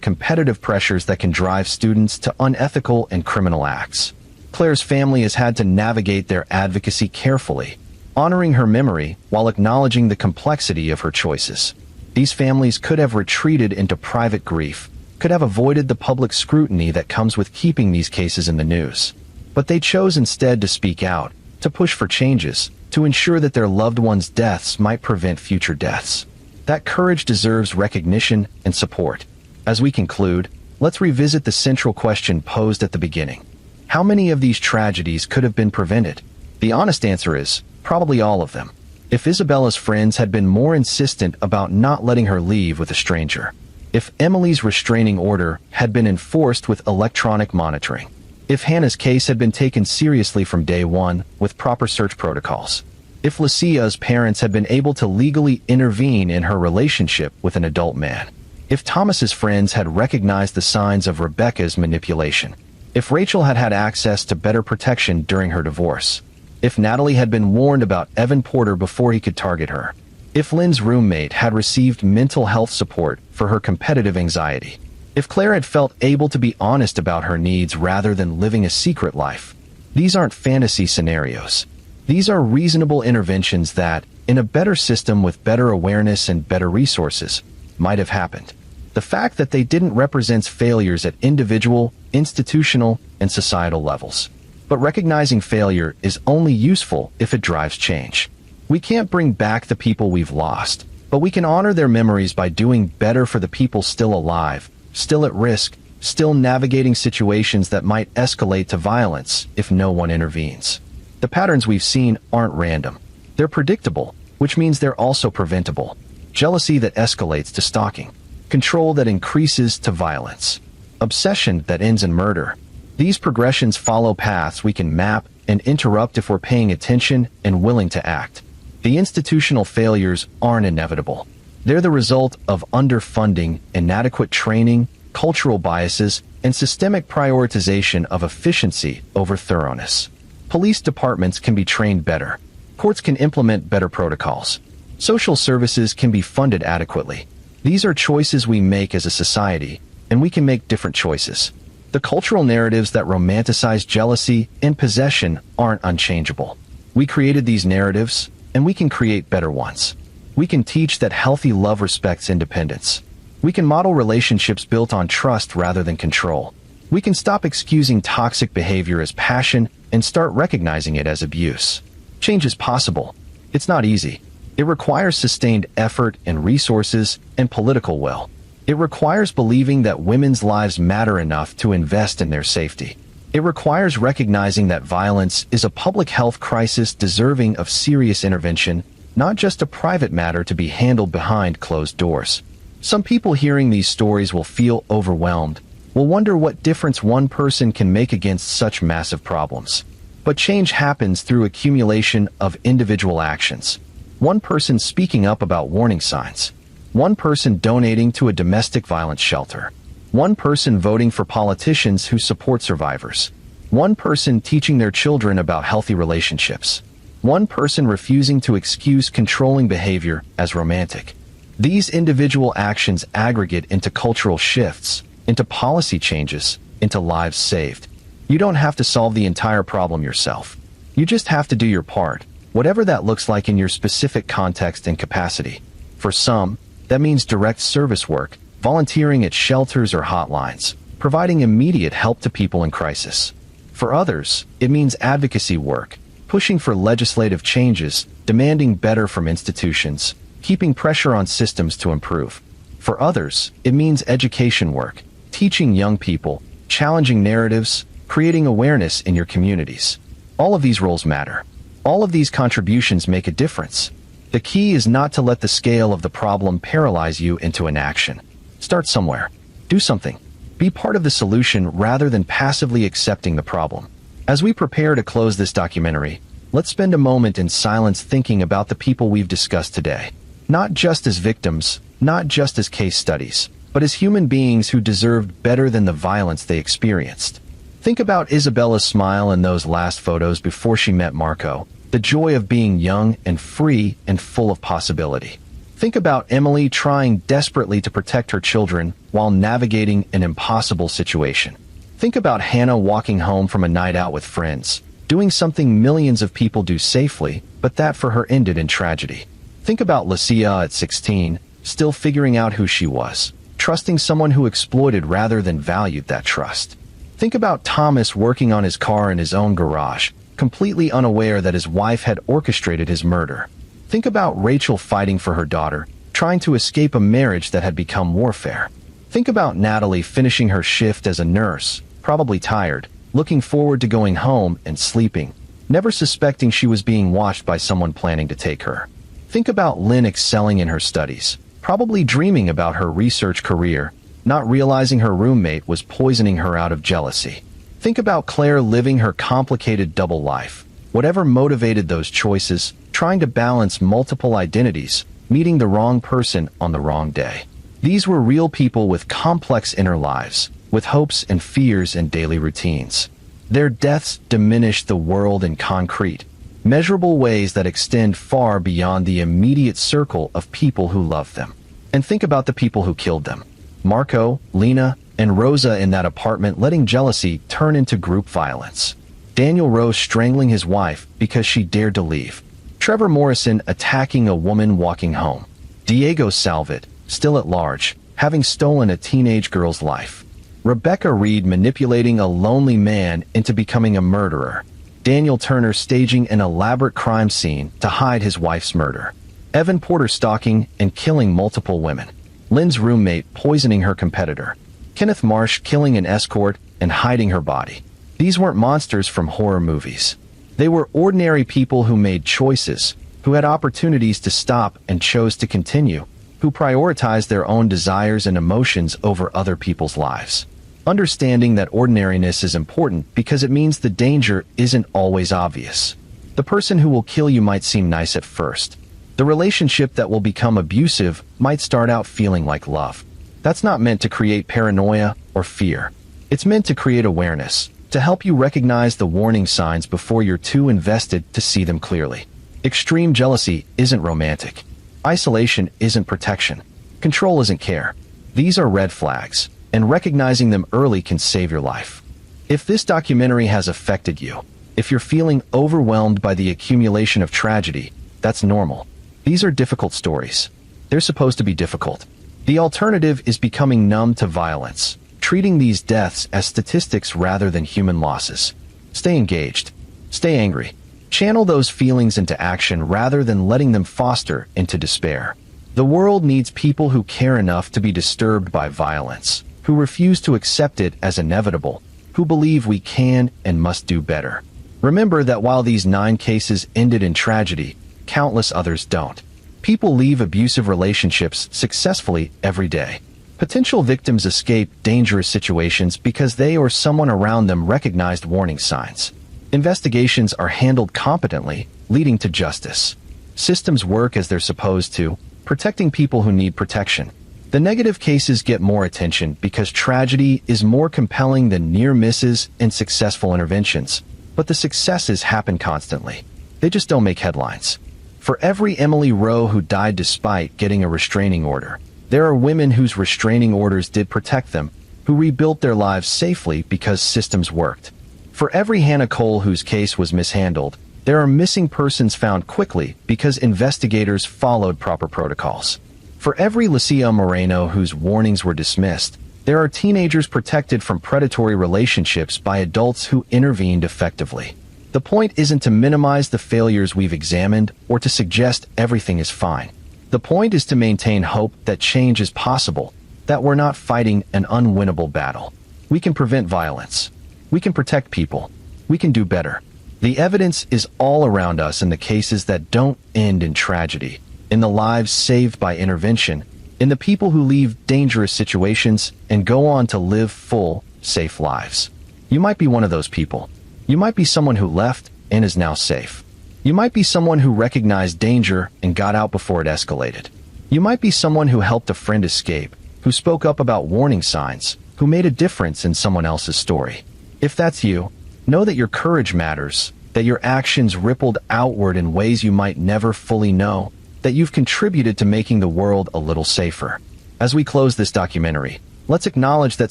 [SPEAKER 1] competitive pressures that can drive students to unethical and criminal acts. Claire's family has had to navigate their advocacy carefully, honoring her memory while acknowledging the complexity of her choices. These families could have retreated into private grief, could have avoided the public scrutiny that comes with keeping these cases in the news. But they chose instead to speak out, to push for changes, to ensure that their loved ones' deaths might prevent future deaths. That courage deserves recognition and support. As we conclude, let's revisit the central question posed at the beginning. How many of these tragedies could have been prevented? The honest answer is, probably all of them. If Isabella's friends had been more insistent about not letting her leave with a stranger. If Emily's restraining order had been enforced with electronic monitoring. If Hannah's case had been taken seriously from day one with proper search protocols. If Lucia's parents had been able to legally intervene in her relationship with an adult man. If Thomas's friends had recognized the signs of Rebecca's manipulation. If Rachel had had access to better protection during her divorce. If Natalie had been warned about Evan Porter before he could target her. If Lynn's roommate had received mental health support for her competitive anxiety. If Claire had felt able to be honest about her needs rather than living a secret life. These aren't fantasy scenarios. These are reasonable interventions that, in a better system with better awareness and better resources, might have happened. The fact that they didn't represents failures at individual, institutional, and societal levels. But recognizing failure is only useful if it drives change. We can't bring back the people we've lost, but we can honor their memories by doing better for the people still alive, still at risk, still navigating situations that might escalate to violence if no one intervenes. The patterns we've seen aren't random. They're predictable, which means they're also preventable. Jealousy that escalates to stalking. Control that increases to violence. Obsession that ends in murder. These progressions follow paths we can map and interrupt if we're paying attention and willing to act. The institutional failures aren't inevitable. They're the result of underfunding, inadequate training, cultural biases, and systemic prioritization of efficiency over thoroughness. Police departments can be trained better. Courts can implement better protocols. Social services can be funded adequately. These are choices we make as a society, and we can make different choices. The cultural narratives that romanticize jealousy and possession aren't unchangeable. We created these narratives, and we can create better ones. We can teach that healthy love respects independence. We can model relationships built on trust rather than control. We can stop excusing toxic behavior as passion and start recognizing it as abuse. Change is possible. It's not easy. It requires sustained effort and resources and political will. It requires believing that women's lives matter enough to invest in their safety. It requires recognizing that violence is a public health crisis deserving of serious intervention, not just a private matter to be handled behind closed doors. Some people hearing these stories will feel overwhelmed, will wonder what difference one person can make against such massive problems. But change happens through accumulation of individual actions. One person speaking up about warning signs. One person donating to a domestic violence shelter. One person voting for politicians who support survivors. One person teaching their children about healthy relationships. One person refusing to excuse controlling behavior as romantic. These individual actions aggregate into cultural shifts, into policy changes, into lives saved. You don't have to solve the entire problem yourself. You just have to do your part, whatever that looks like in your specific context and capacity. For some, that means direct service work, volunteering at shelters or hotlines, providing immediate help to people in crisis. For others, it means advocacy work, pushing for legislative changes, demanding better from institutions, keeping pressure on systems to improve. For others, it means education work, teaching young people, challenging narratives, creating awareness in your communities. All of these roles matter. All of these contributions make a difference. The key is not to let the scale of the problem paralyze you into inaction. Start somewhere. Do something. Be part of the solution rather than passively accepting the problem. As we prepare to close this documentary, let's spend a moment in silence thinking about the people we've discussed today. Not just as victims, not just as case studies, but as human beings who deserved better than the violence they experienced. Think about Isabella's smile in those last photos before she met Marco. The joy of being young and free and full of possibility. Think about Emily trying desperately to protect her children while navigating an impossible situation. Think about Hannah walking home from a night out with friends, doing something millions of people do safely, but that for her ended in tragedy. Think about Lucia at 16, still figuring out who she was, trusting someone who exploited rather than valued that trust. Think about Thomas working on his car in his own garage, completely unaware that his wife had orchestrated his murder. Think about Rachel fighting for her daughter, trying to escape a marriage that had become warfare. Think about Natalie finishing her shift as a nurse, probably tired, looking forward to going home and sleeping, never suspecting she was being watched by someone planning to take her. Think about Lynn excelling in her studies, probably dreaming about her research career, not realizing her roommate was poisoning her out of jealousy. Think about Claire living her complicated double life, whatever motivated those choices, trying to balance multiple identities, meeting the wrong person on the wrong day. These were real people with complex inner lives, with hopes and fears and daily routines. Their deaths diminished the world in concrete, measurable ways that extend far beyond the immediate circle of people who loved them. And think about the people who killed them. Marco, Lena, and Rosa in that apartment letting jealousy turn into group violence. Daniel Rose strangling his wife because she dared to leave. Trevor Morrison attacking a woman walking home. Diego Salvat, still at large, having stolen a teenage girl's life. Rebecca Reed manipulating a lonely man into becoming a murderer. Daniel Turner staging an elaborate crime scene to hide his wife's murder. Evan Porter stalking and killing multiple women. Lynn's roommate poisoning her competitor. Kenneth Marsh killing an escort and hiding her body. These weren't monsters from horror movies. They were ordinary people who made choices, who had opportunities to stop and chose to continue, who prioritized their own desires and emotions over other people's lives. Understanding that ordinariness is important because it means the danger isn't always obvious. The person who will kill you might seem nice at first. The relationship that will become abusive might start out feeling like love. That's not meant to create paranoia or fear. It's meant to create awareness, to help you recognize the warning signs before you're too invested to see them clearly. Extreme jealousy isn't romantic. Isolation isn't protection. Control isn't care. These are red flags. and recognizing them early can save your life. If this documentary has affected you, if you're feeling overwhelmed by the accumulation of tragedy, that's normal. These are difficult stories. They're supposed to be difficult. The alternative is becoming numb to violence, treating these deaths as statistics rather than human losses. Stay engaged. Stay angry. Channel those feelings into action rather than letting them foster into despair. The world needs people who care enough to be disturbed by violence, who refuse to accept it as inevitable, who believe we can and must do better. Remember that while these 9 cases ended in tragedy, countless others don't. People leave abusive relationships successfully every day. Potential victims escape dangerous situations because they or someone around them recognized warning signs. Investigations are handled competently, leading to justice. Systems work as they're supposed to, protecting people who need protection. The negative cases get more attention because tragedy is more compelling than near misses and successful interventions. But the successes happen constantly. They just don't make headlines. For every Emily Rowe who died despite getting a restraining order, there are women whose restraining orders did protect them, who rebuilt their lives safely because systems worked. For every Hannah Cole whose case was mishandled, there are missing persons found quickly because investigators followed proper protocols. For every Lucia Moreno whose warnings were dismissed, there are teenagers protected from predatory relationships by adults who intervened effectively. The point isn't to minimize the failures we've examined or to suggest everything is fine. The point is to maintain hope that change is possible, that we're not fighting an unwinnable battle. We can prevent violence. We can protect people. We can do better. The evidence is all around us in the cases that don't end in tragedy, in the lives saved by intervention, in the people who leave dangerous situations and go on to live full, safe lives. You might be one of those people. You might be someone who left and is now safe. You might be someone who recognized danger and got out before it escalated. You might be someone who helped a friend escape, who spoke up about warning signs, who made a difference in someone else's story. If that's you, know that your courage matters, that your actions rippled outward in ways you might never fully know, that you've contributed to making the world a little safer. As we close this documentary, let's acknowledge that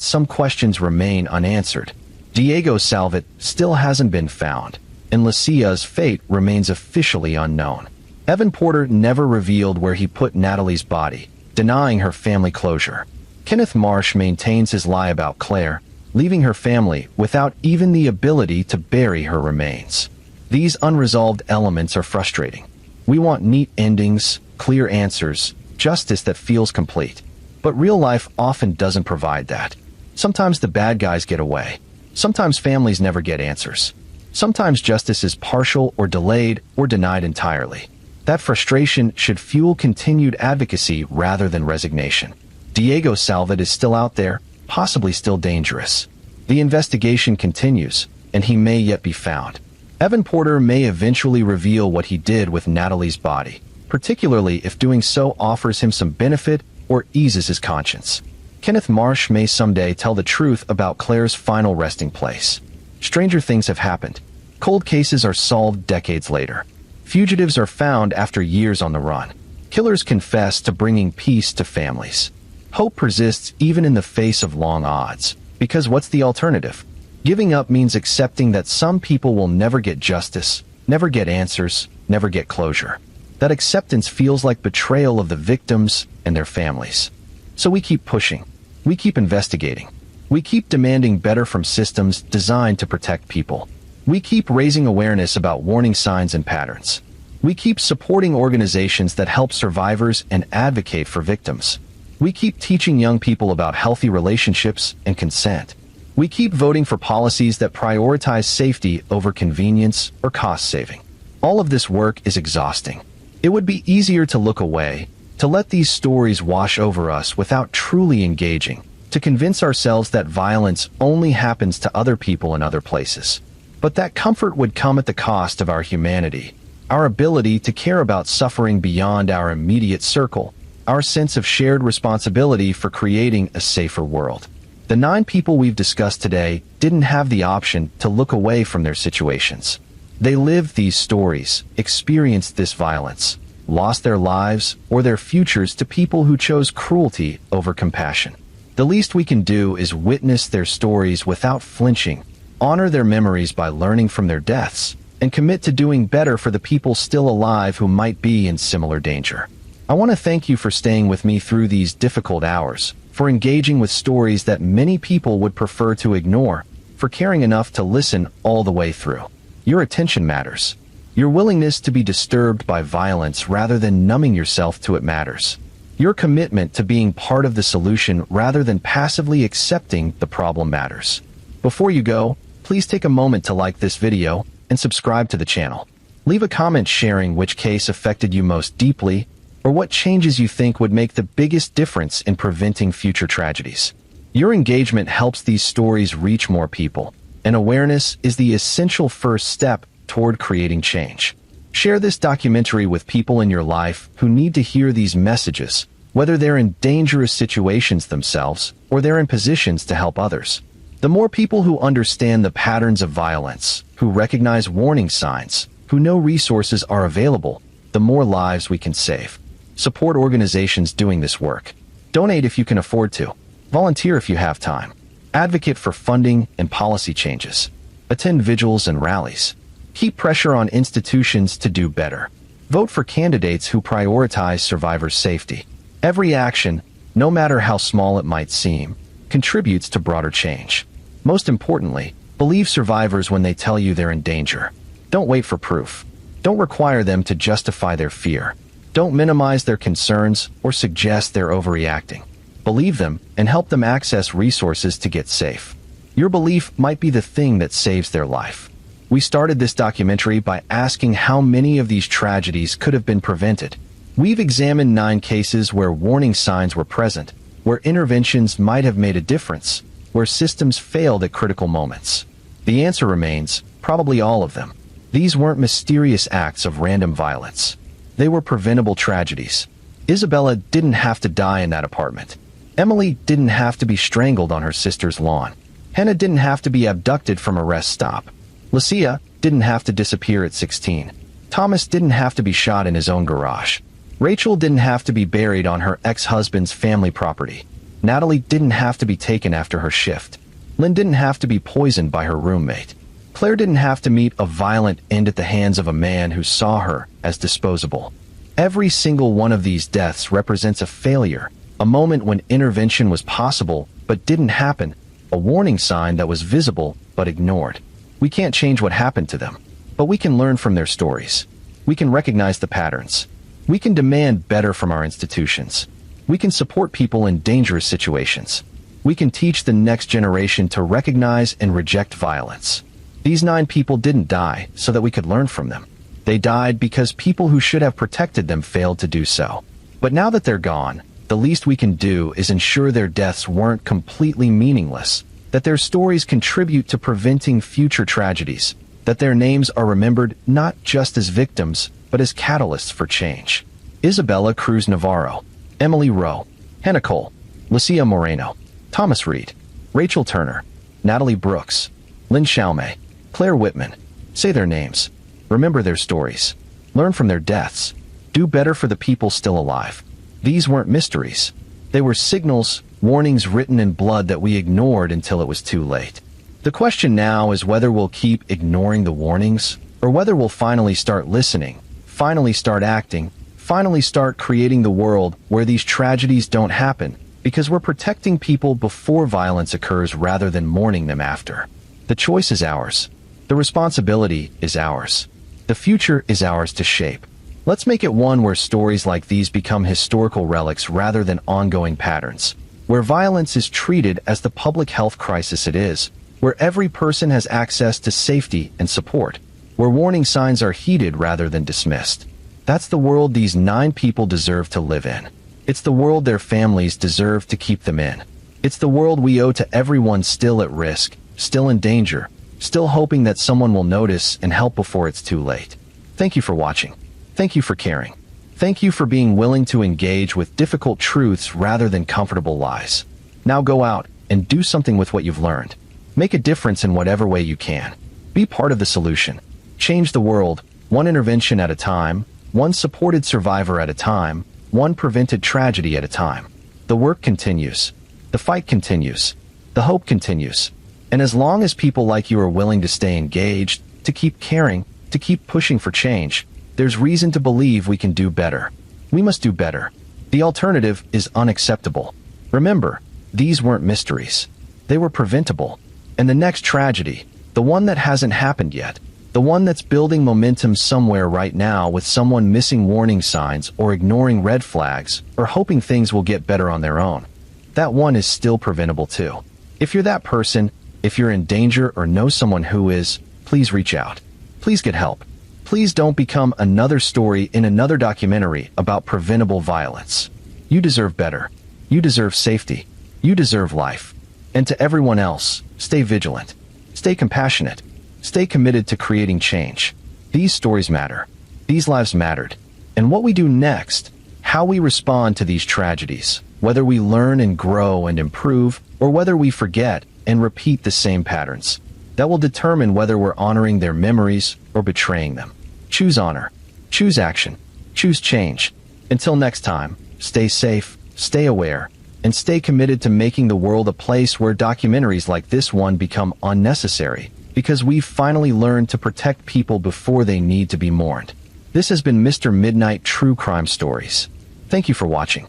[SPEAKER 1] some questions remain unanswered. Diego Salvat still hasn't been found, and Lucia's fate remains officially unknown. Evan Porter never revealed where he put Natalie's body, denying her family closure. Kenneth Marsh maintains his lie about Claire, leaving her family without even the ability to bury her remains. These unresolved elements are frustrating. We want neat endings, clear answers, justice that feels complete. But real life often doesn't provide that. Sometimes the bad guys get away. Sometimes families never get answers. Sometimes justice is partial or delayed or denied entirely. That frustration should fuel continued advocacy rather than resignation. Diego Salvat is still out there, possibly still dangerous. The investigation continues, and he may yet be found. Evan Porter may eventually reveal what he did with Natalie's body, particularly if doing so offers him some benefit or eases his conscience. Kenneth Marsh may someday tell the truth about Claire's final resting place. Stranger things have happened. Cold cases are solved decades later. Fugitives are found after years on the run. Killers confess to bringing peace to families. Hope persists even in the face of long odds. Because what's the alternative? Giving up means accepting that some people will never get justice, never get answers, never get closure. That acceptance feels like betrayal of the victims and their families. So we keep pushing. We keep investigating. We keep demanding better from systems designed to protect people. We keep raising awareness about warning signs and patterns. We keep supporting organizations that help survivors and advocate for victims. We keep teaching young people about healthy relationships and consent. We keep voting for policies that prioritize safety over convenience or cost saving. All of this work is exhausting. It would be easier to look away, to let these stories wash over us without truly engaging, to convince ourselves that violence only happens to other people in other places. But that comfort would come at the cost of our humanity, our ability to care about suffering beyond our immediate circle, our sense of shared responsibility for creating a safer world. The 9 people we've discussed today didn't have the option to look away from their situations. They lived these stories, experienced this violence, lost their lives or their futures to people who chose cruelty over compassion. The least we can do is witness their stories without flinching, honor their memories by learning from their deaths, and commit to doing better for the people still alive who might be in similar danger. I want to thank you for staying with me through these difficult hours, for engaging with stories that many people would prefer to ignore, for caring enough to listen all the way through. Your attention matters. Your willingness to be disturbed by violence rather than numbing yourself to it matters. Your commitment to being part of the solution rather than passively accepting the problem matters. Before you go, please take a moment to like this video and subscribe to the channel. Leave a comment sharing which case affected you most deeply, or what changes you think would make the biggest difference in preventing future tragedies. Your engagement helps these stories reach more people, and awareness is the essential first step toward creating change. Share this documentary with people in your life who need to hear these messages, whether they're in dangerous situations themselves or they're in positions to help others. The more people who understand the patterns of violence, who recognize warning signs, who know resources are available, the more lives we can save. Support organizations doing this work. Donate if you can afford to. Volunteer if you have time. Advocate for funding and policy changes. Attend vigils and rallies. Keep pressure on institutions to do better. Vote for candidates who prioritize survivors' safety. Every action, no matter how small it might seem, contributes to broader change. Most importantly, believe survivors when they tell you they're in danger. Don't wait for proof. Don't require them to justify their fear. Don't minimize their concerns or suggest they're overreacting. Believe them and help them access resources to get safe. Your belief might be the thing that saves their life. We started this documentary by asking how many of these tragedies could have been prevented. We've examined 9 cases where warning signs were present, where interventions might have made a difference, where systems failed at critical moments. The answer remains, probably all of them. These weren't mysterious acts of random violence. They were preventable tragedies. Isabella didn't have to die in that apartment. Emily didn't have to be strangled on her sister's lawn. Hannah didn't have to be abducted from a rest stop. Lucia didn't have to disappear at 16. Thomas didn't have to be shot in his own garage. Rachel didn't have to be buried on her ex-husband's family property. Natalie didn't have to be taken after her shift. Lynn didn't have to be poisoned by her roommate. Claire didn't have to meet a violent end at the hands of a man who saw her as disposable. Every single one of these deaths represents a failure, a moment when intervention was possible but didn't happen, a warning sign that was visible but ignored. We can't change what happened to them, but we can learn from their stories. We can recognize the patterns. We can demand better from our institutions. We can support people in dangerous situations. We can teach the next generation to recognize and reject violence. These 9 people didn't die so that we could learn from them. They died because people who should have protected them failed to do so. But now that they're gone, the least we can do is ensure their deaths weren't completely meaningless, that their stories contribute to preventing future tragedies, that their names are remembered not just as victims, but as catalysts for change. Isabella Cruz Navarro, Emily Rowe, Hannah Cole, Lucia Moreno, Thomas Reed, Rachel Turner, Natalie Brooks, Lynn Chalmé, Claire Whitman. Say their names. Remember their stories. Learn from their deaths. Do better for the people still alive. These weren't mysteries. They were signals, warnings written in blood that we ignored until it was too late. The question now is whether we'll keep ignoring the warnings, or whether we'll finally start listening, finally start acting, finally start creating the world where these tragedies don't happen, because we're protecting people before violence occurs rather than mourning them after. The choice is ours. The responsibility is ours. The future is ours to shape. Let's make it one where stories like these become historical relics rather than ongoing patterns, where violence is treated as the public health crisis it is, where every person has access to safety and support, where warning signs are heeded rather than dismissed. That's the world these 9 people deserve to live in. It's the world their families deserve to keep them in. It's the world we owe to everyone still at risk, still in danger, still hoping that someone will notice and help before it's too late. Thank you for watching. Thank you for caring. Thank you for being willing to engage with difficult truths rather than comfortable lies. Now go out and do something with what you've learned. Make a difference in whatever way you can. Be part of the solution. Change the world, one intervention at a time, one supported survivor at a time, one prevented tragedy at a time. The work continues. The fight continues. The hope continues. And as long as people like you are willing to stay engaged, to keep caring, to keep pushing for change, there's reason to believe we can do better. We must do better. The alternative is unacceptable. Remember, these weren't mysteries. They were preventable. And the next tragedy, the one that hasn't happened yet, the one that's building momentum somewhere right now with someone missing warning signs or ignoring red flags or hoping things will get better on their own, that one is still preventable too. If you're that person, if you're in danger or know someone who is, please reach out. Please get help. Please don't become another story in another documentary about preventable violence. You deserve better. You deserve safety. You deserve life. And to everyone else, stay vigilant. Stay compassionate. Stay committed to creating change. These stories matter. These lives mattered. And what we do next, how we respond to these tragedies, whether we learn and grow and improve, or whether we forget and repeat the same patterns, that will determine whether we're honoring their memories or betraying them. Choose honor. Choose action. Choose change. Until next time, stay safe, stay aware, and stay committed to making the world a place where documentaries like this one become unnecessary, because we've finally learned to protect people before they need to be mourned. This has been Mr. Midnight True Crime Stories. Thank you for watching.